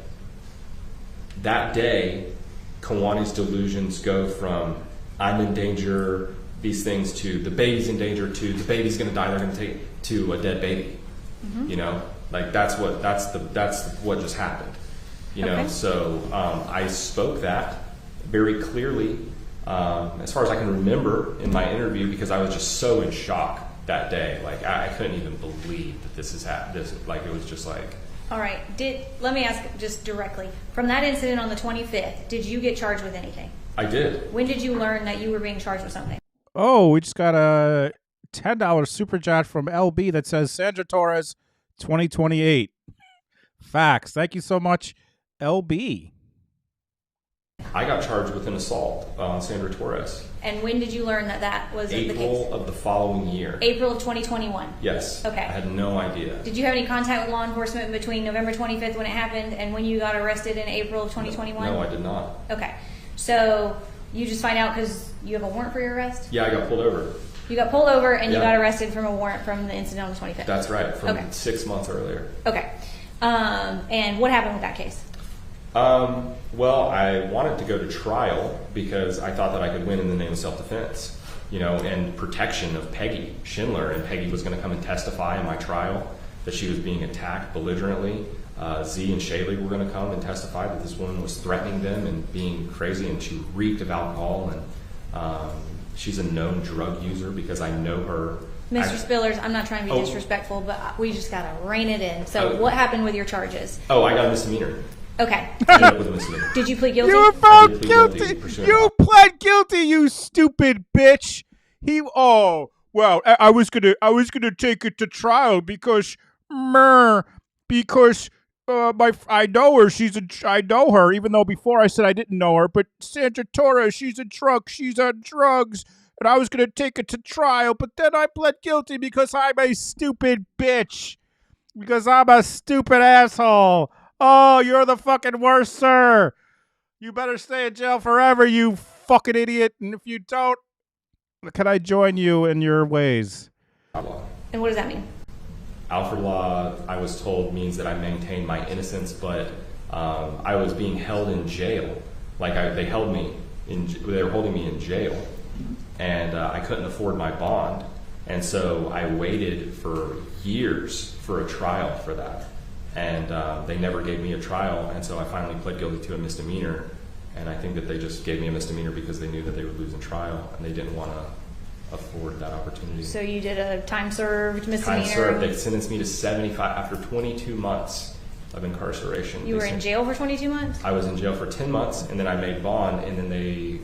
that day, Kawani's delusions go from I'm in danger, these things, to the baby's in danger, to the baby's going to die, they're going to take, to a dead baby. That's what just happened. So I spoke that very clearly, as far as I can remember in my interview, because I was just so in shock that day. I couldn't even believe that this has happened. It was just like. All right. Let me ask just directly. From that incident on the 25th, did you get charged with anything? I did. When did you learn that you were being charged with something? Oh, we just got a $10 super chat from LB that says Sandra Torres 2028. Facts. Thank you so much, LB. I got charged with an assault on Sandra Torres. And when did you learn that was the case? April of the following year. April of 2021? Yes. Okay. I had no idea. Did you have any contact with law enforcement between November 25th when it happened and when you got arrested in April of 2021? No, I did not. Okay. So you just find out because you have a warrant for your arrest? Yeah, I got pulled over. You got pulled over and you got arrested from a warrant from the incident on the 25th? That's right, from 6 months earlier. Okay. And what happened with that case? Well, I wanted to go to trial because I thought that I could win in the name of self-defense, and protection of Peggy Schindler. And Peggy was going to come and testify in my trial that she was being attacked belligerently Z and Shaylee were going to come and testify that this woman was threatening them and being crazy, and she reeked of alcohol, and she's a known drug user because I know her. Mr. Spillars, I'm not trying to be disrespectful, but we just got to rein it in. So what happened with your charges? Oh, I got a misdemeanor. Okay. Did you plead guilty? You were found guilty. You pled guilty, you stupid bitch. Well, I was gonna take it to trial because I know her. I know her, even though before I said I didn't know her. But Sandra Torres, she's a drunk. She's on drugs, and I was gonna take it to trial. But then I pled guilty because I'm a stupid bitch. Because I'm a stupid asshole. Oh, you're the fucking worst, sir. You better stay in jail forever, you fucking idiot. And if you don't, can I join you in your ways? And what does that mean? Alfred law, I was told, means that I maintain my innocence, but I was being held in jail. Like they were holding me in jail, and I couldn't afford my bond, and so I waited for years for a trial for that. And they never gave me a trial, and so I finally pled guilty to a misdemeanor. And I think that they just gave me a misdemeanor because they knew that they would lose in trial, and they didn't want to afford that opportunity. So you did a time served misdemeanor? Time served. They sentenced me to 75 after 22 months of incarceration. You were in jail for 22 months? I was in jail for 10 months, and then I made bond, and then they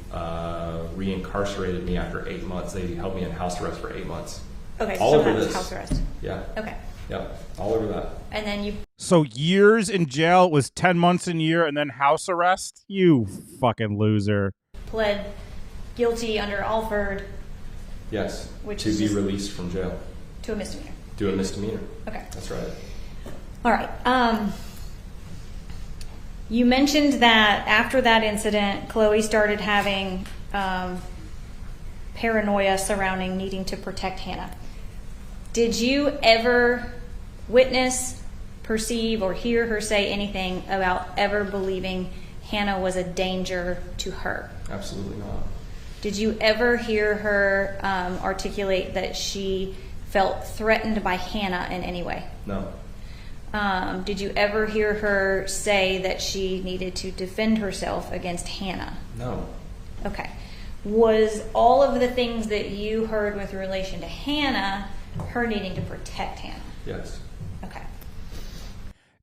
reincarcerated me after 8 months. They held me in house arrest for 8 months. Okay, all so over that's this. house arrest. Yeah. Okay. Yep, all over that. And then you... So years in jail was 10 months in a year and then house arrest? You fucking loser. Pled guilty under Alford. Yes, which to is be just released from jail. To a misdemeanor. To a misdemeanor. Okay. That's right. All right. You mentioned that after that incident, Chloe started having paranoia surrounding needing to protect Hannah. Did you ever witness, perceive, or hear her say anything about ever believing Hannah was a danger to her? Absolutely not. Did you ever hear her articulate that she felt threatened by Hannah in any way? No. Did you ever hear her say that she needed to defend herself against Hannah? No. Okay. Was all of the things that you heard with relation to Hannah her needing to protect Hannah? Yes. Okay.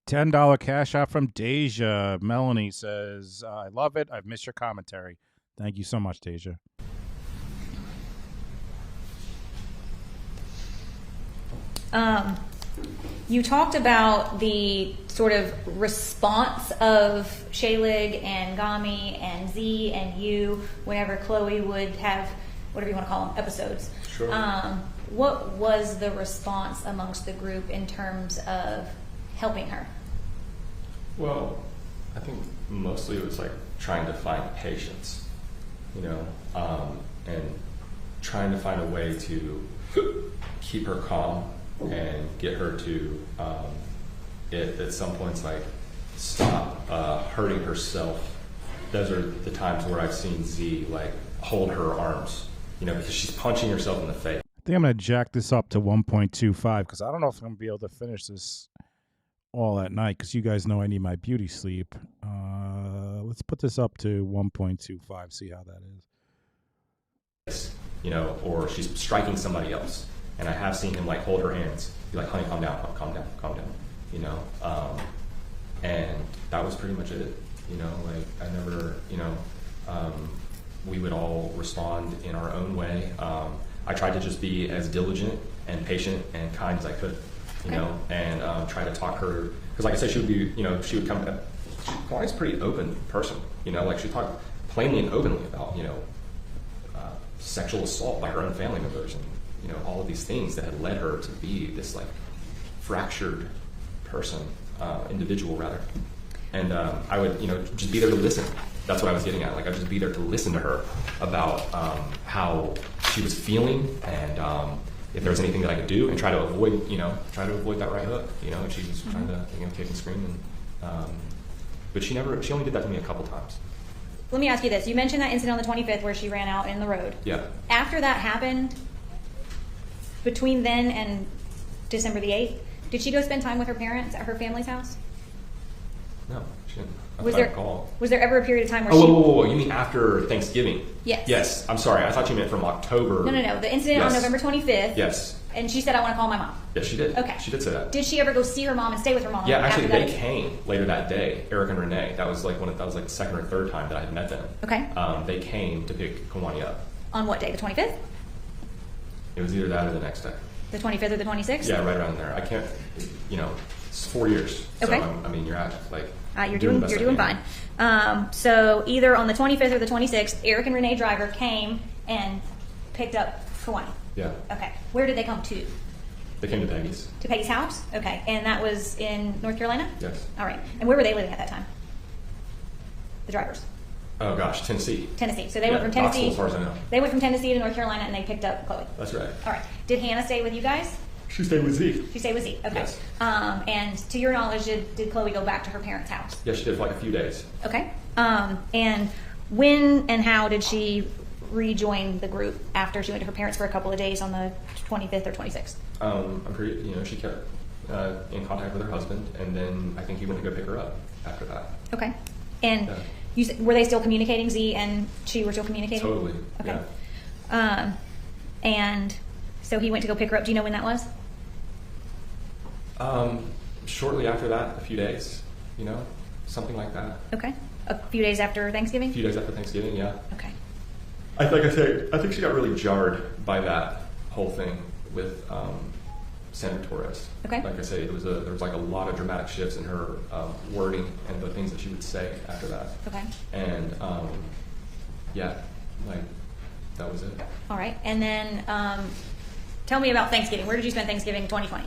$10 cash out from Deja. Melanie says, I love it. I've missed your commentary. Thank you so much, Deja. You talked about the sort of response of Shaylig and Gami and Z and you whenever Chloe would have, whatever you want to call them, episodes. Sure. What was the response amongst the group in terms of helping her? Well, I think mostly it was like trying to find patience, and trying to find a way to keep her calm and get her to, at some points, like stop hurting herself. Those are the times where I've seen Z like hold her arms, because she's punching herself in the face. I think I'm going to jack this up to 1.25 because I don't know if I'm going to be able to finish this all at night because you guys know I need my beauty sleep. Let's put this up to 1.25, see how that is. Or she's striking somebody else. And I have seen him like hold her hands, be like, honey, calm down, calm down, calm down, and that was pretty much it, like I never, we would all respond in our own way. I tried to just be as diligent and patient and kind as I could, and try to talk her, because like I said, she would be, she would come, she's always a pretty open person, like she talked plainly and openly about, sexual assault by her own family members and, all of these things that had led her to be this like fractured person, individual rather. And I would, just be there to listen. That's what I was getting at. Like I'd just be there to listen to her about how she was feeling and if there was anything that I could do and try to avoid, that right hook, and she was trying to, kick and scream. And, but she only did that to me a couple times. Let me ask you this. You mentioned that incident on the 25th where she ran out in the road. Yeah. After that happened, between then and December the 8th, did she go spend time with her parents at her family's house? No, she didn't. Was there ever a period of time where whoa. You mean after Thanksgiving? Yes. Yes. I'm sorry. I thought you meant from October. No. The incident on November 25th. Yes. And she said, I want to call my mom. Yes, she did. Okay. She did say that. Did she ever go see her mom and stay with her mom? Yeah, actually, they came later that day. Eric and Renee. That was like the second or third time that I had met them. Okay. They came to pick Kawani up. On what day? The 25th? It was either that or the next day. The 25th or the 26th? Yeah, right around there. I can't. It's 4 years. Okay. So you're at like. You're doing fine. So either on the 25th or the 26th, Eric and Renee Driver came and picked up Kawani. Yeah. Okay. Where did they come to? They came to Peggy's. To Peggy's house? Okay. And that was in North Carolina? Yes. All right. And where were they living at that time? The drivers. Oh gosh, Tennessee. Tennessee. So they went from Tennessee. Knoxville, as far as I know. They went from Tennessee to North Carolina and they picked up Chloe. That's right. All right. Did Hannah stay with you guys? She stayed with Zeke. She stayed with Zeke. Okay. Yes. And to your knowledge, did Chloe go back to her parents' house? Yeah, she did for like a few days. Okay. And when and how did she rejoin the group after she went to her parents for a couple of days on the 25th or 26th? I'm pretty. She kept in contact with her husband, and then I think he went to go pick her up after that. Okay. And were they still communicating? Z and she were still communicating? Totally. Okay. Yeah. And so he went to go pick her up. Do you know when that was? Shortly after that, a few days, something like that. Okay. A few days after Thanksgiving? A few days after Thanksgiving, yeah. Okay. I think she got really jarred by that whole thing with Sandra Torres. Okay. Like I say, there was like a lot of dramatic shifts in her wording and the things that she would say after that. Okay. And that was it. All right. And then tell me about Thanksgiving. Where did you spend Thanksgiving 2020?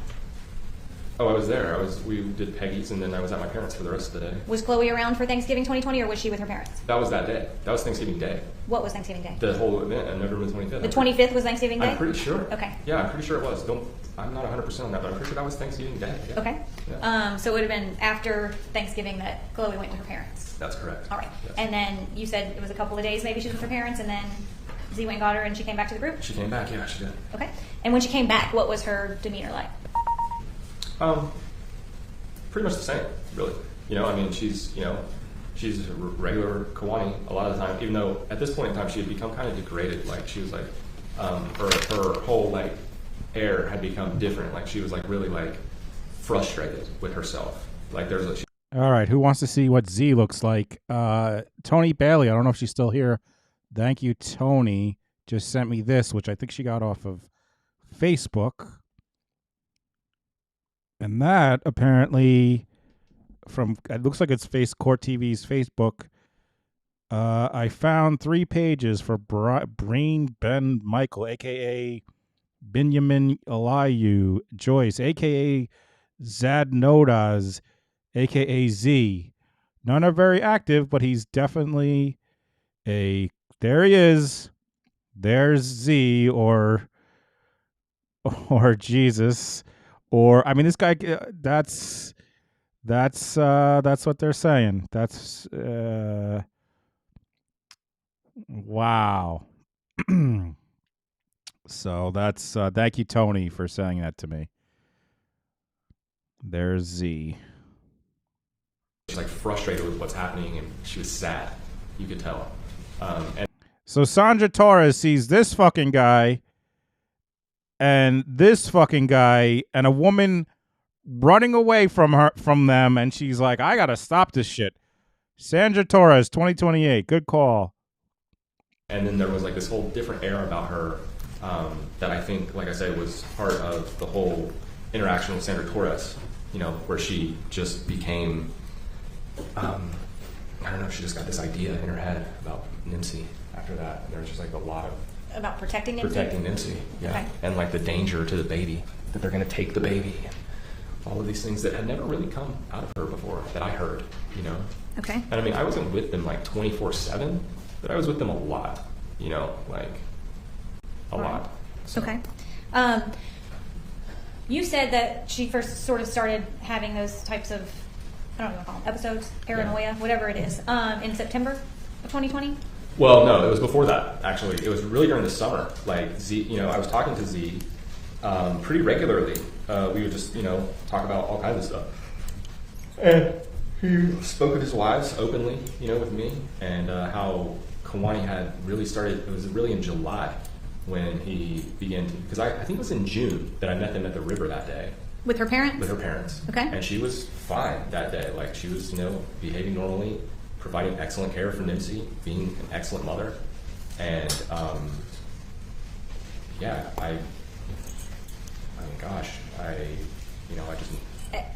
Oh, I was there. We did Peggy's, and then I was at my parents' for the rest of the day. Was Chloe around for Thanksgiving 2020, or was she with her parents? That was that day. That was Thanksgiving Day. What was Thanksgiving Day? The whole event on November 25th. The 25th was Thanksgiving Day? I'm pretty sure. Okay. Yeah, I'm pretty sure it was. I'm not 100% on that, but I'm pretty sure that was Thanksgiving Day. Yeah. Okay. Yeah. So it would have been after Thanksgiving that Chloe went to her parents. That's correct. All right. Yes. And then you said it was a couple of days maybe she was with her parents, and then Z went and got her, and she came back to the group? She came back, yeah, she did. Okay. And when she came back, what was her demeanor like? Pretty much the same, really. She's a regular Kawani a lot of the time, even though at this point in time she had become kind of degraded. Like she was like, her whole like air had become different. Like she was like really like frustrated with herself. Like there's a. All right, who wants to see what Z looks like? Tony Bailey, I don't know if she's still here. Thank you, Tony. Just sent me this, which I think she got off of Facebook. And that apparently, it looks like it's Court TV's Facebook. I found 3 pages for Brain Ben Michael, a.k.a. Benjamin Eliu Joyce, a.k.a. Zadnodas, a.k.a. Z. None are very active, but he's definitely there he is. There's Z or Jesus. Or this guy. That's what they're saying. That's wow. So that's thank you, Tony, for saying that to me. There's Z. She's like frustrated with what's happening, and she was sad. You could tell. So Sandra Torres sees this fucking guy. And this fucking guy and a woman running away from them, and she's like, I gotta stop this shit. Sandra Torres, 2028, good call. And then there was like this whole different air about her that I think, like I said, was part of the whole interaction with Sandra Torres. Where she just became, I don't know, she just got this idea in her head about Nimsy after that. And there was just like a lot of about protecting Nimsy? Protecting Nimsy, yeah. Okay. And like the danger to the baby, that they're going to take the baby. All of these things that had never really come out of her before, that I heard, Okay. And I wasn't with them like 24/7, but I was with them a lot, like a lot. So. Okay. You said that she first sort of started having those types of, I don't know what to call them, episodes, paranoia, whatever it is, in September of 2020? Well, no, it was before that, actually. It was really during the summer. Like, Z, I was talking to Z pretty regularly. We would just, talk about all kinds of stuff. And spoke of his wives openly, with me, and how Kawani had really started. It was really in July when he began to, because I think it was in June that I met them at the river that day. With her parents? With her parents. Okay. And she was fine that day. Like, she was, behaving normally, providing excellent care for Nimsy, being an excellent mother. And, I just...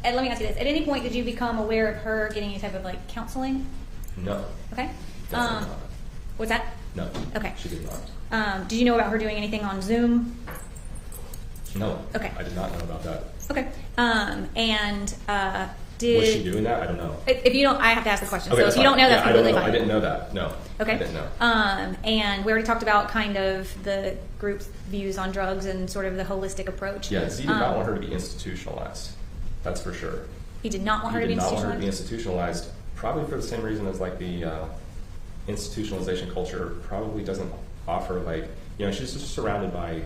And let me ask you this. At any point, did you become aware of her getting any type of, counseling? No. Okay. Definitely not. What's that? No. Okay. She did not. Did you know about her doing anything on Zoom? No. Okay. I did not know about that. Okay. Was she doing that? I don't know. If you don't, I have to ask the question. Okay, so if you don't know, that's completely fine. I didn't know that. No. Okay. I didn't know. And we already talked about kind of the group's views on drugs and sort of the holistic approach. Yeah, Z did not want her to be institutionalized. That's for sure. He did not want her to be He did not want her to be institutionalized? institutionalized, probably for the same reason as the institutionalization culture probably doesn't offer she's just surrounded by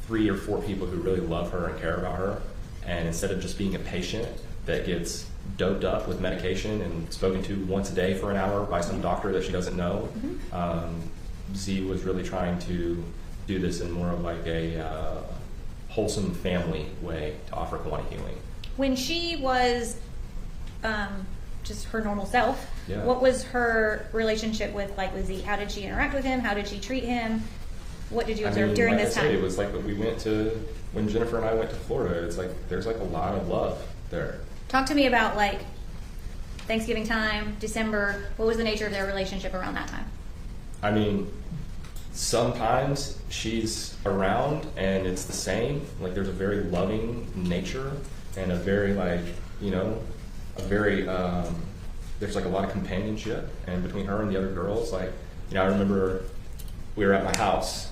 3 or 4 people who really love her and care about her, and instead of just being a patient that gets doped up with medication and spoken to once a day for an hour by some doctor that she doesn't know, Z was really trying to do this in more of a wholesome family way to offer Kawani healing. When she was just her normal self, Yeah. What was her relationship with Z? How did she interact with him? How did she treat him? What did you observe during this time? It was we went to, when Jennifer and I went to Florida, it's there's a lot of love there. Talk to me about Thanksgiving time, December. What was the nature of their relationship around that time? I mean, sometimes she's around and it's the same. There's a very loving nature and a very there's a lot of companionship, and between her and the other girls, I remember we were at my house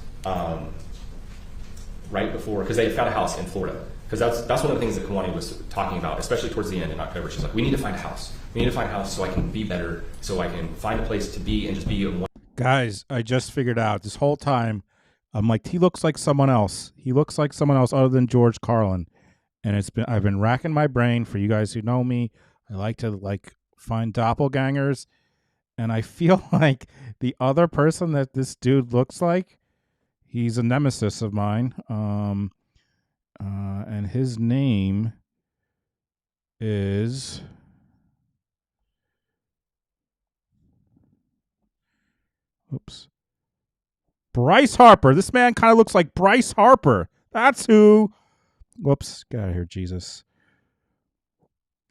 right before, because they had found a house in Florida. Because that's one of the things that Kawani was talking about, especially towards the end in October. She's like, we need to find a house. We need to find a house so I can be better, so I can find a place to be and just be one. Guys, I just figured out this whole time, I'm like, he looks like someone else. He looks like someone else other than George Carlin. And I've been racking my brain. For you guys who know me, I like to find doppelgangers. And I feel like the other person that this dude looks like, he's a nemesis of mine. And his name is... Oops. Bryce Harper. This man kind of looks like Bryce Harper. That's who... Whoops. Get out of here, Jesus.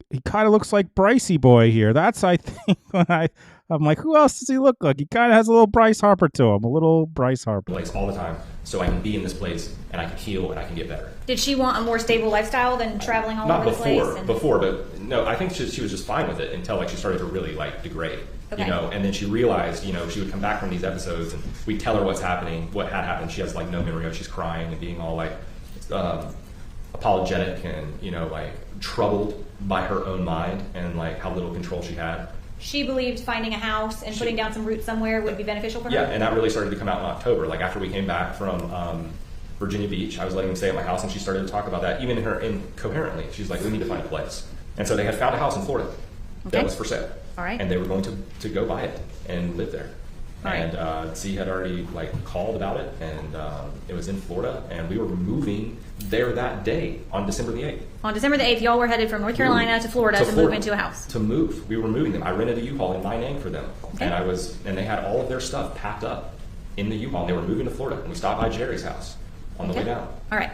He kind of looks like Brycey boy here. That's, I think, when I'm like, who else does he look like? He kind of has a little Bryce Harper to him. A little Bryce Harper. Place all the time, so I can be in this place and I can heal and I can get better. Did she want a more stable lifestyle than traveling all over the place? Not before, but no, I think she was just fine with it until she started to really degrade. Okay. And then she realized, she would come back from these episodes and we'd tell her what's happening, what had happened. She has no memory of it. She's crying and being all apologetic and, troubled by her own mind and how little control she had. She believed finding a house and putting down some roots somewhere would be beneficial for her? Yeah, and that really started to come out in October. After we came back from Virginia Beach, I was letting them stay at my house and she started to talk about that, even incoherently. She's like, we need to find a place. And so they had found a house in Florida that was for sale. All right. And they were going to go buy it and live there. All right. And Z had already called about it, and it was in Florida, and we were moving there that day on December the 8th. On December the 8th, y'all were headed from North Carolina to Florida to move into a house. To move. We were moving them. I rented a U-Haul in my name for them. Okay. And they had all of their stuff packed up in the U-Haul. They were moving to Florida, and we stopped by Jerry's house on the way down. All right.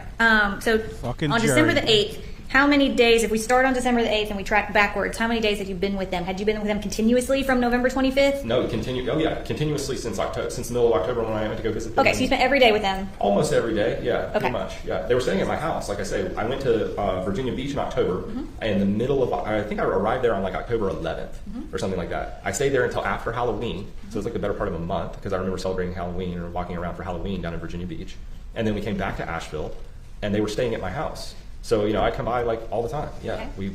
So Fucking on December the 8th, how many days, if we start on December the 8th and we track backwards, how many days have you been with them? Had you been with them continuously from November 25th? No, continuously since the middle of October when I went to go visit them. Okay, so you spent every day with them? Almost every day, yeah, pretty much. Yeah, they were staying at my house. Like I say, I went to Virginia Beach in October, in the middle of, I think I arrived there on October 11th or something like that. I stayed there until after Halloween, so it was the better part of a month, because I remember celebrating Halloween or walking around for Halloween down in Virginia Beach. And then we came back to Asheville, and they were staying at my house. So, I'd come by all the time. Yeah. Okay.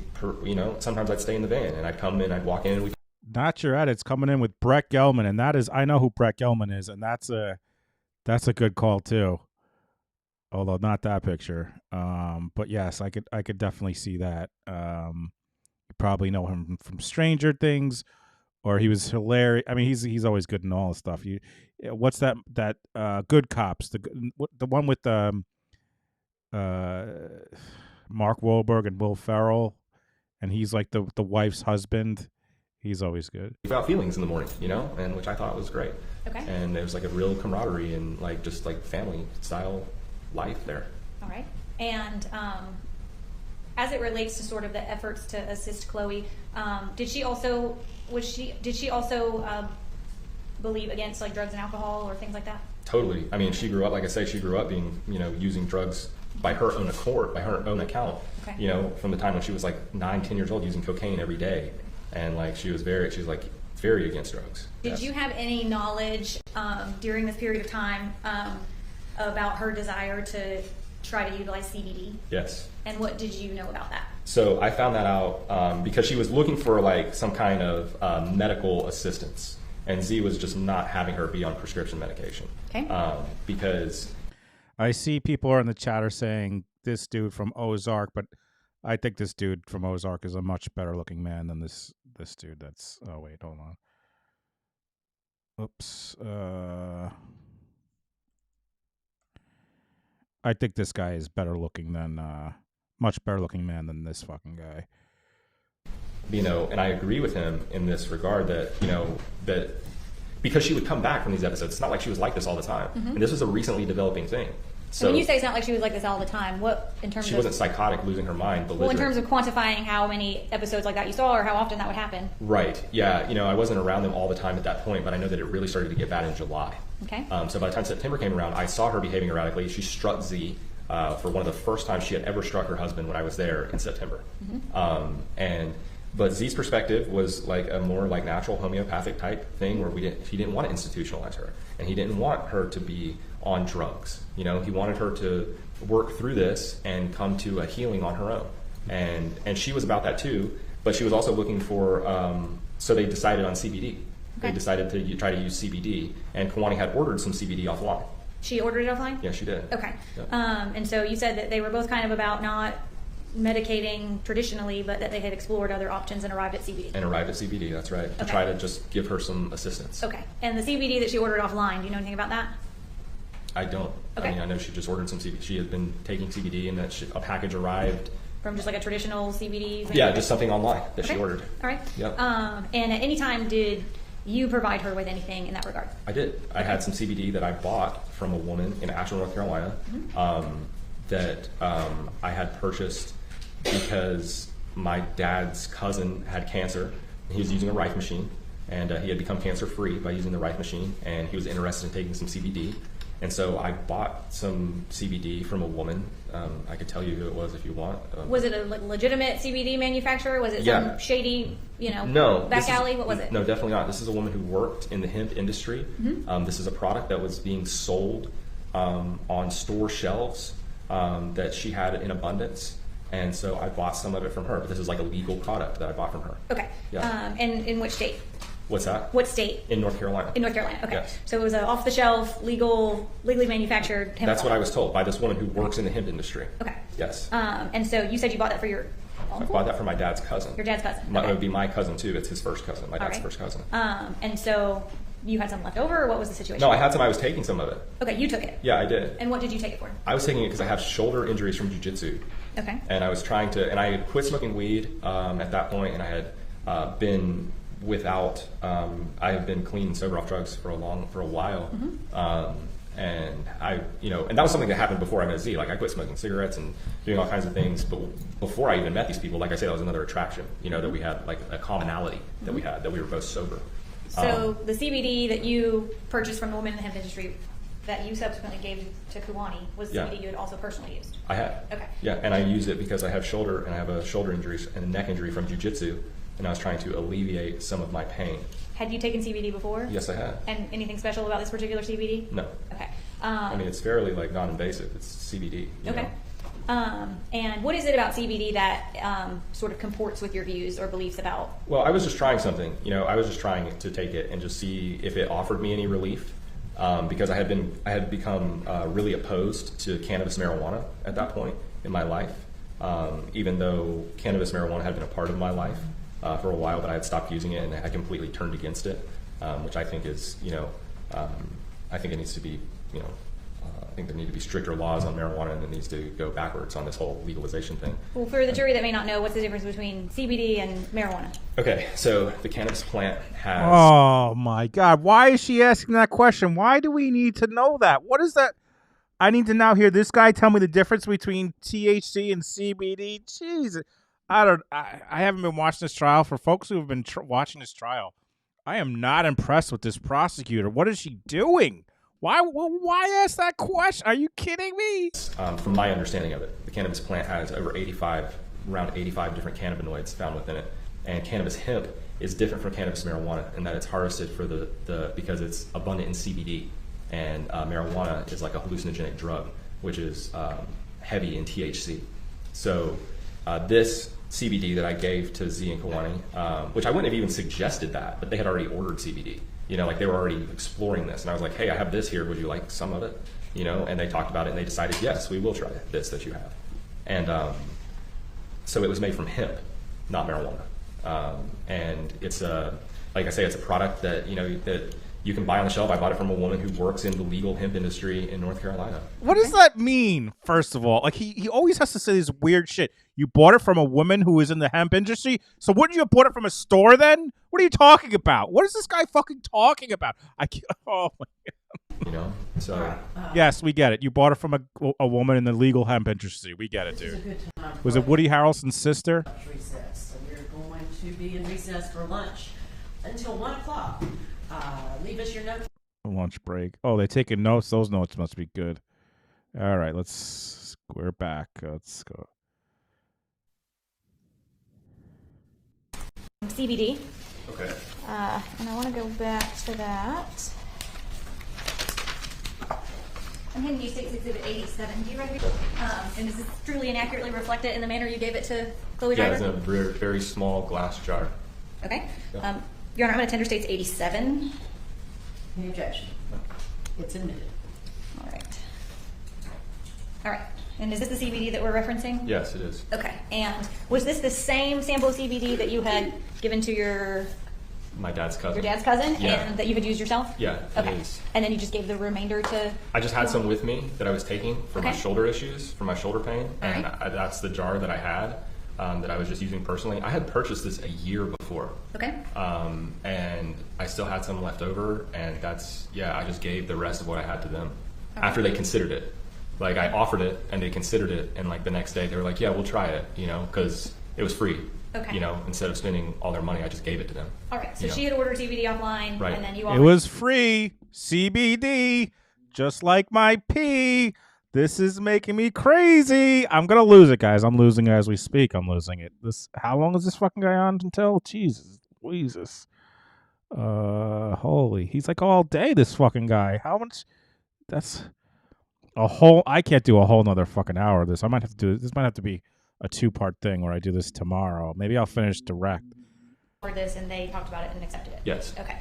Sometimes I'd stay in the van and I'd come in, I'd walk in. And Not Your Edits coming in with Brett Gelman. And that is, I know who Brett Gelman is. And that's a good call too. Although not that picture. But yes, I could definitely see that. probably know him from Stranger Things, or he was hilarious. I mean, he's always good in all the stuff. What's that Good Cops? The one with Mark Wahlberg and Will Ferrell, and he's like the wife's husband. He's always good. About feelings in the morning, and which I thought was great. Okay. And there was like a real camaraderie and like just like family style life there. All right. And as it relates to sort of the efforts to assist Chloe, did she also believe against like drugs and alcohol or things like that? Totally. I mean, she grew up, like I say, being, using drugs by her own accord, by her own account, okay. From the time when she was like 9, 10 years old, using cocaine every day. And like, she was very against drugs. Did you have any knowledge during this period of time about her desire to try to utilize CBD? Yes. And what did you know about that? So I found that out because she was looking for like some kind of medical assistance, and Z was just not having her be on prescription medication. Okay. Because I see people are in the chat are saying this dude from Ozark, but I think this dude from Ozark is a much better looking man than this dude. That's wait, hold on. Oops. I think this guy is better looking than much better looking man than this fucking guy. And I agree with him in this regard that that because she would come back from these episodes, it's not like she was like this all the time, mm-hmm. and this was a recently developing thing. So when you say it's not like she was like this all the time, what in terms she of... wasn't psychotic, losing her mind, belligerent. Well, in terms of quantifying how many episodes like that you saw or how often that would happen. Right. Yeah. I wasn't around them all the time at that point, but I know that it really started to get bad in July. Okay. So by the time September came around, I saw her behaving erratically. She struck Z for one of the first times she had ever struck her husband when I was there in September. Mm-hmm. But Z's perspective was like a more like natural homeopathic type thing where he didn't want to institutionalize her, and he didn't want her to be on drugs. He wanted her to work through this and come to a healing on her own. And she was about that too, but she was also looking for, so they decided on CBD. Okay. They decided to try to use CBD, and Kawani had ordered some CBD offline. She ordered it offline? Yeah, she did. Okay. Yeah. And so you said that they were both kind of about not medicating traditionally, but that they had explored other options and arrived at CBD. That's right. To try to just give her some assistance. Okay. And the CBD that she ordered offline, do you know anything about that? I don't. Okay. I know she just ordered some CBD. She had been taking CBD, and that a package arrived. From just like a traditional CBD thing? Yeah, just something online that she ordered. All right. Yep. And at any time, did you provide her with anything in that regard? I did. Okay. I had some CBD that I bought from a woman in Asheville, North Carolina, mm-hmm. That I had purchased because my dad's cousin had cancer. He was using a Rife machine, and he had become cancer-free by using the Rife machine, and he was interested in taking some CBD. And so I bought some CBD from a woman. I could tell you who it was if you want. Was it a legitimate CBD manufacturer? Was it some shady, back alley? What was it? No, definitely not. This is a woman who worked in the hemp industry. Mm-hmm. This is a product that was being sold on store shelves that she had in abundance. And so I bought some of it from her. But this is like a legal product that I bought from her. Okay. Yeah. And in which state? What's that? What state? In North Carolina. In North Carolina, okay. Yes. So it was an off-the-shelf, legally manufactured hemp That's product. what I was told by this woman who works in the hemp industry. Okay. Yes. And so you said you bought that for your uncle? I bought that for my dad's cousin. Your dad's cousin. It would be my cousin too. It's his first cousin, my dad's first cousin. And so you had some left over, or what was the situation? No, I had some. I was taking some of it. Okay, you took it. Yeah, I did. And what did you take it for? I was taking it because I have shoulder injuries from jiu-jitsu. Okay. And I was trying to, and I had quit smoking weed at that point, and I had been without, I have been clean and sober off drugs for a while. Mm-hmm. And and that was something that happened before I met Z. Like I quit smoking cigarettes and doing all kinds of things, but before I even met these people, like I said, that was another attraction, that we had, like a commonality that mm-hmm. we had, that we were both sober. So the CBD that you purchased from the woman in the hemp industry that you subsequently gave to Kuwani was CBD you had also personally used? I had. Okay. Yeah, and I used it because I have a shoulder injury and a neck injury from jiu-jitsu, and I was trying to alleviate some of my pain. Had you taken CBD before? Yes, I had. And anything special about this particular CBD? No. Okay. I mean, it's fairly non-invasive. It's CBD. Okay. And what is it about CBD that sort of comports with your views or beliefs about? Well, I was just trying something. I was just trying to take it and just see if it offered me any relief. Because I had become really opposed to cannabis marijuana at that point in my life. even though cannabis, marijuana had been a part of my life for a while, but I had stopped using it and I completely turned against it, which I think is, I think it needs to be, I think there need to be stricter laws on marijuana, and it needs to go backwards on this whole legalization thing. Well, for the jury that may not know, what's the difference between CBD and marijuana? Okay, so the cannabis plant has... Oh, my God. Why is she asking that question? Why do we need to know that? What is that? I need to now hear this guy tell me the difference between THC and CBD. Jesus. I haven't been watching this trial. For folks who have been watching this trial, I am not impressed with this prosecutor. What is she doing? Why ask that question? Are you kidding me? From my understanding of it, the cannabis plant has around 85 different cannabinoids found within it. And cannabis hemp is different from cannabis marijuana in that it's harvested for because it's abundant in CBD. And marijuana is like a hallucinogenic drug, which is heavy in THC. So this CBD that I gave to Z and Kawani, which I wouldn't have even suggested that, but they had already ordered CBD. Like they were already exploring this. And I was like, hey, I have this here. Would you like some of it? And they talked about it and they decided, yes, we will try this that you have. And so it was made from hemp, not marijuana. And it's like I say, it's a product that, that you can buy on the shelf. I bought it from a woman who works in the legal hemp industry in North Carolina. What does that mean, first of all? Like, he always has to say this weird shit. You bought it from a woman who is in the hemp industry? So wouldn't you have bought it from a store then? What are you talking about? What is this guy fucking talking about? Oh, my God. So... Yes, we get it. You bought it from a woman in the legal hemp industry. We get it, dude. Was it Woody Harrelson's sister? Recess. So we're going to be in recess for lunch until 1 o'clock. Leave us your notes. Lunch break. Oh, they're taking notes. Those notes must be good. All right, we're back. Let's go. CBD. Okay. And I want to go back to that. I'm handing you State's Exhibit 87. Do you read it? And does this truly and accurately reflect it in the manner you gave it to Chloe Driver? Yeah, it's in a very, very small glass jar. Okay. Yeah. Your Honor, I'm going to tender State's 87. Any objection? It's admitted. All right. And is this the CBD that we're referencing? Yes, it is. Okay. And was this the same sample of CBD that you had given to my dad's cousin? Your dad's cousin? Yeah. And that you had used yourself? Yeah, okay. It is. And then you just gave the remainder to... I just had some with me that I was taking for my shoulder issues, for my shoulder pain. And that's the jar that I had that I was just using personally. I had purchased this a year before. Okay. And I still had some left over. And I just gave the rest of what I had to them after they considered it. Like, I offered it and they considered it. And like the next day they were like, yeah, we'll try it, because it was free. Okay. Instead of spending all their money, I just gave it to them. All right. So she had ordered CBD offline, right. And then you offered... It was free CBD, just like my pee. This is making me crazy. I'm gonna lose it, guys. I'm losing it as we speak. I'm losing it. How long is this fucking guy on until? Jesus. Holy. He's like all day, this fucking guy. How much? That's a whole... I can't do a whole nother fucking hour of this. I might have to do... This might have to be a 2-part thing where I do this tomorrow. Maybe I'll finish direct. For this, and they talked about it and accepted it. Yes. Okay.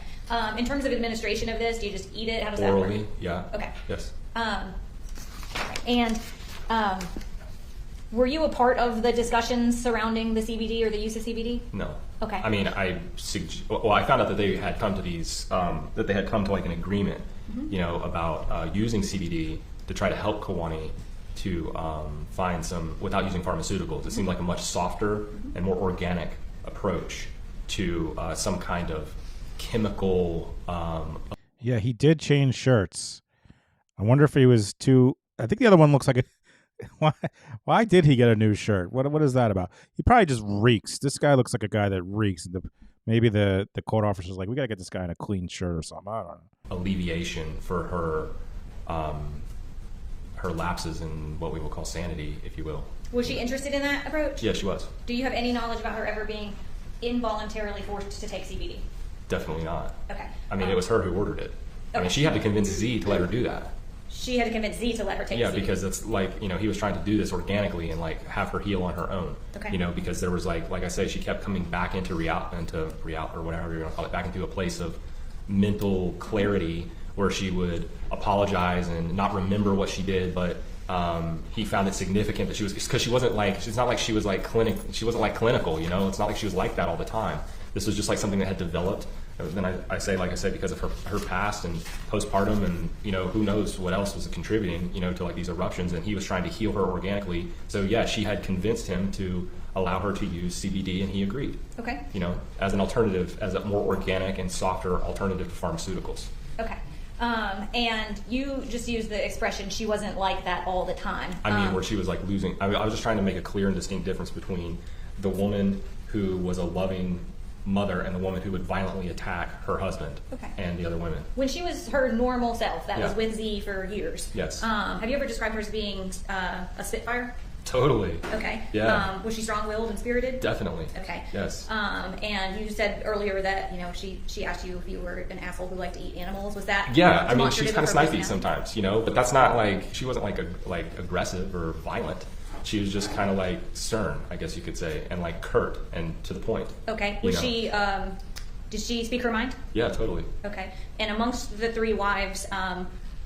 In terms of administration of this, do you just eat it? How does that work? Orally, yeah. Okay. Yes. And were you a part of the discussions surrounding the CBD or the use of CBD? No. Okay. I mean, I found out that they had come to that they had come to like an agreement, about using CBD to try to help Kawani to find some, without using pharmaceuticals. It seemed like a much softer and more organic approach to some kind of chemical. Yeah, he did change shirts. I wonder if he was too... I think the other one looks like a... Why did he get a new shirt? What is that about? He probably just reeks. This guy looks like a guy that reeks. Maybe the court officer's like, we got to get this guy in a clean shirt or something. I don't know. Alleviation for her lapses in what we will call sanity, if you will. Was she interested in that approach? Yeah, she was. Do you have any knowledge about her ever being involuntarily forced to take CBD? Definitely not. Okay. I mean, it was her who ordered it. Okay. I mean, she had to convince Z to let her do that. She had to convince Z to let her take CBD. Yeah, because it's like, he was trying to do this organically and like have her heal on her own. Okay. Because there was like I say, she kept coming back into reality or whatever you're gonna call it, back into a place of mental clarity where she would apologize and not remember what she did, but he found it significant that she was, because she wasn't like, it's not like she was like she wasn't like clinical, you know, it's not like she was like that all the time. This was just like something that had developed. Then I say, like I said, because of her past and postpartum, and you know, who knows what else was contributing, you know, to like these eruptions, and he was trying to heal her organically. So yeah, she had convinced him to allow her to use CBD, and he agreed. Okay. You know, as an alternative, as a more organic and softer alternative to pharmaceuticals. Okay. And you just used the expression, she wasn't like that all the time. I mean, where she was like losing. I was just trying to make a clear and distinct difference between the woman who was a loving mother and the woman who would violently attack her husband and the other women. When she was her normal self, that was with Z for years. Yes. Have you ever described her as being a Spitfire? Totally. Okay. Yeah. Was she strong-willed and spirited? Definitely. Okay. Yes. And you said earlier that, you know, she asked you if you were an asshole who liked to eat animals. Was that? Yeah. I mean, she's kind of snipey sometimes, you know, but that's not like, she wasn't like aggressive or violent. She was just kind of like stern, I guess you could say, and like curt and to the point. Okay. Was she? Did she speak her mind? Yeah, totally. Okay. And amongst the three wives,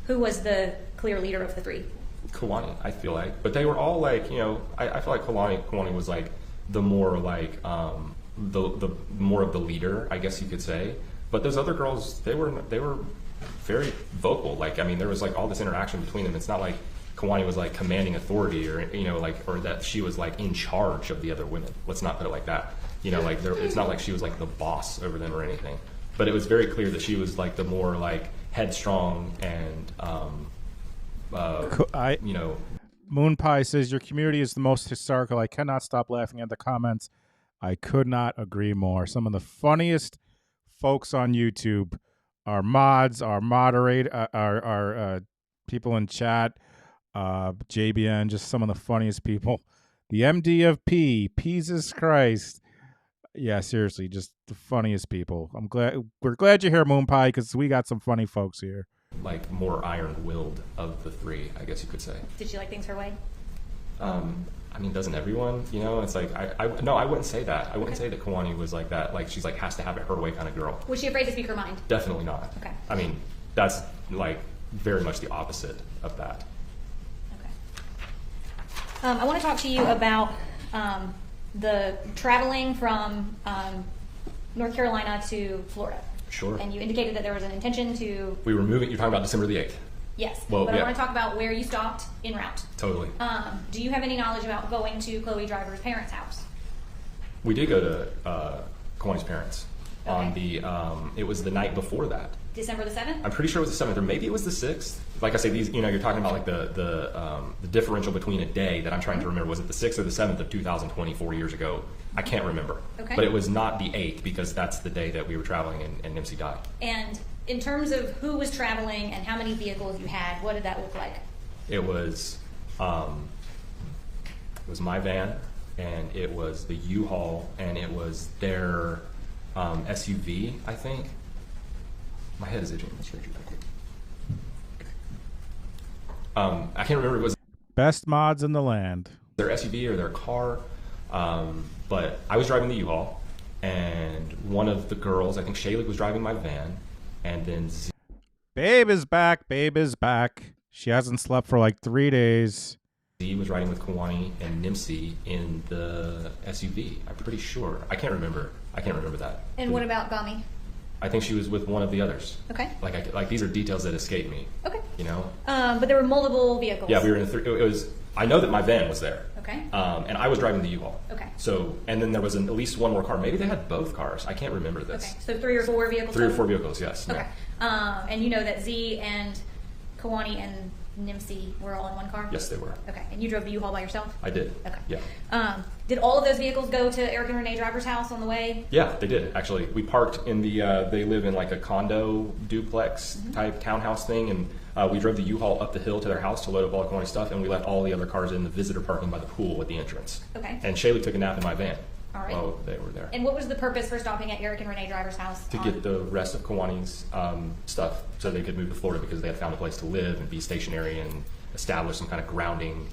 who was the clear leader of the three? Kalani, I feel like, but they were all like, you know, I feel like Kalani was like the more like the more of the leader, I guess you could say. But those other girls, they were very vocal. Like, I mean, there was like all this interaction between them. It's not like Kawani was like commanding authority, or you know, like, or that she was like in charge of the other women. Let's not put it like that. You know, like it's not like she was like the boss over them or anything. But it was very clear that she was like the more like headstrong and you know. Moon Pie says your community is the most hysterical. I cannot stop laughing at the comments. I could not agree more. Some of the funniest folks on YouTube are mods, are moderate, are people in chat. JBN, just some of the funniest people. The MD of P, Jesus Christ. Yeah, seriously, just the funniest people. We're glad you're here, Moon Pie, because we got some funny folks here. Like more iron-willed of the three, I guess you could say. Did she like things her way? I mean, doesn't everyone? You know, it's like no, I wouldn't say that. I wouldn't say that Kawani was like that. Like she's like has to have it her way kind of girl. Was she afraid to speak her mind? Definitely not. Okay. I mean, that's like very much the opposite of that. I want to talk to you about the traveling from North Carolina to Florida. Sure. And you indicated that there was an intention to... We were moving, you're talking about December the 8th? Yes. Well, but yeah. I want to talk about where you stopped en route. Totally. Do you have any knowledge about going to Chloe Driver's parents' house? We did go to Kawani's parents on the, it was the night before that. December the 7th? I'm pretty sure it was the 7th, or maybe it was the 6th. Like I say, these, you know, you're talking about like the differential between a day that I'm trying to remember. Was it the 6th or the 7th of 2020, 4 years ago? I can't remember. Okay. But it was not the 8th, because that's the day that we were traveling and Nimsy died. And in terms of who was traveling and how many vehicles you had, what did that look like? It was my van, and it was the U-Haul, and it was their SUV, I think. My head is itching. Let's read you that quick. I can't remember if it was best mods in the land. Their SUV or their car, but I was driving the U-Haul, and one of the girls, I think Shaylee, was driving my van, and then Babe is back. Babe is back. She hasn't slept for like 3 days. Z was riding with Kawani and Nimsy in the SUV. I'm pretty sure. I can't remember. That. And what about Gami? I think she was with one of the others. Okay. Like these are details that escape me. Okay. You know. But there were multiple vehicles. Yeah, we were in. It was. I know that my van was there. Okay. And I was driving the U-Haul. Okay. So, and then there was at least one more car. Maybe they had both cars. I can't remember this. Okay. So 3 or 4 vehicles. 3 or 4 vehicles. Yes. Okay. Yeah. And you know that Z and Kawani and Nimsy were all in one car? Yes, they were. Okay. And you drove the U-Haul by yourself? I did. Okay. Yeah. Did all of those vehicles go to Eric and Renee Driver's house on the way? Yeah, they did, actually. We parked in the, they live in like a condo duplex type townhouse thing, and we drove the U-Haul up the hill to their house to load up all the Kawani stuff, and we left all the other cars in the visitor parking by the pool at the entrance. Okay. And Shaylee took a nap in my van. All right. While they were there. And what was the purpose for stopping at Eric and Renee Driver's house? To get the rest of Kawani's stuff so they could move to Florida, because they had found a place to live and be stationary and establish some kind of grounding,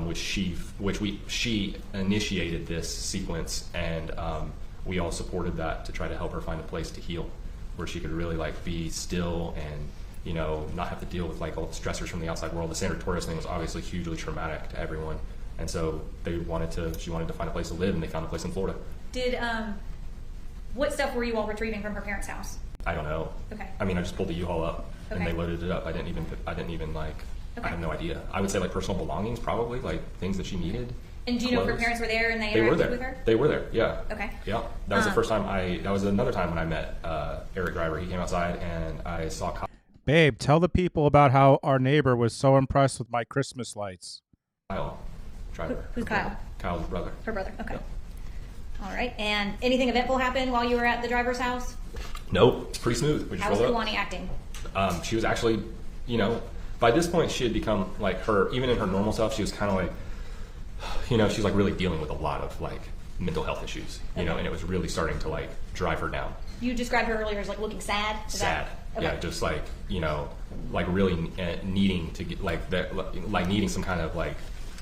which she initiated this sequence, and we all supported that to try to help her find a place to heal, where she could really like be still and, not have to deal with like all the stressors from the outside world. The Sandra Torres thing was obviously hugely traumatic to everyone, and so she wanted to find a place to live, and they found a place in Florida. Did what stuff were you all retrieving from her parents' house? I don't know. Okay. I mean, I just pulled the U-Haul up, and Okay. they loaded it up. I didn't even like. Okay. I have no idea. I would say like personal belongings, probably like things that she needed. And do you know if her clothes. parents were there and they They were interacted there. with her? They were there. Yeah. Okay. Yeah. That was the first time that was another time when I met Eric Driver. He came outside and I saw Babe, tell the people about how our neighbor was so impressed with my Christmas lights. Kyle Driver. Who's Kyle? Kyle's brother. Her brother. Okay. Yeah. All right. And anything eventful happened while you were at the driver's house? Nope. It's pretty smooth. We just How was rolled up. Kuwani acting? She was actually, by this point she had become like her, even in her normal self, she was kind of like, she's like really dealing with a lot of like mental health issues, and it was really starting to like drive her down. You described her earlier as like looking sad. Is Sad. that- okay. Yeah, just like, like really needing to get like that, like needing some kind of like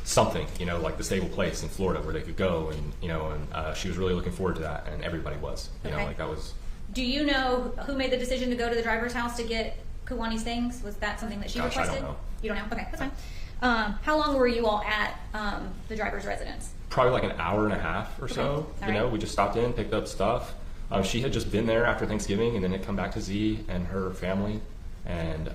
something, like the stable place in Florida where they could go, and she was really looking forward to that, and everybody was, Okay. like that was. Do you know who made the decision to go to the driver's house to get Kuwani's things? Was that something that she Gosh, I requested? don't know. You don't know? Okay, that's fine. How long were you all at the driver's residence? Probably like an hour and a half or so. Okay. All right. We just stopped in, picked up stuff. She had just been there after Thanksgiving, and then had come back to Z and her family, and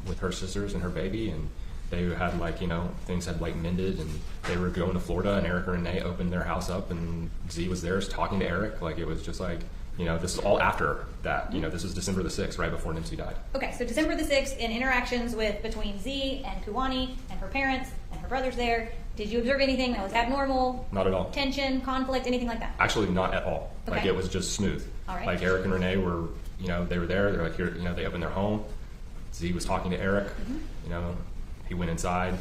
with her sisters and her baby, and they had like, things had like mended, and they were going to Florida, and Eric and Renee opened their house up, and Z was there talking to Eric. Like it was just like, this is all after that. This is December the 6th, right before Nimsy died. Okay, so December the 6th, in interactions between Z and Kuwani and her parents and her brothers there, did you observe anything that was abnormal? Not at all. Tension, conflict, anything like that? Actually, not at all. Okay. Like it was just smooth. All right. Like Eric and Renee were, they were there. They're like here, they opened their home. Z was talking to Eric. He went inside,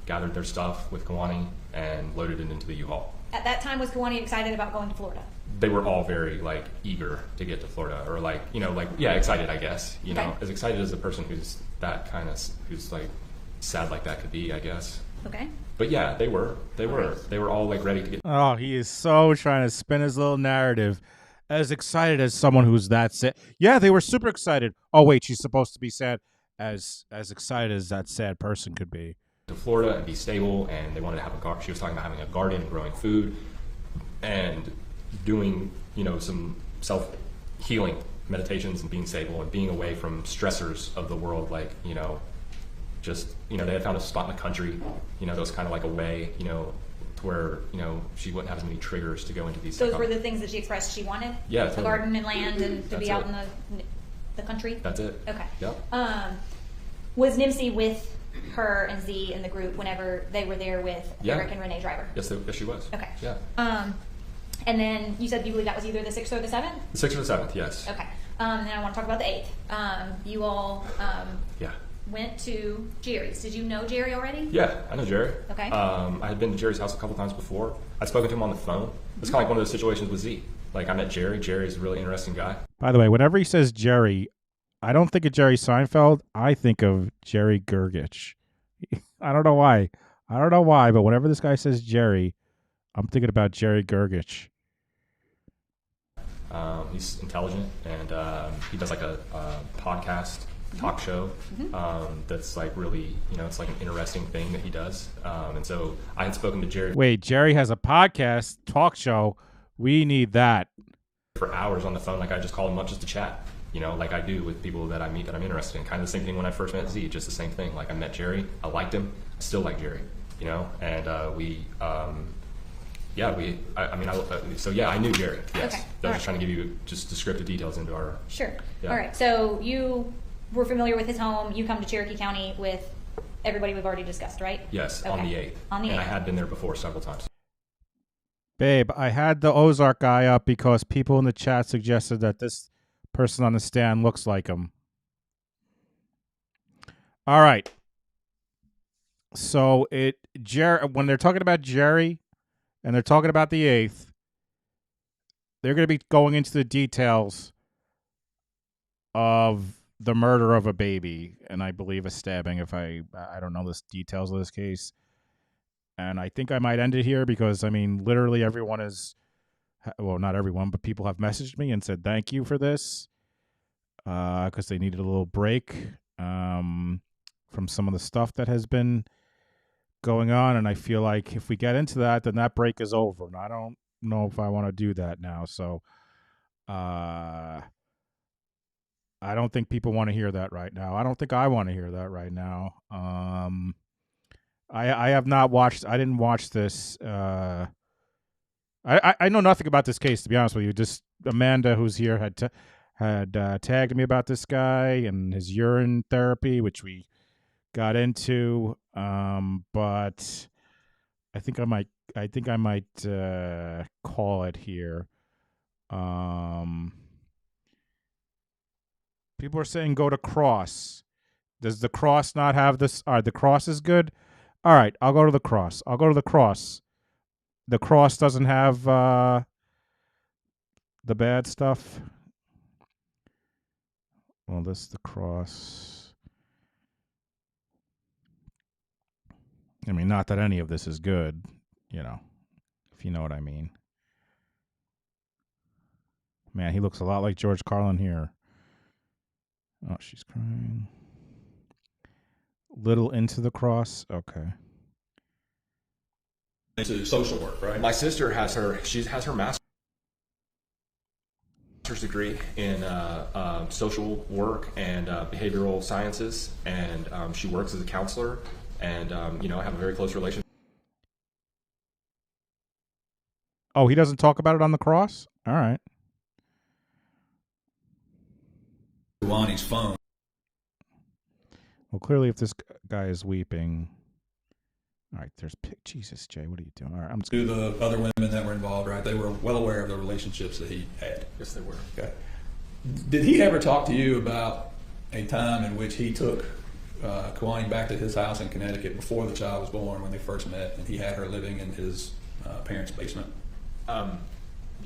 gathered their stuff with Kuwani, and loaded it into the U-Haul. At that time, was Kuwani excited about going to Florida? They were all very like eager to get to Florida, or like excited, I guess. Okay. As excited as a person who's like sad like that could be, I guess. Okay. But yeah, they were all like ready to get. Oh, he is so trying to spin his little narrative. As excited as someone who's that sad. Yeah, they were super excited. Oh wait, she's supposed to be sad. As excited as that sad person could be. To Florida and be stable, and they wanted to have a garden. She was talking about having a garden and growing food, and doing some self-healing meditations and being stable and being away from stressors of the world, like just they had found a spot in the country, that was kind of like a way, to where she wouldn't have as many triggers to go into these. Those were the things that she expressed she wanted? Yeah, a totally. garden and land, and to That's be out it. in the country? That's it. Okay. Yep. Was Nimsy with her and Z in the group whenever they were there with Yeah. Eric and Renee Driver? Yes, she was. Okay. Yeah. And then you said you believe that was either the 6th or the 7th? The 6th or the 7th, yes. Okay. Then I want to talk about the 8th. You all Yeah. went to Jerry's. Did you know Jerry already? Yeah, I know Jerry. Okay. I had been to Jerry's house a couple times before. I'd spoken to him on the phone. It's kind of like one of those situations with Z. Like I met Jerry. Jerry's a really interesting guy. By the way, whenever he says Jerry, I don't think of Jerry Seinfeld. I think of Jerry Gergich. I don't know why. But whenever this guy says Jerry, I'm thinking about Jerry Gergich. He's intelligent, and he does like a podcast talk show that's like really, it's like an interesting thing that he does. And so I had spoken to Jerry. Wait, Jerry has a podcast talk show. We need that. For hours on the phone. Like I just called him up just to chat, like I do with people that I meet that I'm interested in. Kind of the same thing when I first met Z, just the same thing. Like I met Jerry, I liked him, I still like Jerry, and I knew Jerry. Yes. Okay. I was just trying to give you just descriptive details into our. Sure. Yeah. All right. So you were familiar with his home. You come to Cherokee County with everybody we've already discussed, right? Yes, Okay. on the 8th. On the and 8th. I had been there before several times. Babe, I had the Ozark guy up because people in the chat suggested that this person on the stand looks like him. All right. So when they're talking about Jerry and they're talking about the 8th, they're going to be going into the details of the murder of a baby and I believe a stabbing. If I don't know the details of this case. And I think I might end it here because, literally everyone is, well, not everyone, but people have messaged me and said thank you for this because they needed a little break. from some of the stuff that has been going on, and I feel like if we get into that, then that break is over, and I don't know if I want to do that now. So I don't think people want to hear that right now. I don't think I want to hear that right now. I have not watched. I didn't watch this. I know nothing about this case, to be honest with you. Just Amanda, who's here, had tagged me about this guy and his urine therapy, which we got into. But I think I might call it here. People are saying go to Cross. Does the Cross not have this? All right, the Cross is good. All right, I'll go to the Cross. The Cross doesn't have the bad stuff. Well, this is the Cross. I mean, not that any of this is good, if you know what I mean. Man, he looks a lot like George Carlin here. Oh, she's crying. Little into the Cross. Okay. Into social work, right? My sister has her master's degree in social work and behavioral sciences, and she works as a counselor, and I have a very close relationship. Oh, he doesn't talk about it on the Cross? All right. Lonnie's phone. Well, clearly, if this guy is weeping, all right. There's Jesus, Jay. What are you doing? All right, I'm just to the other women that were involved, right? They were well aware of the relationships that he had. Yes, they were. Okay. Did he ever talk to you about a time in which he took Kawani back to his house in Connecticut before the child was born, when they first met, and he had her living in his parents' basement?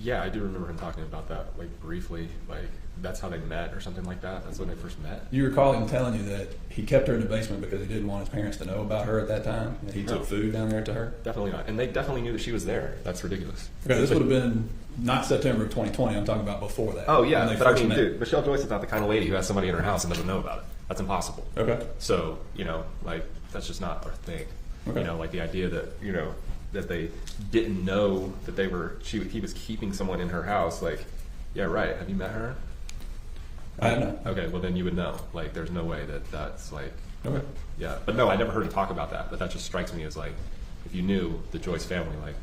Yeah, I do remember him talking about that, like briefly, like that's how they met or something like that. That's when they first met. You recall him telling you that he kept her in the basement because he didn't want his parents to know about her at that time, and he took food down there to her? Definitely not. And they definitely knew that she was there. That's ridiculous. Okay, this would have been not September of 2020. I'm talking about before that. Oh, yeah. But I mean, dude, Michelle Joyce is not the kind of lady who has somebody in her house and doesn't know about it. That's impossible. Okay. So, that's just not our thing. Okay. Like the idea that, that they didn't know that he was keeping someone in her house. Like, yeah, right. Have you met her? I have not. Okay, well then you would know. Like, there's no way that's like. Okay. Yeah, but no, I never heard him talk about that. But that just strikes me as like, if you knew the Joyce family, like.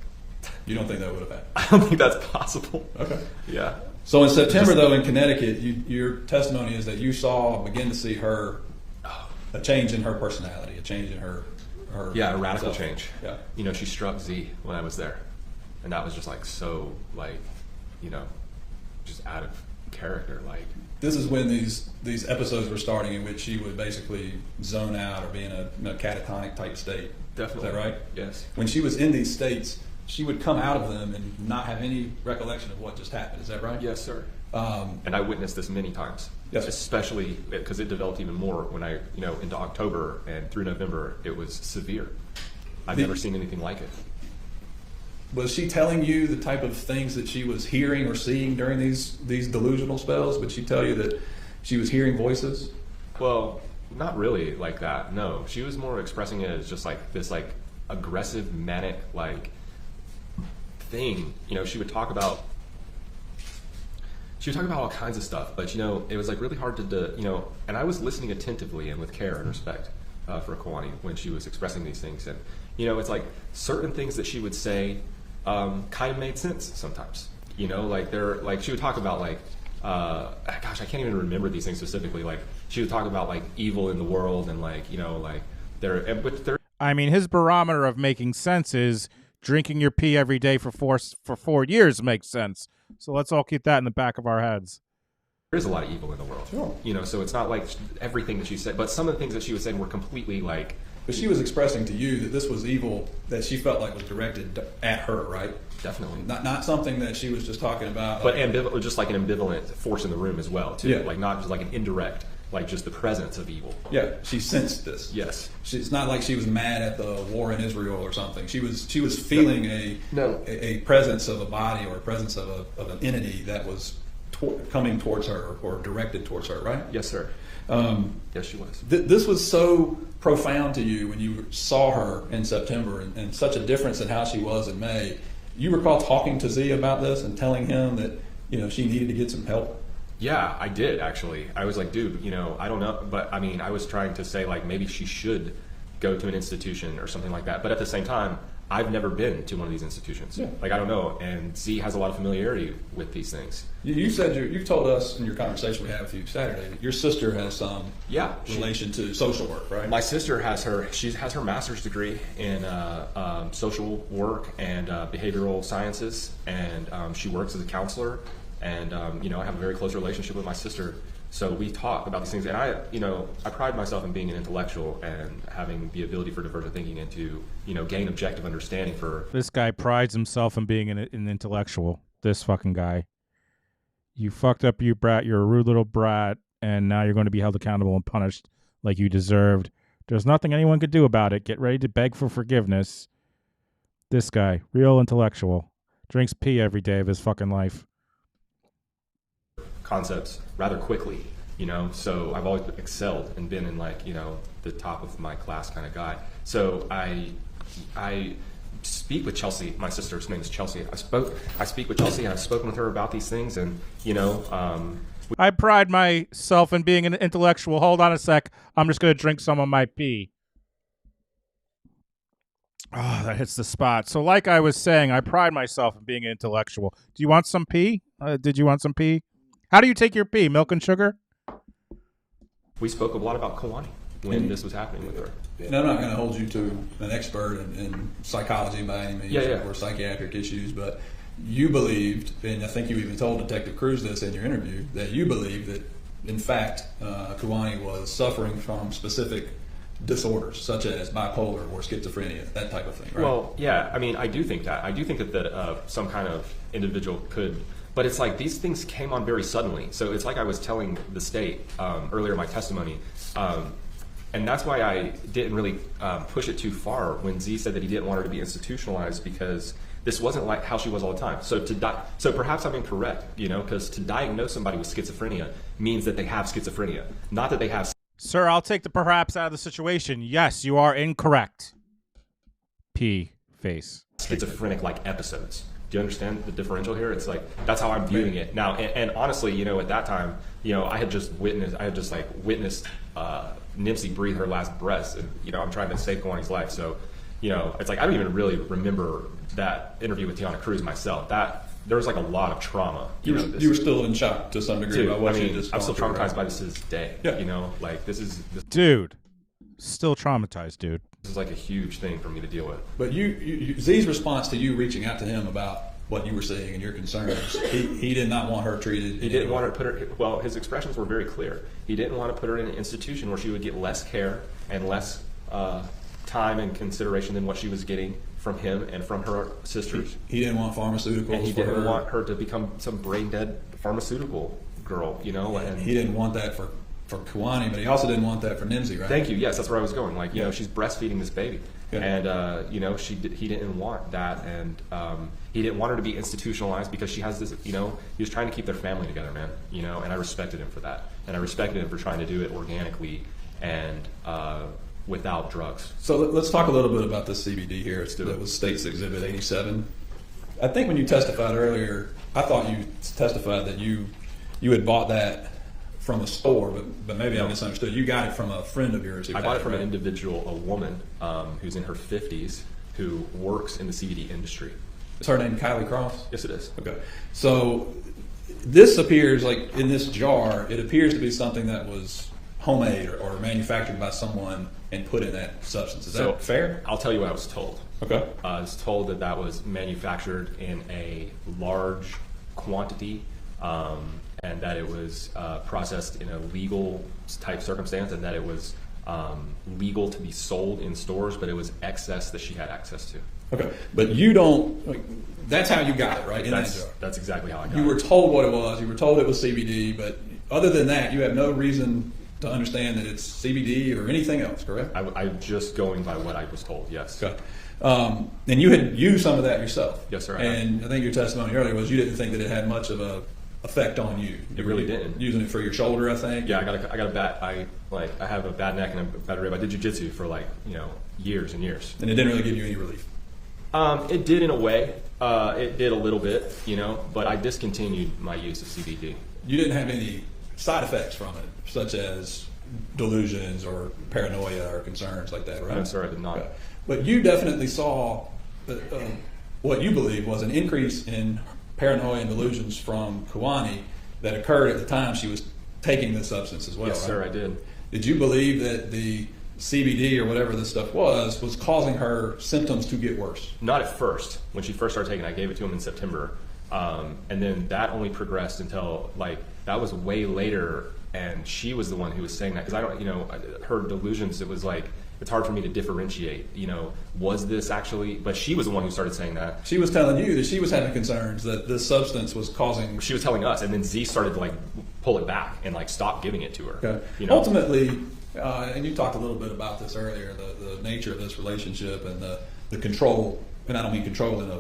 You don't think that would have happened? I don't think that's possible. Okay. Yeah. So in September, though, in Connecticut, your testimony is that you begin to see her, a change in her personality, a change in her. Yeah, a radical change. Yeah. She struck Z when I was there, and that was just like so, like, just out of character. Like, this is when these episodes were starting, in which she would basically zone out or be in a catatonic type state. Definitely. Is that right? Yes. When she was in these states, she would come out of them and not have any recollection of what just happened. Is that right? Yes, sir. And I witnessed this many times. Yes. Especially because it developed even more when I, into October and through November, it was severe. I've never seen anything like it. Was she telling you the type of things that she was hearing or seeing during these delusional spells? Would she tell you that she was hearing voices? Well, not really like that. No, she was more expressing it as just like this, like aggressive, manic, like thing. She would talk about all kinds of stuff, but it was like really hard to and I was listening attentively and with care and respect for Kawani when she was expressing these things, and it's like certain things that she would say kind of made sense sometimes. Like she would talk about like gosh, I can't even remember these things specifically. Like she would talk about like evil in the world and like like there. I mean, his barometer of making sense is drinking your pee every day for 4 years makes sense. So let's all keep that in the back of our heads. There is a lot of evil in the world. Sure. So it's not like everything that she said, but some of the things that she was saying were completely like. But she was expressing to you that this was evil that she felt like was directed at her, right? Definitely. Not something that she was just talking about. But just like an ambivalent force in the room as well, too. Yeah. Like not just like an indirect, like just the presence of evil. Yeah, she sensed this. Yes. It's not like she was mad at the war in Israel or something. She was feeling a presence of a body or a presence of an entity that was coming towards her or directed towards her, right? Yes, sir. Yes, she was. This was so profound to you when you saw her in September, and such a difference in how she was in May. You recall talking to Z about this and telling him that she needed to get some help? Yeah, I did actually. I was like, dude, I don't know, but I mean, I was trying to say like maybe she should go to an institution or something like that. But at the same time, I've never been to one of these institutions. Yeah. Like, I don't know. And Z has a lot of familiarity with these things. You said you told us in your conversation we had with you Saturday that your sister has some relation to social work, right? My sister has her master's degree in social work and behavioral sciences, and she works as a counselor. And I have a very close relationship with my sister. So we talk about these things, and I pride myself in being an intellectual and having the ability for divergent thinking and to, gain objective understanding for. This guy prides himself in being an intellectual. This fucking guy. You fucked up, you brat. You're a rude little brat, and now you're going to be held accountable and punished like you deserved. There's nothing anyone could do about it. Get ready to beg for forgiveness. This guy, real intellectual, drinks pee every day of his fucking life. Concepts rather quickly, so I've always excelled and been in the top of my class kind of guy. So I speak with Chelsea. My sister's name is Chelsea. I speak with Chelsea, and I've spoken with her about these things, and I pride myself in being an intellectual. Hold on a sec. I'm just going to drink some of my pee. Oh, that hits the spot. So like I was saying, I pride myself in being an intellectual. Do you want some pee? Did you want some pee? How do you take your pee? Milk and sugar? We spoke a lot about Kalani when this was happening with her. And I'm not going to hold you to an expert in psychology by any means or psychiatric issues, but you believed, and I think you even told Detective Cruz this in your interview, that you believed that, in fact, Kalani was suffering from specific disorders, such as bipolar or schizophrenia, that type of thing, right? Well, yeah, I mean, I do think that. I do think that some kind of individual could. But it's like these things came on very suddenly. So it's like I was telling the state earlier in my testimony, and that's why I didn't really push it too far when Z said that he didn't want her to be institutionalized, because this wasn't like how she was all the time. So so perhaps I'm incorrect, because to diagnose somebody with schizophrenia means that they have schizophrenia, not that they have. Sir, I'll take the perhaps out of the situation. Yes, you are incorrect. P face. Schizophrenic-like episodes. Do you understand the differential here? It's like, that's how I'm viewing it now. And honestly, at that time, I had just witnessed Nipsey breathe her last breaths, and I'm trying to save Kalani's life. So, it's like I don't even really remember that interview with Tiana Cruz myself. There was like a lot of trauma. You were still in shock to some degree about what you just. I'm still traumatized by this to this day. Yeah. This is dude. Still traumatized, dude. This is like a huge thing for me to deal with. But Z's response to you reaching out to him about what you were seeing and your concerns, he did not want her treated. He didn't want to put her. Well, his expressions were very clear. He didn't want to put her in an institution where she would get less care and less time and consideration than what she was getting from him and from her sisters. He didn't want pharmaceuticals. And he didn't want her to become some brain dead pharmaceutical girl. And he didn't want that for Kawani, but he also didn't want that for Nimsy, right? Thank you. Yes, that's where I was going. She's breastfeeding this baby, and he didn't want that, and he didn't want her to be institutionalized because she has this. He was trying to keep their family together, man. And I respected him for that, and I respected him for trying to do it organically and without drugs. So let's talk a little bit about this CBD here. That was State's Exhibit 87. I think when you testified earlier, I thought you testified that you had bought that from a store, but maybe I misunderstood. You got it from a friend of yours. I bought it from an individual, a woman who's in her 50s, who works in the CBD industry. Is her name Kylie Cross? Yes, it is. Okay. So this appears like in this jar, it appears to be something that was homemade or manufactured by someone and put in that substance. Is that fair? I'll tell you what I was told. Okay. I was told that was manufactured in a large quantity, and that it was processed in a legal type circumstance, and that it was legal to be sold in stores, but it was excess that she had access to. Okay, but you don't. That's how you got it, right? That's exactly how I got it. You were told what it was. You were told it was CBD, but other than that, you have no reason to understand that it's CBD or anything else, correct? I'm just going by what I was told. Yes. Okay. And you had used some of that yourself. Yes, sir. And I think your testimony earlier was you didn't think that it had much of a effect on you. It really didn't. Using it for your shoulder, I think. Yeah, I got a bad. I have a bad neck and a bad rib. I did jiu-jitsu for years and years. And it didn't really give you any relief. It did in a way. It did a little bit, but I discontinued my use of CBD. You didn't have any side effects from it, such as delusions or paranoia or concerns like that, right? No, sir, I did not. Okay. But you definitely saw what you believe was an increase in paranoia and delusions from Kiwani that occurred at the time she was taking this substance as well, Yes, right? sir, I did. Did you believe that the CBD or whatever this stuff was causing her symptoms to get worse? Not at first. When she first started taking it, I gave it to him in September. And then that only progressed until, that was way later, and she was the one who was saying that. Because I don't, her delusions, it was it's hard for me to differentiate, was this actually, but she was the one who started saying that. She was telling you that she was having concerns that this substance was causing... She was telling us, and then Z started to pull it back and stop giving it to her. Okay. Ultimately, and you talked a little bit about this earlier, the nature of this relationship and the control, and I don't mean control in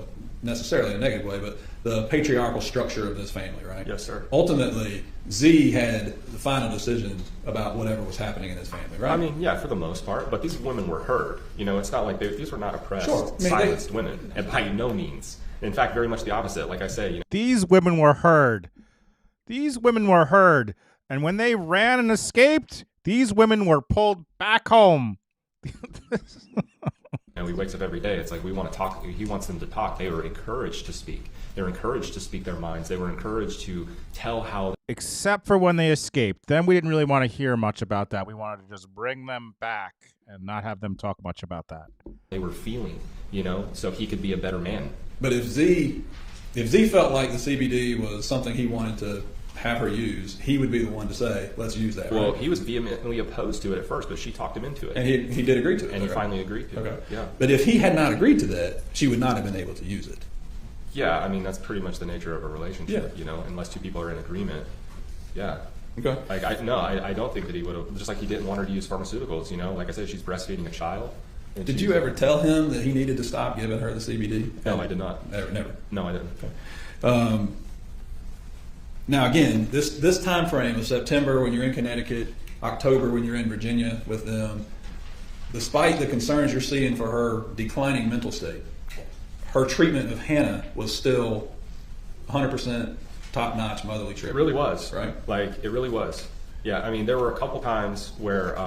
necessarily a negative way, but the patriarchal structure of this family, right? Yes, sir. Ultimately, Z had the final decision about whatever was happening in this family, right? I mean, yeah, for the most part, but these women were heard. It's not like these were not oppressed, silenced women, and by no means. In fact, very much the opposite. Like I say, These women were heard. These women were heard. And when they ran and escaped, these women were pulled back home. And he wakes up every day. It's we want to talk. He wants them to talk. They were encouraged to speak. They were encouraged to speak their minds. They were encouraged to tell how. Except for when they escaped. Then we didn't really want to hear much about that. We wanted to just bring them back and not have them talk much about that. They were feeling, so he could be a better man. But if Z felt like the CBD was something he wanted to have her use, he would be the one to say, let's use that. Well, right? he was vehemently opposed to it at first, but she talked him into it. And he did agree to it. And he finally agreed to it. Yeah. But if he had not agreed to that, she would not have been able to use it. Yeah, I mean, that's pretty much the nature of a relationship, unless two people are in agreement. Yeah. Okay. I don't think that he would have, just like he didn't want her to use pharmaceuticals, like I said, she's breastfeeding a child. Did you ever tell him that he needed to stop giving her the CBD? No, I did not. Never. No, I didn't. Okay. Now again, this time frame of September when you're in Connecticut, October when you're in Virginia with them, despite the concerns you're seeing for her declining mental state, her treatment of Hannah was still 100% top-notch motherly treatment. It really was. Right? It really was. Yeah, I mean, there were a couple times where,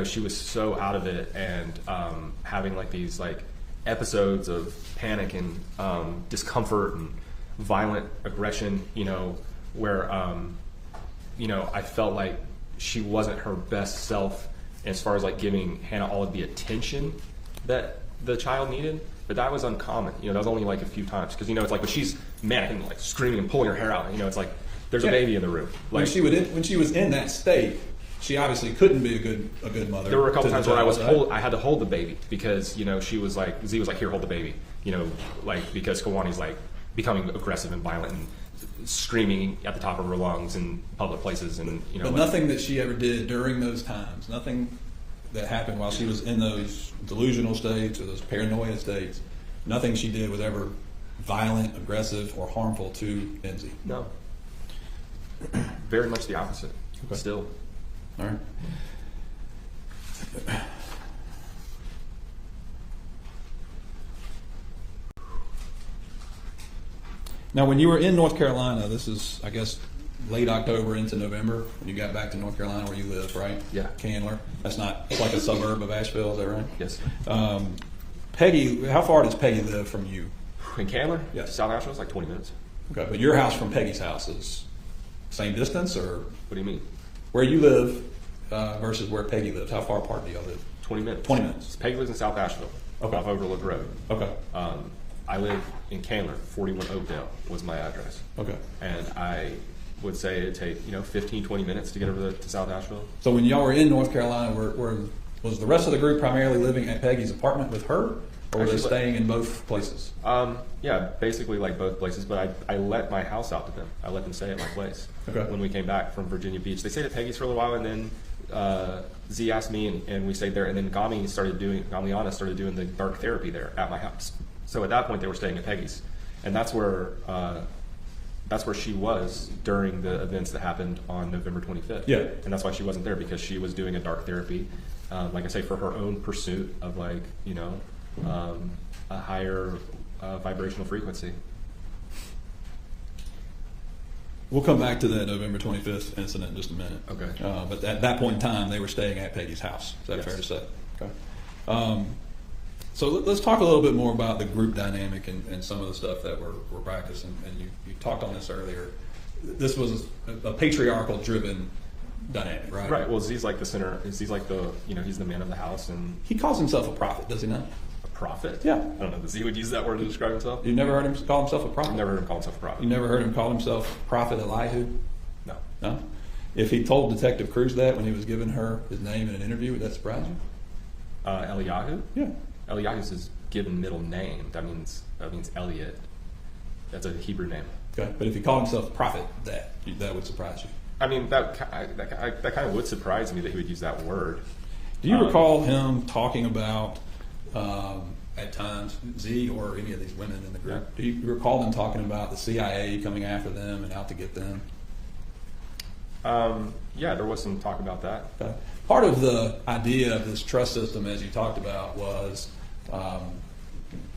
she was so out of it and having these episodes of panic and discomfort and violent aggression, where, I felt like she wasn't her best self as far as giving Hannah all of the attention that the child needed. But that was uncommon. That was only a few times. Because, it's when she's manic and screaming and pulling her hair out, it's there's a baby in the room. When she was in that state, she obviously couldn't be a good mother. There were a couple times where I had to hold the baby because, she was Z was here, hold the baby. Because Kawani's becoming aggressive and violent and screaming at the top of her lungs in public places and But nothing that she ever did during those times, nothing that happened while she was in those delusional states or those paranoia states, nothing she did was ever violent, aggressive, or harmful to Enzi. No. Very much the opposite. Okay. Still. All right. Now, when you were in North Carolina, this is, I guess, late October into November, when you got back to North Carolina where you live, right? Yeah. Candler. It's like a suburb of Asheville, is that right? Yes. Peggy, how far does Peggy live from you? In Candler? Yes. South Asheville is 20 minutes. Okay, but your house from Peggy's house is same distance, or? What do you mean? Where you live versus where Peggy lives, how far apart do y'all live? 20 minutes. 20 minutes. Peggy lives in South Asheville, off Overlook Road. Okay. I live in Candler, 41 Oakdale was my address. Okay. And I would say it'd take 15, 20 minutes to get over to South Asheville. So when y'all were in North Carolina, was the rest of the group primarily living at Peggy's apartment with her, or were they staying in both places? Yeah, basically both places, but I let my house out to them. I let them stay at my place. Okay. When we came back from Virginia Beach. They stayed at Peggy's for a little while, and then Z asked me, and we stayed there, and then Gamiana started doing the dark therapy there at my house. So at that point, they were staying at Peggy's. And that's where That's where she was during the events that happened on November 25th. Yeah. And that's why she wasn't there, because she was doing a dark therapy, like I say, for her own pursuit of, like, you know, a higher vibrational frequency. We'll come back to that November 25th incident in just a minute. Okay. But at that point in time, they were staying at Peggy's house. Is that Yes. fair to say? Okay. So let's talk a little bit more about the group dynamic and some of the stuff that we're practicing. And you talked on this earlier. This was a patriarchal driven dynamic, right? Right. Well, Z's like the center. Z's like the, you know, he's the man of the house, and He calls himself a prophet, does he not? a prophet. Yeah. I don't know that Z would use that word to describe himself. You've never heard him call himself a prophet? I've never heard him call himself a prophet. You never heard him call himself Prophet Elihu? No. No? If he told Detective Cruz that when he was giving her his name in an interview, would that surprise you? Eliyahu? Yeah. Eliyahu's his given middle name. That means Elliot. That's a Hebrew name. Okay. But if he called himself prophet, that would surprise you. I mean, that kind of would surprise me that he would use that word. Do you recall him talking about, at times, Z or any of these women in the group, Yeah. do you recall them talking about the CIA coming after them and out to get them? Yeah, there was some talk about that. Okay. Part of the idea of this trust system, as you talked about, was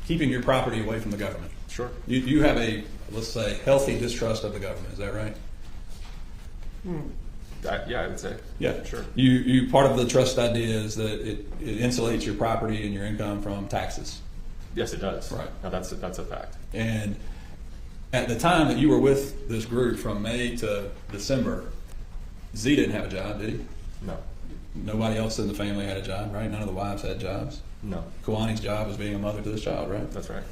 keeping your property away from the government. Sure. You have a, let's say, healthy distrust of the government. Is that right? Yeah, I would say. Yeah, sure. You part of the trust idea is that it insulates your property and your income from taxes. Yes, it does. Right. No, that's a fact. And at the time that you were with this group, from May to December, Z didn't have a job, did he? No. Nobody else in the family had a job, right? None of the wives had jobs. No. Kawani's job was being a mother to this child, right? That's right.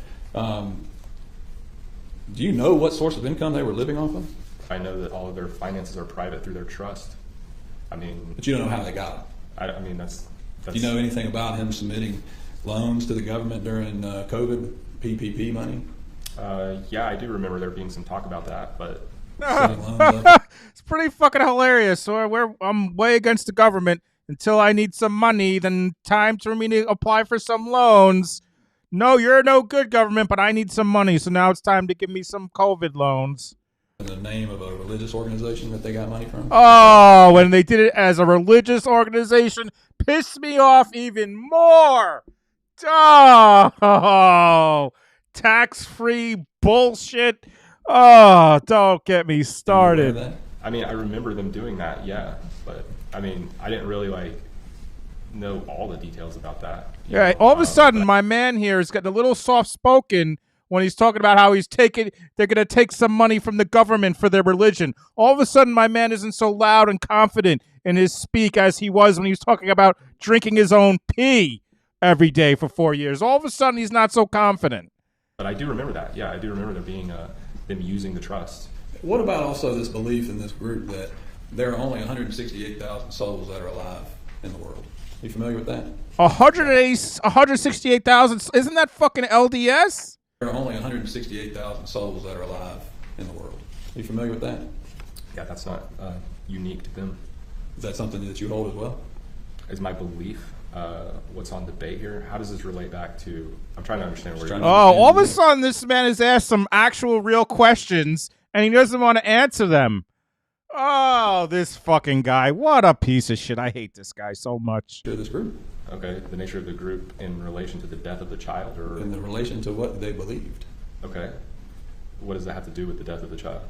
Do you know what source of income they were living off of? I know that all of their finances are private through their trust. I mean, But you don't know how they got them. I mean, that's. Do you know anything about him submitting loans to the government during COVID, PPP money? Yeah, I do remember there being some talk about that, but Setting loans up? It's pretty fucking hilarious. So I'm way against the government until I need some money. Then time for me to apply for some loans. No, you're no good, government, but I need some money. So now it's time to give me some COVID loans. In the name of a religious organization that they got money from? Oh, when they did it as a religious organization, pissed me off even more. Oh, tax-free bullshit. Oh, don't get me started. I mean, I remember them doing that, yeah, but I mean, I didn't really know all the details about that. Yeah, all of a sudden, my man here is getting a little soft-spoken when he's talking about how they're going to take some money from the government for their religion. All of a sudden, my man isn't so loud and confident in his speak as he was when he was talking about drinking his own pee every day for 4 years. All of a sudden, he's not so confident. But I do remember that. Yeah, I do remember there being them using the trust. What about also this belief in this group that there are only 168,000 souls that are alive in the world? Are you familiar with that? 168,000? Isn't that fucking LDS? There are only 168,000 souls that are alive in the world. Are you familiar with that? Yeah, that's not unique to them. Is that something that you hold as well? Is my belief what's on debate here? How does this relate back to? I'm trying to understand where. All of a sudden, this man is asked some actual real questions, and he doesn't want to answer them. Oh, this fucking guy! What a piece of shit! I hate this guy so much. To this group. Okay, the nature of the group in relation to the death of the child, or in the relation to what they believed. Okay, what does that have to do with the death of the child?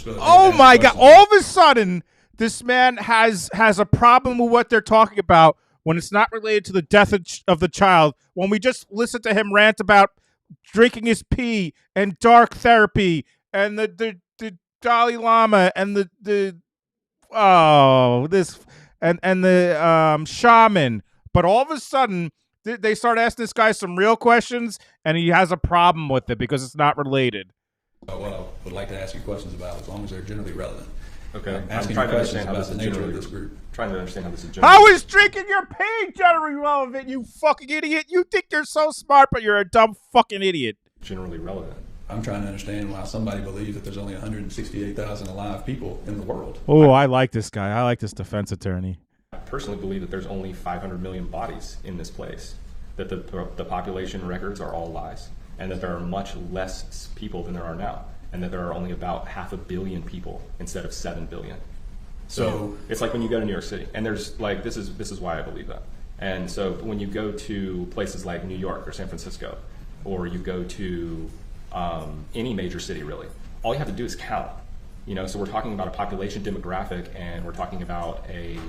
Oh my God! All of a sudden, this man has a problem with what they're talking about when it's not related to the death of the child. When we just listen to him rant about drinking his pee and dark therapy and the Dalai Lama and the shaman, but all of a sudden they start asking this guy some real questions, and he has a problem with it because it's not related. What I would like to ask you questions about, as long as they're generally relevant. Okay, I'm asking trying you to questions understand how about this the is nature generally of this group. Trying to understand how this is generally. How is drinking your pee generally relevant, you fucking idiot? You think you're so smart, but you're a dumb fucking idiot. Generally relevant. I'm trying to understand why somebody believes that there's only 168,000 alive people in the world. Oh, I like this guy. I like this defense attorney. I personally believe that there's only 500 million bodies in this place, that the population records are all lies, and that there are much less people than there are now. and that there are only about 500 million people instead of 7 billion. So it's like when you go to New York City, and there's like, this is why I believe that. And so when you go to places like New York or San Francisco, or you go to any major city really, all you have to do is count. You know, so we're talking about a population demographic, and we're talking about a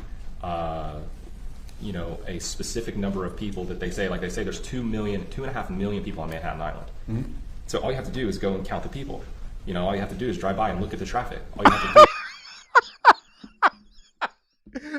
a specific number of people that they say there's 2.5 million people on Manhattan Island. Mm-hmm. So all you have to do is go and count the people. You know, all you have to do is drive by and look at the traffic. All you have to do.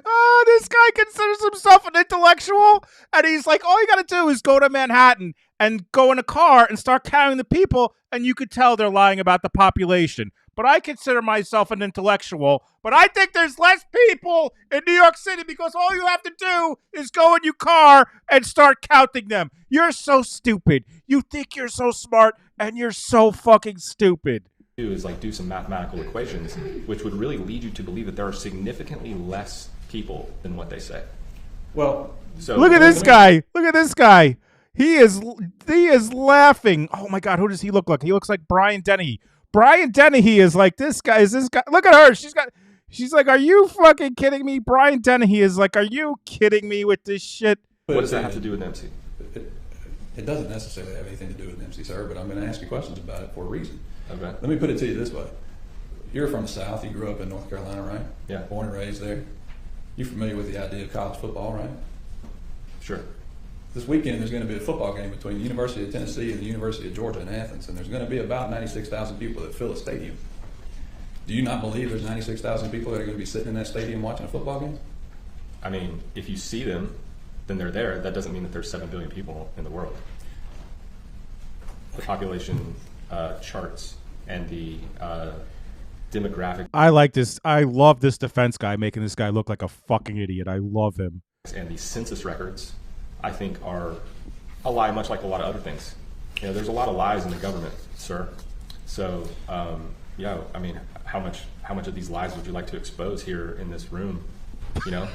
Oh, this guy considers himself an intellectual, and he's like, all you got to do is go to Manhattan and go in a car and start counting the people, and you could tell they're lying about the population. But I consider myself an intellectual, but I think there's less people in New York City because all you have to do is go in your car and start counting them. You're so stupid. You think you're so smart, and you're so fucking stupid. Is like do some mathematical equations, which would really lead you to believe that there are significantly less people than what they say. Well, so look at this guy. Look at this guy. He is laughing. Oh my God, who does he look like? He looks like Brian Dennehy. Brian Dennehy is like, this guy is this guy. Look at her. She's like, are you fucking kidding me? Brian Dennehy is like, are you kidding me with this shit? What does that have to do with MC? It doesn't necessarily have anything to do with MC, sir, but I'm going to ask you questions about it for a reason. Okay. Let me put it to you this way. You're from the South. You grew up in North Carolina, right? Yeah. Born and raised there. You're familiar with the idea of college football, right? Sure. This weekend there's going to be a football game between the University of Tennessee and the University of Georgia in Athens, and there's going to be about 96,000 people that fill a stadium. Do you not believe there's 96,000 people that are going to be sitting in that stadium watching a football game? I mean, if you see them, then they're there. That doesn't mean that there's 7 billion people in the world. The population charts and the demographic. I like this. I love this defense guy making this guy look like a fucking idiot. I love him. And the census records, I think, are a lie, much like a lot of other things. You know, there's a lot of lies in the government, sir. So, yeah, I mean, how much of these lies would you like to expose here in this room? You know.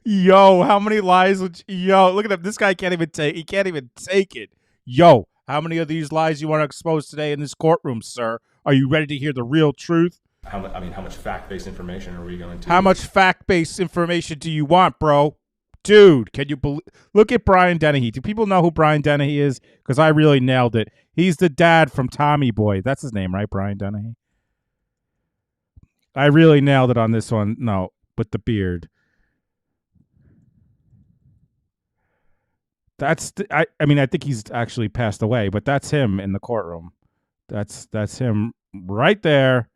Yo, how many lies would yo, look at him. This guy can't even take it. Yo, how many of these lies you want to expose today in this courtroom, sir? Are you ready to hear the real truth? How much fact-based information are we going to? How much fact-based information do you want, bro? Dude, can you look at Brian Dennehy? Do people know who Brian Dennehy is? Because I really nailed it. He's the dad from Tommy Boy. That's his name, right? Brian Dennehy. I really nailed it on this one. No, with the beard. That's I mean, I think he's actually passed away, but that's him in the courtroom. That's him right there.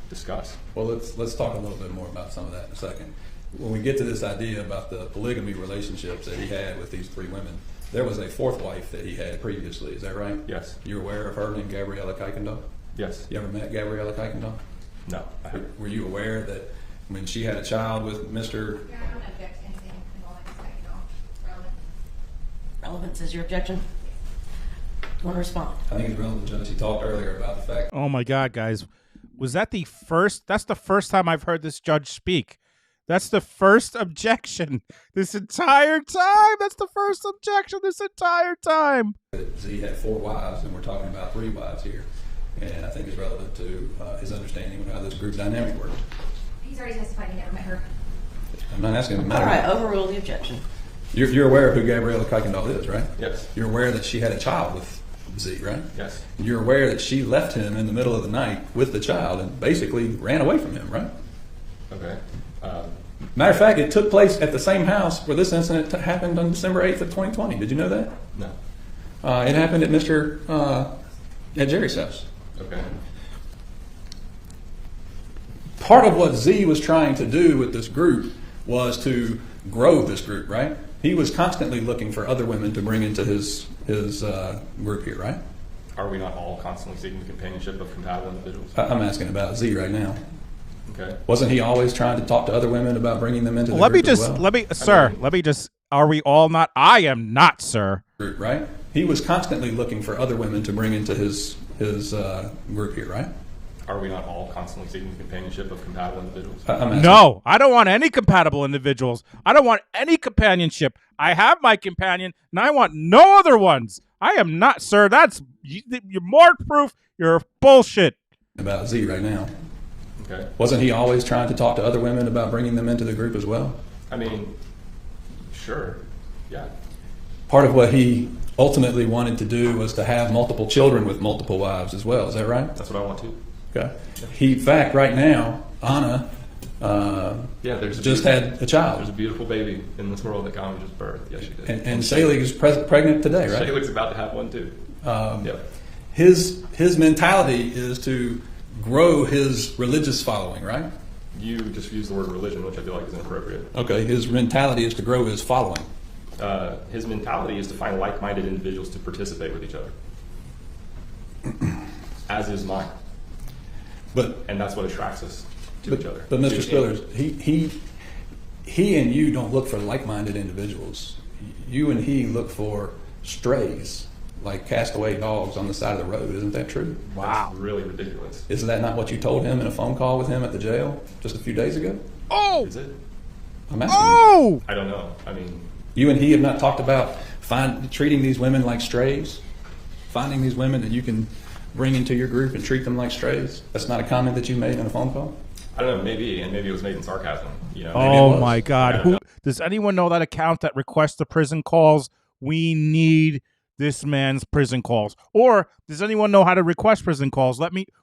Discuss. Well, let's talk a little bit more about some of that in a second. When we get to this idea about the polygamy relationships that he had with these 3 women, there was a 4th wife that he had previously. Is that right? Yes. You're aware of her named Gabriella Kuykendall? Yes. You ever met Gabriella Kuykendall? No. Were you aware that when she had a child with Mr. Yeah, I don't object to anything involving Kuykendall. Relevance is your objection? You want to respond? I think it's relevant, Judge. He talked earlier about the fact. Oh my God, guys. Was that the first? That's the first time I've heard this judge speak. That's the first objection this entire time. That's the first objection this entire time. Z had 4 wives, and we're talking about 3 wives here. And I think it's relevant to his understanding of how this group dynamic works. He's already testified he never met her. I'm not asking him. All right, overrule the objection. You're aware of who Gabriella Kuykendall is, right? Yes. You're aware that she had a child with Z, right? Yes. You're aware that she left him in the middle of the night with the child and basically ran away from him, right? Okay. Matter of fact, it took place at the same house where this incident happened on December 8th of 2020. Did you know that? No. It happened at Jerry's house. Okay. Part of what Z was trying to do with this group was to grow this group, right? He was constantly looking for other women to bring into his group here, right? Are we not all constantly seeking the companionship of compatible individuals? I'm asking about Z right now. Okay. Wasn't he always trying to talk to other women about bringing them into the Let me group just, as well? let me just, are we all not? I am not, sir. Group, right? He was constantly looking for other women to bring into his group here, right? Are we not all constantly seeking the companionship of compatible individuals? No, I don't want any compatible individuals. I don't want any companionship. I have my companion, and I want no other ones. I am not, sir. You're more proof. You're bullshit. About Z right now. Okay. Wasn't he always trying to talk to other women about bringing them into the group as well? I mean, sure. Yeah. Part of what he ultimately wanted to do was to have multiple children with multiple wives as well. Is that right? That's what I want to. Okay. In fact, right now, Anna just had a child. There's a beautiful baby in this world that Connie just birthed. Yes, she did. And Shaylee is pregnant today, right? Shaylee's about to have one too. Yep. His mentality is to grow his religious following, right? You just used the word religion, which I feel like is inappropriate. Okay, his mentality is to grow his following. His mentality is to find like-minded individuals to participate with each other. As is mine. And that's what attracts us to each other. But Mr. Spillars, he and you don't look for like-minded individuals. You and he look for strays, like castaway dogs on the side of the road. Isn't that true? Wow. That's really ridiculous. Isn't that not what you told him in a phone call with him at the jail just a few days ago? Oh! Is it? I'm asking you. I don't know. I mean... You and he have not talked about treating these women like strays? Finding these women that you can bring into your group and treat them like strays? That's not a comment that you made in a phone call? I don't know, maybe, and maybe it was made in sarcasm. You know, oh my God! Does anyone know that account that requests the prison calls? We need this man's prison calls. Or does anyone know how to request prison calls?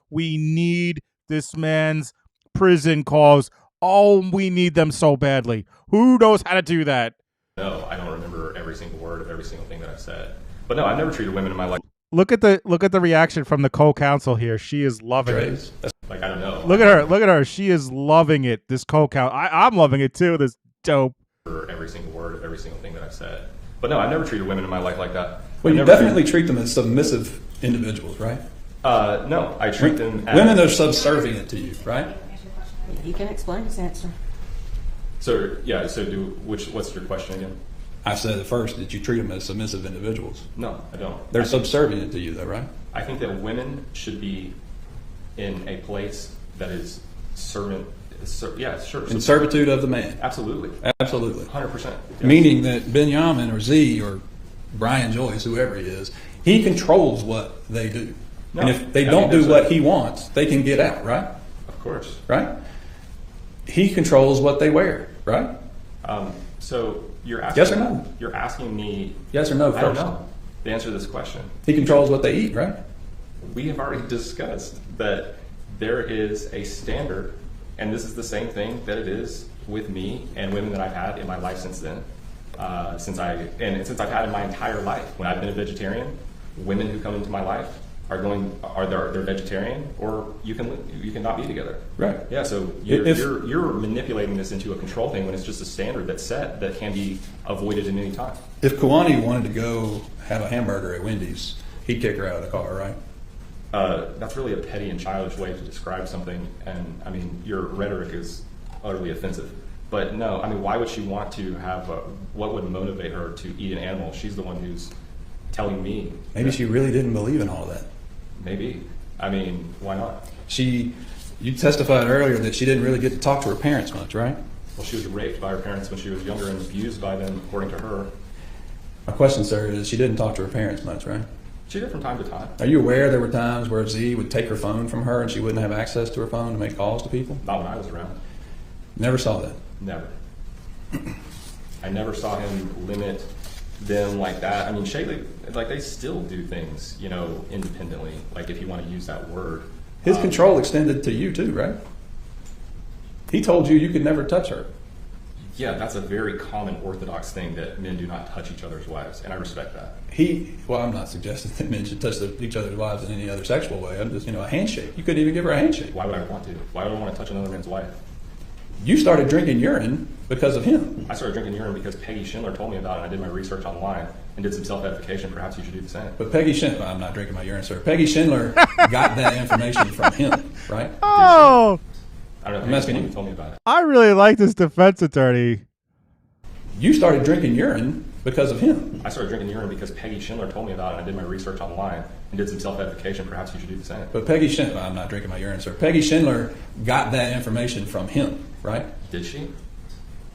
We need this man's prison calls. Oh, we need them so badly. Who knows how to do that? No, I don't remember every single word of every single thing that I've said. But no, I've never treated women in my life. Look at the reaction from the co-counsel here. She is loving it. Like, I don't know. Look at her. She is loving it. This co-counsel. I'm loving it too. This dope. For every single word of every single thing that I've said. But no, I've never treated women in my life like that. Well, you definitely treat them as submissive individuals, right? No, I treat them as... Women are subservient to you, right? He can explain his answer. So, yeah, what's your question again? I said at first that you treat them as submissive individuals. No, I don't. They're subservient to you, though, right? I think that women should be in a place that is servant. Yeah, sure. In servitude of the man. Absolutely. Absolutely. 100%. Yes. Meaning that Benjamin or Z or Brian Joyce, whoever he is, he controls what they do. No, and if they don't do what he wants, they can get out, right? Of course. Right? He controls what they wear, right? So you're asking... Yes or no? You're asking me... Yes or no first? I don't know the answer to this question. He controls what they eat, right? We have already discussed that there is a standard, and this is the same thing that it is with me and women that I've had in my life since then. Since I've had in my entire life. When I've been a vegetarian, women who come into my life they're vegetarian, or you can not be together. Right. Yeah. So you're manipulating this into a control thing when it's just a standard that's set that can be avoided in any time. If Kawani wanted to go have a hamburger at Wendy's, he'd kick her out of the car, right? That's really a petty and childish way to describe something, and I mean your rhetoric is utterly offensive. But no, I mean, why would she want to have? What would motivate her to eat an animal? She's the one who's telling me. Maybe she really didn't believe in all that. Maybe. I mean, why not? You testified earlier that she didn't really get to talk to her parents much, right? Well, she was raped by her parents when she was younger and abused by them, according to her. My question, sir, is she didn't talk to her parents much, right? She did from time to time. Are you aware there were times where Z would take her phone from her and she wouldn't have access to her phone to make calls to people? Not when I was around. Never saw that? Never. I never saw him limit them like that. I mean, Shaylee, like, they still do things, independently, like, if you want to use that word. His control extended to you too, right? He told you could never touch her. Yeah, that's a very common orthodox thing, that men do not touch each other's wives, and I respect that. Well, I'm not suggesting that men should touch each other's wives in any other sexual way. I'm just, a handshake. You couldn't even give her a handshake. Why would I want to? Why would I want to touch another man's wife? You started drinking urine because of him. I started drinking urine because Peggy Schindler told me about it, and I did my research online and did some self-edification. Perhaps you should do the same. But Peggy Schindler, I'm not drinking my urine, sir. Peggy Schindler got that information from him, right? Oh! I don't know. Peggy Schindler told me about it. I really like this defense attorney. You started drinking urine because of him. I started drinking urine because Peggy Schindler told me about it, and I did my research online and did some self-edification. Perhaps you should do the same. But Peggy Schindler, I'm not drinking my urine, sir. Peggy Schindler got that information from him, right? Did she?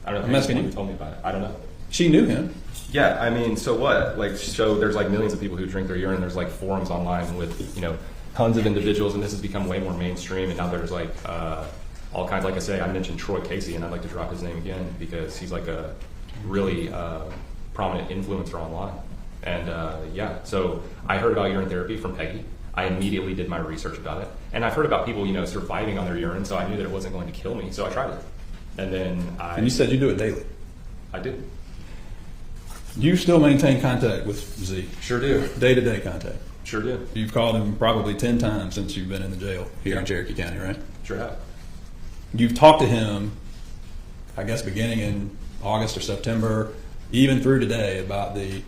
I don't know. I'm asking you. Who told me about it? I don't know. She knew him. Yeah, I mean, so what? Like, so there's like millions of people who drink their urine. There's like forums online with, tons of individuals, and this has become way more mainstream. And now there's like all kinds. Like I say, I mentioned Troy Casey, and I'd like to drop his name again because he's like a really prominent influencer online. And so I heard about urine therapy from Peggy. I immediately did my research about it, and I've heard about people, surviving on their urine. So I knew that it wasn't going to kill me. So I tried it, and then And you said you do it daily. I did. You still maintain contact with Z? Sure do. Day-to-day contact? Sure do. You've called him probably 10 times since you've been in the jail here in Cherokee County, right? Sure have. You've talked to him, I guess, beginning in August or September, even through today, about the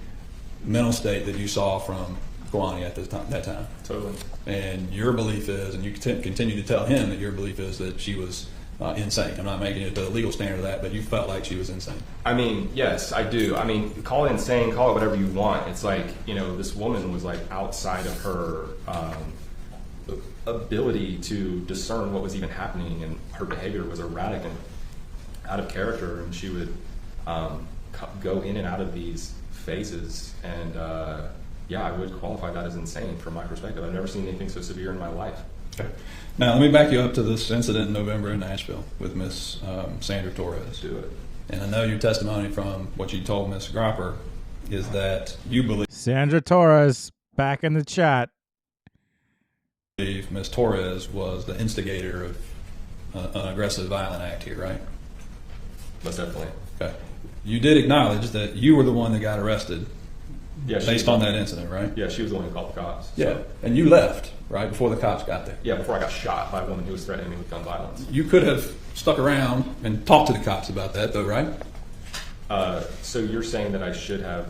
mental state that you saw from Kwani at that time. Totally. And your belief is, and you continue to tell him that your belief is that she was insane. I'm not making it the legal standard of that, but you felt like she was insane. I mean, yes, I do. I mean, call it insane, call it whatever you want. It's like, this woman was like outside of her ability to discern what was even happening, and her behavior was erratic and out of character, and she would go in and out of these phases, and I would qualify that as insane from my perspective. I've never seen anything so severe in my life. Okay. Now, let me back you up to this incident in November in Nashville with Miss Sandra Torres. Do it. And I know your testimony from what you told Miss Gropper is that you believe Sandra Torres back in the chat. Miss Torres was the instigator of an aggressive, violent act here, right? Most definitely. Okay. You did acknowledge that you were the one that got arrested. Yeah, based on that incident, right? Yeah, she was the one who called the cops. Yeah, So. and you left, right, before the cops got there. Yeah, before I got shot by a woman who was threatening me with gun violence. You could have stuck around and talked to the cops about that, though, right? So you're saying that I should have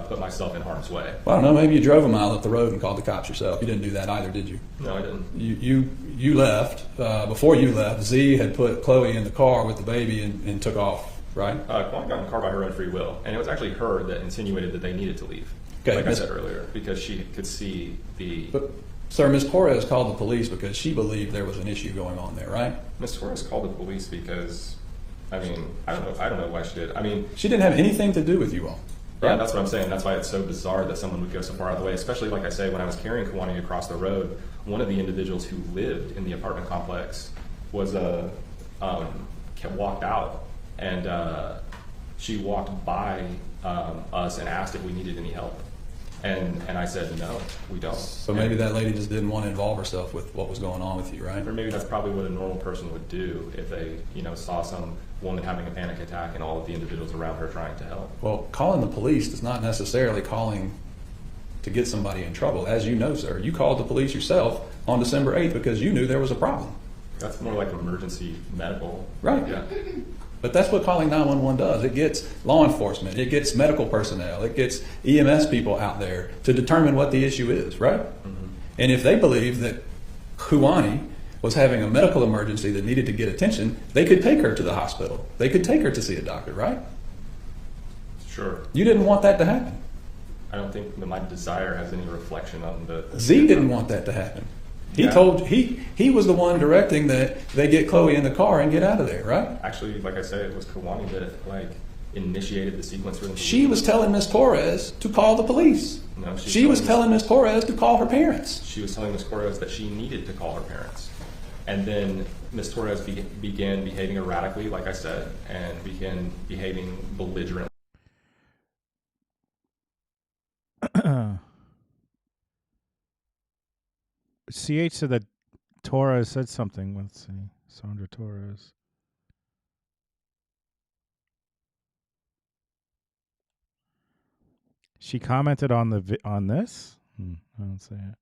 put myself in harm's way? Well, I don't know, maybe you drove a mile up the road and called the cops yourself. You didn't do that either, did you? No, I didn't. You left. Before you left, Z had put Chloe in the car with the baby and took off, right? Kwani got in the car by her own free will, and it was actually her that insinuated that they needed to leave. Okay, like I said earlier, because she could see the... But, sir, Ms. Torres called the police because she believed there was an issue going on there, right? Ms. Torres called the police because, I don't know why she did. She didn't have anything to do with you all. Right? Yeah, that's what I'm saying. That's why it's so bizarre that someone would go so far out of the way, especially, like I say, when I was carrying Kwani across the road, one of the individuals who lived in the apartment complex was walked out, and she walked by us and asked if we needed any help. And I said, no, we don't. So maybe that lady just didn't want to involve herself with what was going on with you, right? Or maybe that's probably what a normal person would do if they, saw some woman having a panic attack and all of the individuals around her trying to help. Well, calling the police is not necessarily calling to get somebody in trouble. As you know, sir, you called the police yourself on December 8th because you knew there was a problem. That's more like emergency medical. Right. Yeah. But that's what calling 911 does. It gets law enforcement, it gets medical personnel, it gets EMS people out there to determine what the issue is, right? Mm-hmm. And if they believe that Kwani was having a medical emergency that needed to get attention, they could take her to the hospital. They could take her to see a doctor, right? Sure. You didn't want that to happen. I don't think that my desire has any reflection on the... Z didn't want that to happen. He told he was the one directing that they get Chloe in the car and get out of there, right? Actually, like I said, it was Kwani that initiated the sequence for them. She was telling Miss Torres to call the police. No, she was telling Miss Torres to call her parents. She was telling Miss Torres that she needed to call her parents. And then Miss Torres began behaving erratically, like I said, and began behaving belligerently. CH said that Torres said something. Let's see. Sandra Torres. She commented on this? I don't see it.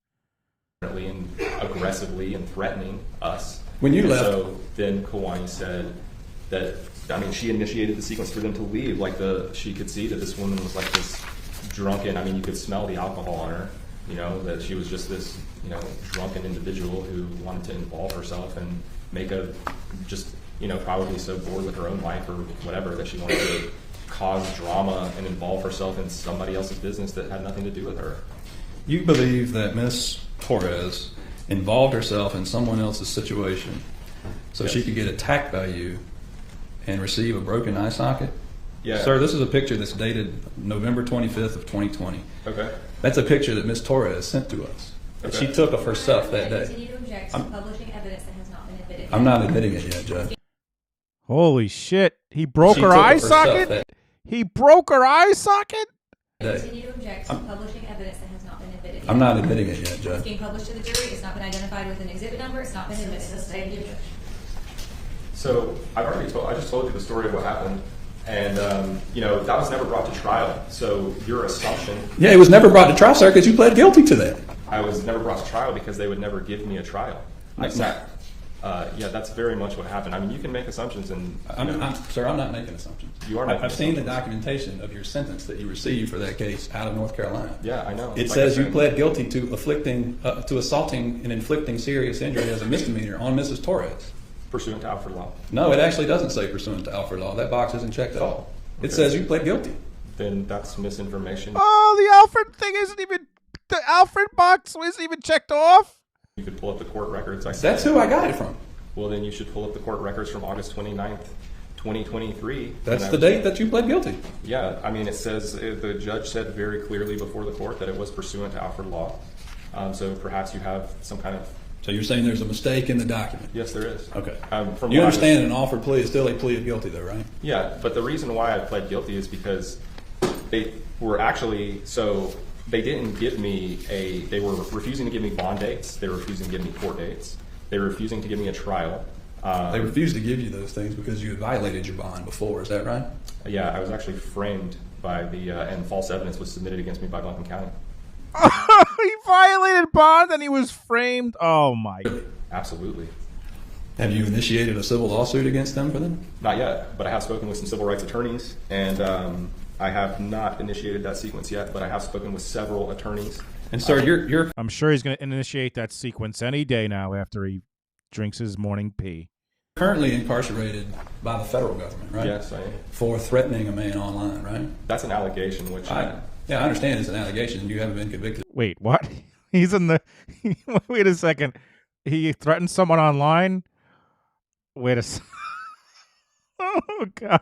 And aggressively and threatening us. When you left. So then Kwani said that, she initiated the sequence for them to leave. She could see that this woman was like this drunken, you could smell the alcohol on her. That she was just this, drunken individual who wanted to involve herself and make probably so bored with her own life or whatever that she wanted to cause drama and involve herself in somebody else's business that had nothing to do with her. You believe that Miss Torres involved herself in someone else's situation so she could get attacked by you and receive a broken eye socket? Yeah. Sir, this is a picture that's dated November 25th of 2020. Okay. That's a picture that Miss Torres sent to us. That Okay. she took of herself that day. Continue to object to publishing evidence that has not been admitted. I'm not admitting it yet, Judge. Holy shit. He broke She her took eye of herself socket? that He broke her eye socket? day. Continue to object to publishing evidence that has not been admitted. I'm not admitting it yet, It's Judge. being published to the jury. It's not been identified with an exhibit number. It's not been admitted. So I just told you the story of what happened, and that was never brought to trial. So your assumption. Yeah, it was never brought to trial, sir, because you pled guilty to that. I was never brought to trial because they would never give me a trial. That's very much what happened. I mean, you can make assumptions, and Sir, I'm not making assumptions. You are making I've seen the assumptions. documentation of your sentence that you received for that case out of North Carolina. Yeah, I know. It Like says I you said. pled guilty to assaulting and inflicting serious injury as a misdemeanor on Mrs. Torres. Pursuant to Alfred law. No, it actually doesn't say pursuant to Alfred law. That box isn't checked at all. It Okay. says you pled guilty. Then that's misinformation. Oh, the Alfred thing isn't even... The Alfred box isn't even checked off? You could pull up the court records. That's who I got it from. Well, then you should pull up the court records from August 29th, 2023. That's the date that you pled guilty. Yeah, I mean, it says, the judge said very clearly before the court that it was pursuant to Alfred law. So perhaps you have some kind of... So you're saying there's a mistake in the document? Yes, there is. Okay. From You what I understand an offered plea is still a plea of guilty, though, right? Yeah, but the reason why I pled guilty is because they were actually, so they didn't give me they were refusing to give me bond dates. They were refusing to give me court dates. They were refusing to give me a trial. They refused to give you those things because you had violated your bond before. Is that right? Yeah, I was actually framed by and false evidence was submitted against me by Buncombe County. He violated bond and he was framed. Oh, my. Absolutely. Have you initiated a civil lawsuit against them for them? Not yet, but I have spoken with some civil rights attorneys, and I have not initiated that sequence yet, but I have spoken with several attorneys. And sir, you're I'm sure he's going to initiate that sequence any day now after he drinks his morning pee. currently incarcerated by the federal government, right? Yes, I am. For threatening a man online, right? That's an allegation, which I understand it's an allegation. You haven't been convicted. Wait, what? He's in the... Wait a second. He threatened someone online? Wait a second. Oh, God.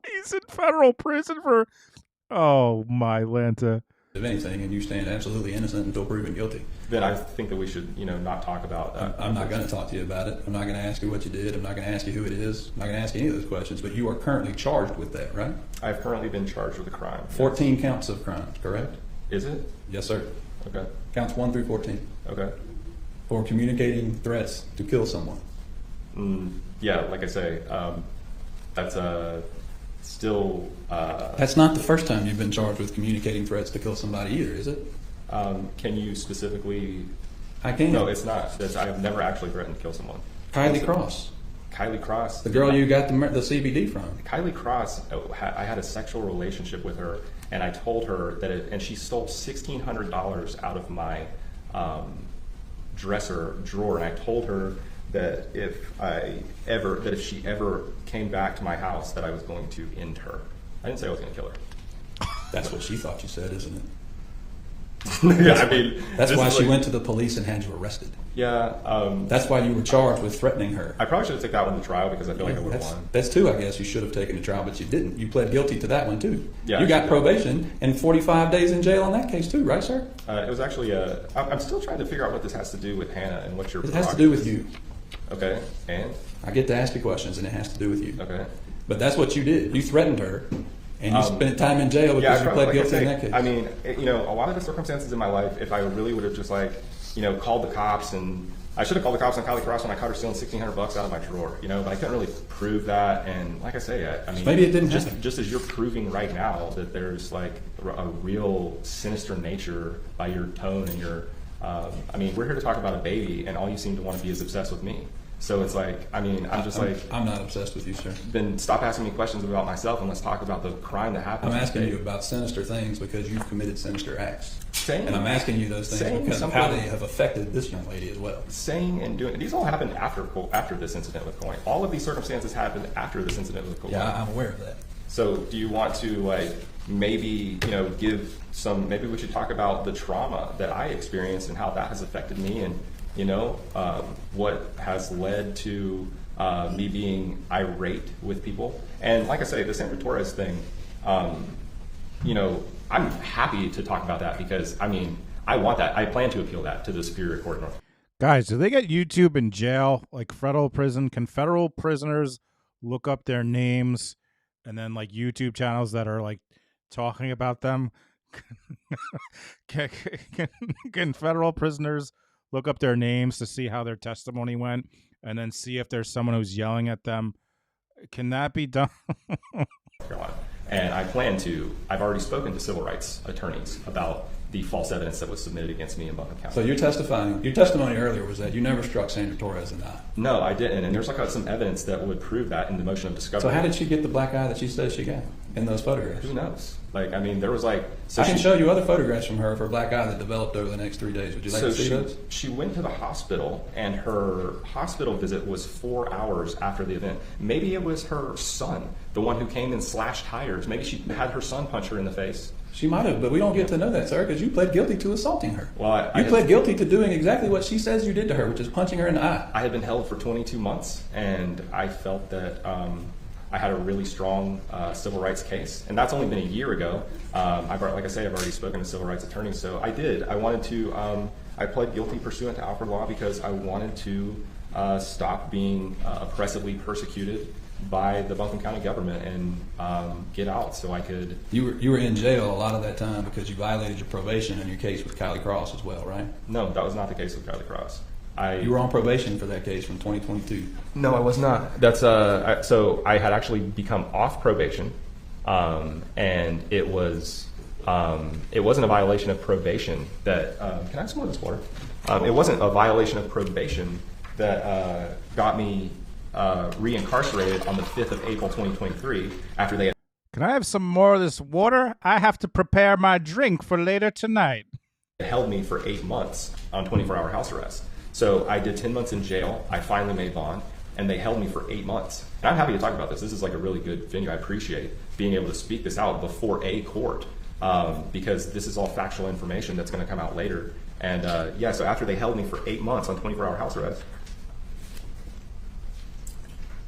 He's in federal prison for... Oh, my Lanta. Of anything, and you stand absolutely innocent until proven guilty. Then I think that we should, not talk about that. I'm not going to talk to you about it. I'm not going to ask you what you did. I'm not going to ask you who it is. I'm not going to ask you any of those questions. But you are currently charged with that, right? I've currently been charged with a crime. 14 counts of crimes, correct? Is it? Yes, sir. Okay. Counts 1 through 14. Okay. For communicating threats to kill someone. Yeah, like I say, that's still... That's not the first time you've been charged with communicating threats to kill somebody either, is it? Can you specifically... I can. No, it's not. I've never actually threatened to kill someone. Kylie Cross. Kylie Cross. The girl you got the CBD from. Kylie Cross, I had a sexual relationship with her, and I told her that and she stole $1,600 out of my dresser drawer, and I told her that if she ever came back to my house, that I was going to end her. I didn't say I was going to kill her. That's what she thought you said, isn't it? Yeah, I mean, that's why she went to the police and had you arrested. Yeah. That's why you were charged with threatening her. I probably should have taken that one to trial because I feel like I would have won. That's two, I guess, you should have taken to trial, but you didn't. You pled guilty to that one, too. Yeah, you got probation and 45 days in jail on that case, too, right, sir? It was actually I'm still trying to figure out what this has to do with Hannah and what your... It has to do with you. Okay, and? I get to ask you questions, and it has to do with you. Okay. But that's what you did. You threatened her, and you spent time in jail because you pled guilty in that case. I mean, a lot of the circumstances in my life, if I really would have just called the cops, and I should have called the cops on Kylie Cross when I caught her stealing $1,600 out of my drawer, but I couldn't really prove that. And like I say, I mean, maybe it didn't happen. Just as you're proving right now that there's like a real sinister nature by your tone and your, I mean, we're here to talk about a baby, and all you seem to want to be is obsessed with me. So it's like, I mean, I'm not obsessed with you, sir. Then stop asking me questions about myself and let's talk about the crime that happened. I'm asking you about sinister things because you've committed sinister acts. And I'm asking you those things because of how they have affected this young lady as well. Saying and doing, these all happened after this incident with Coin. All of these circumstances happened after this incident with Coin. Yeah, I'm aware of that. So do you want to like maybe, you know, give some, maybe we should talk about the trauma that I experienced and how that has affected me, and, you know, what has led to me being irate with people. And like I say, the Sandra Torres thing, you know, I'm happy to talk about that because, I mean, I want that. I plan to appeal that to the Superior Court of North. Guys, do they get YouTube in jail, like federal prison? Can federal prisoners look up their names and then like YouTube channels that are like talking about them? Can federal prisoners look up their names to see how their testimony went and then see if there's someone who's yelling at them? Can that be done? And I plan to, I've already spoken to civil rights attorneys about the false evidence that was submitted against me in Buncombe County. So you're testifying, your testimony earlier was that you never struck Sandra Torres in the eye. No, I didn't. And there's like some evidence that would prove that in the motion of discovery. So how did she get the black eye that she says she got in those photographs? Who knows? Like, I mean, there was like... So I can show you other photographs from her for a black eye that developed over the next 3 days. Would you like to see those? She went to the hospital, and her hospital visit was 4 hours after the event. Maybe it was her son, the one who came and slashed tires. Maybe she had her son punch her in the face. She might have, but we don't get to know that, sir, because you pled guilty to assaulting her. Well, you pled guilty to doing exactly what she says you did to her, which is punching her in the eye. I had been held for 22 months, and I felt that I had a really strong civil rights case, and that's only been a year ago. Like I say, I've already spoken to civil rights attorneys, so I did. I wanted to. I pled guilty pursuant to Alfred law because I wanted to stop being oppressively persecuted by the Buncombe County government and get out so I could... You were in jail a lot of that time because you violated your probation in your case with Kylie Cross as well, right? No, that was not the case with Kylie Cross. You were on probation for that case from 2022. No, I was not. That's so I had actually become off probation, and it wasn't a violation of probation that... can I have some more of this water? It wasn't a violation of probation that got me re-incarcerated on the 5th of April 2023 after they had... Can I have some more of this water? I have to prepare my drink for later tonight. Held me for 8 months on 24-hour house arrest. So I did 10 months in jail. I finally made bond, and they held me for 8 months. And I'm happy to talk about this. This is like a really good venue. I appreciate being able to speak this out before a court because this is all factual information that's going to come out later. And yeah, so after they held me for 8 months on 24-hour house arrest,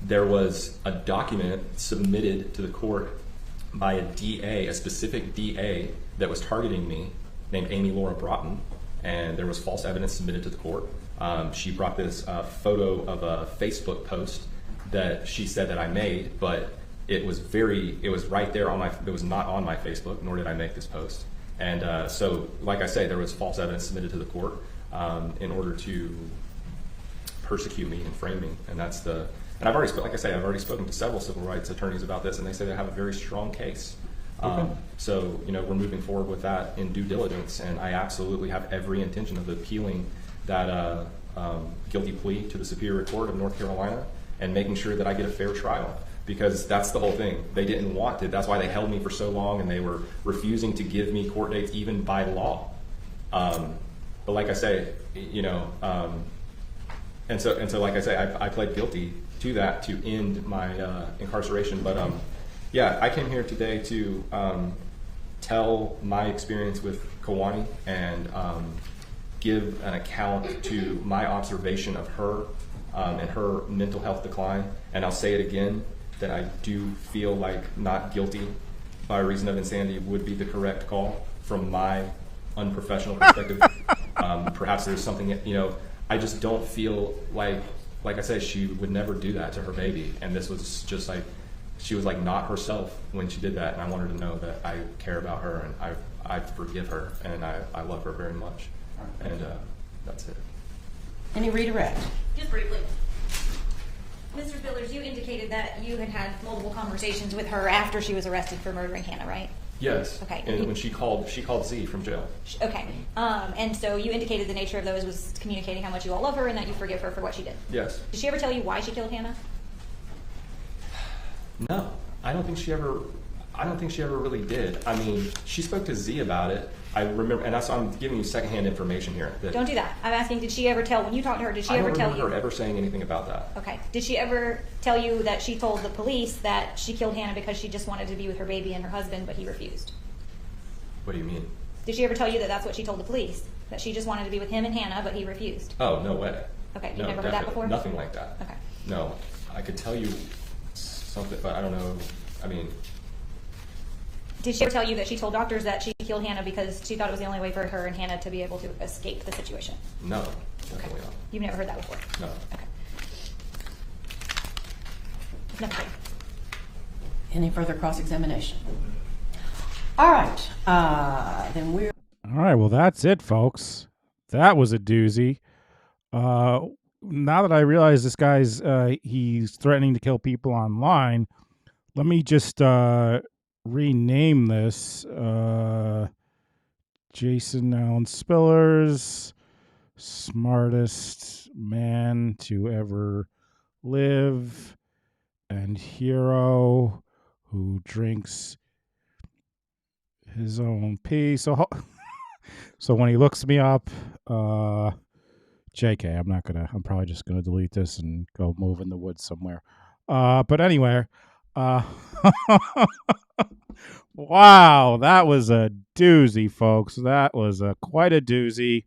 there was a document submitted to the court by a DA, a specific DA that was targeting me, named Amy Laura Broughton, and there was false evidence submitted to the court. She brought this photo of a Facebook post that she said that I made, but it was right there on it was not on my Facebook, nor did I make this post. And so, like I say, there was false evidence submitted to the court in order to persecute me and frame me, and that's the... And I've already spoken to several civil rights attorneys about this, and they say they have a very strong case. So, you know, we're moving forward with that in due diligence, and I absolutely have every intention of appealing that guilty plea to the Superior Court of North Carolina and making sure that I get a fair trial, because that's the whole thing. They didn't want it. That's why they held me for so long, and they were refusing to give me court dates even by law. But like I say, you know, and so like I say, I pled guilty to that to end my incarceration. But yeah, I came here today to tell my experience with Kawani and give an account to my observation of her and her mental health decline. And I'll say it again, that I do feel like not guilty by reason of insanity would be the correct call from my unprofessional perspective. Perhaps there's something, you know, I just don't feel like I said, she would never do that to her baby. And this was just like, she was like not herself when she did that. And I want her to know that I care about her and I forgive her and I love her very much. And that's it. Any redirect? Just briefly. Mr. Spillars, you indicated that you had had multiple conversations with her after she was arrested for murdering Hannah, right? Yes. Okay. And when she called Z from jail. Okay. And so you indicated the nature of those was communicating how much you all love her and that you forgive her for what she did. Yes. Did she ever tell you why she killed Hannah? No, I don't think she ever really did. I mean, she spoke to Z about it, I remember, and I'm giving you secondhand information here. Don't do that. I'm asking, did she ever tell, when you talked to her, did she ever tell you? I don't remember her ever saying anything about that. Okay. Did she ever tell you that she told the police that she killed Hannah because she just wanted to be with her baby and her husband, but he refused? What do you mean? Did she ever tell you that that's what she told the police? That she just wanted to be with him and Hannah, but he refused? Oh, no way. Okay. No, You never heard that before? Nothing like that. Okay. No. I could tell you something, but I don't know. I mean... Did she ever tell you that she told doctors that she killed Hannah because she thought it was the only way for her and Hannah to be able to escape the situation? No, definitely not. You've never heard that before? No. Okay. Nothing. Any further cross-examination? All right. Then we're... All right, well, that's it, folks. That was a doozy. Now that I realize this guy's he's threatening to kill people online, let me just rename this. Jason Allen Spillars, smartest man to ever live and hero who drinks his own pee. So when he looks me up, JK, I'm probably just gonna delete this and go move in the woods somewhere. But anyway, wow, that was a doozy, folks. That was quite a doozy.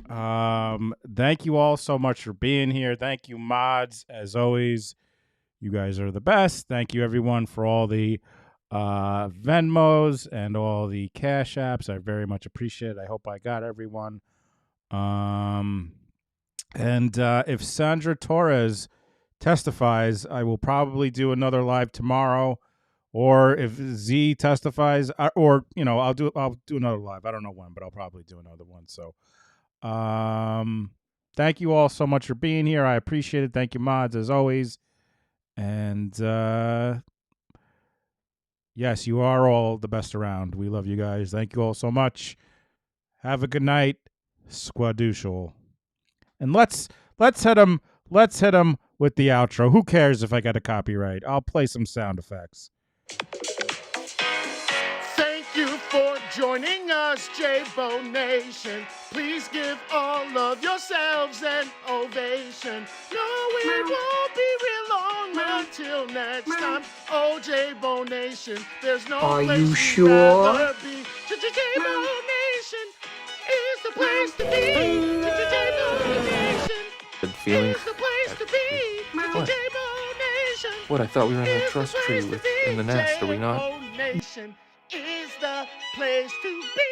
Thank you all so much for being here. Thank you, mods, as always. You guys are the best. Thank you, everyone, for all the Venmos and all the Cash Apps. I very much appreciate it. I hope I got everyone. And if Sandra Torres testifies, I will probably do another live tomorrow. Or if Z testifies, or I'll do another live. I don't know when, but I'll probably do another one. So, thank you all so much for being here. I appreciate it. Thank you, mods, as always. And yes, you are all the best around. We love you guys. Thank you all so much. Have a good night, Squadushal. And let's hit him. Let's hit him with the outro. Who cares if I got a copyright? I'll play some sound effects. Thank you for joining us, J-Bo Nation. Please give all of yourselves an ovation. No, it won't be real long until next time. Oh, J-Bo Nation, there's no Are place you you'd sure? rather be. J-Bo Nation is the place to be. J-Bo Nation is the place to be. What? J-Bo Nation. What, I thought we were in the trust tree in the nest, are we not? J-Bo Nation is the place to be.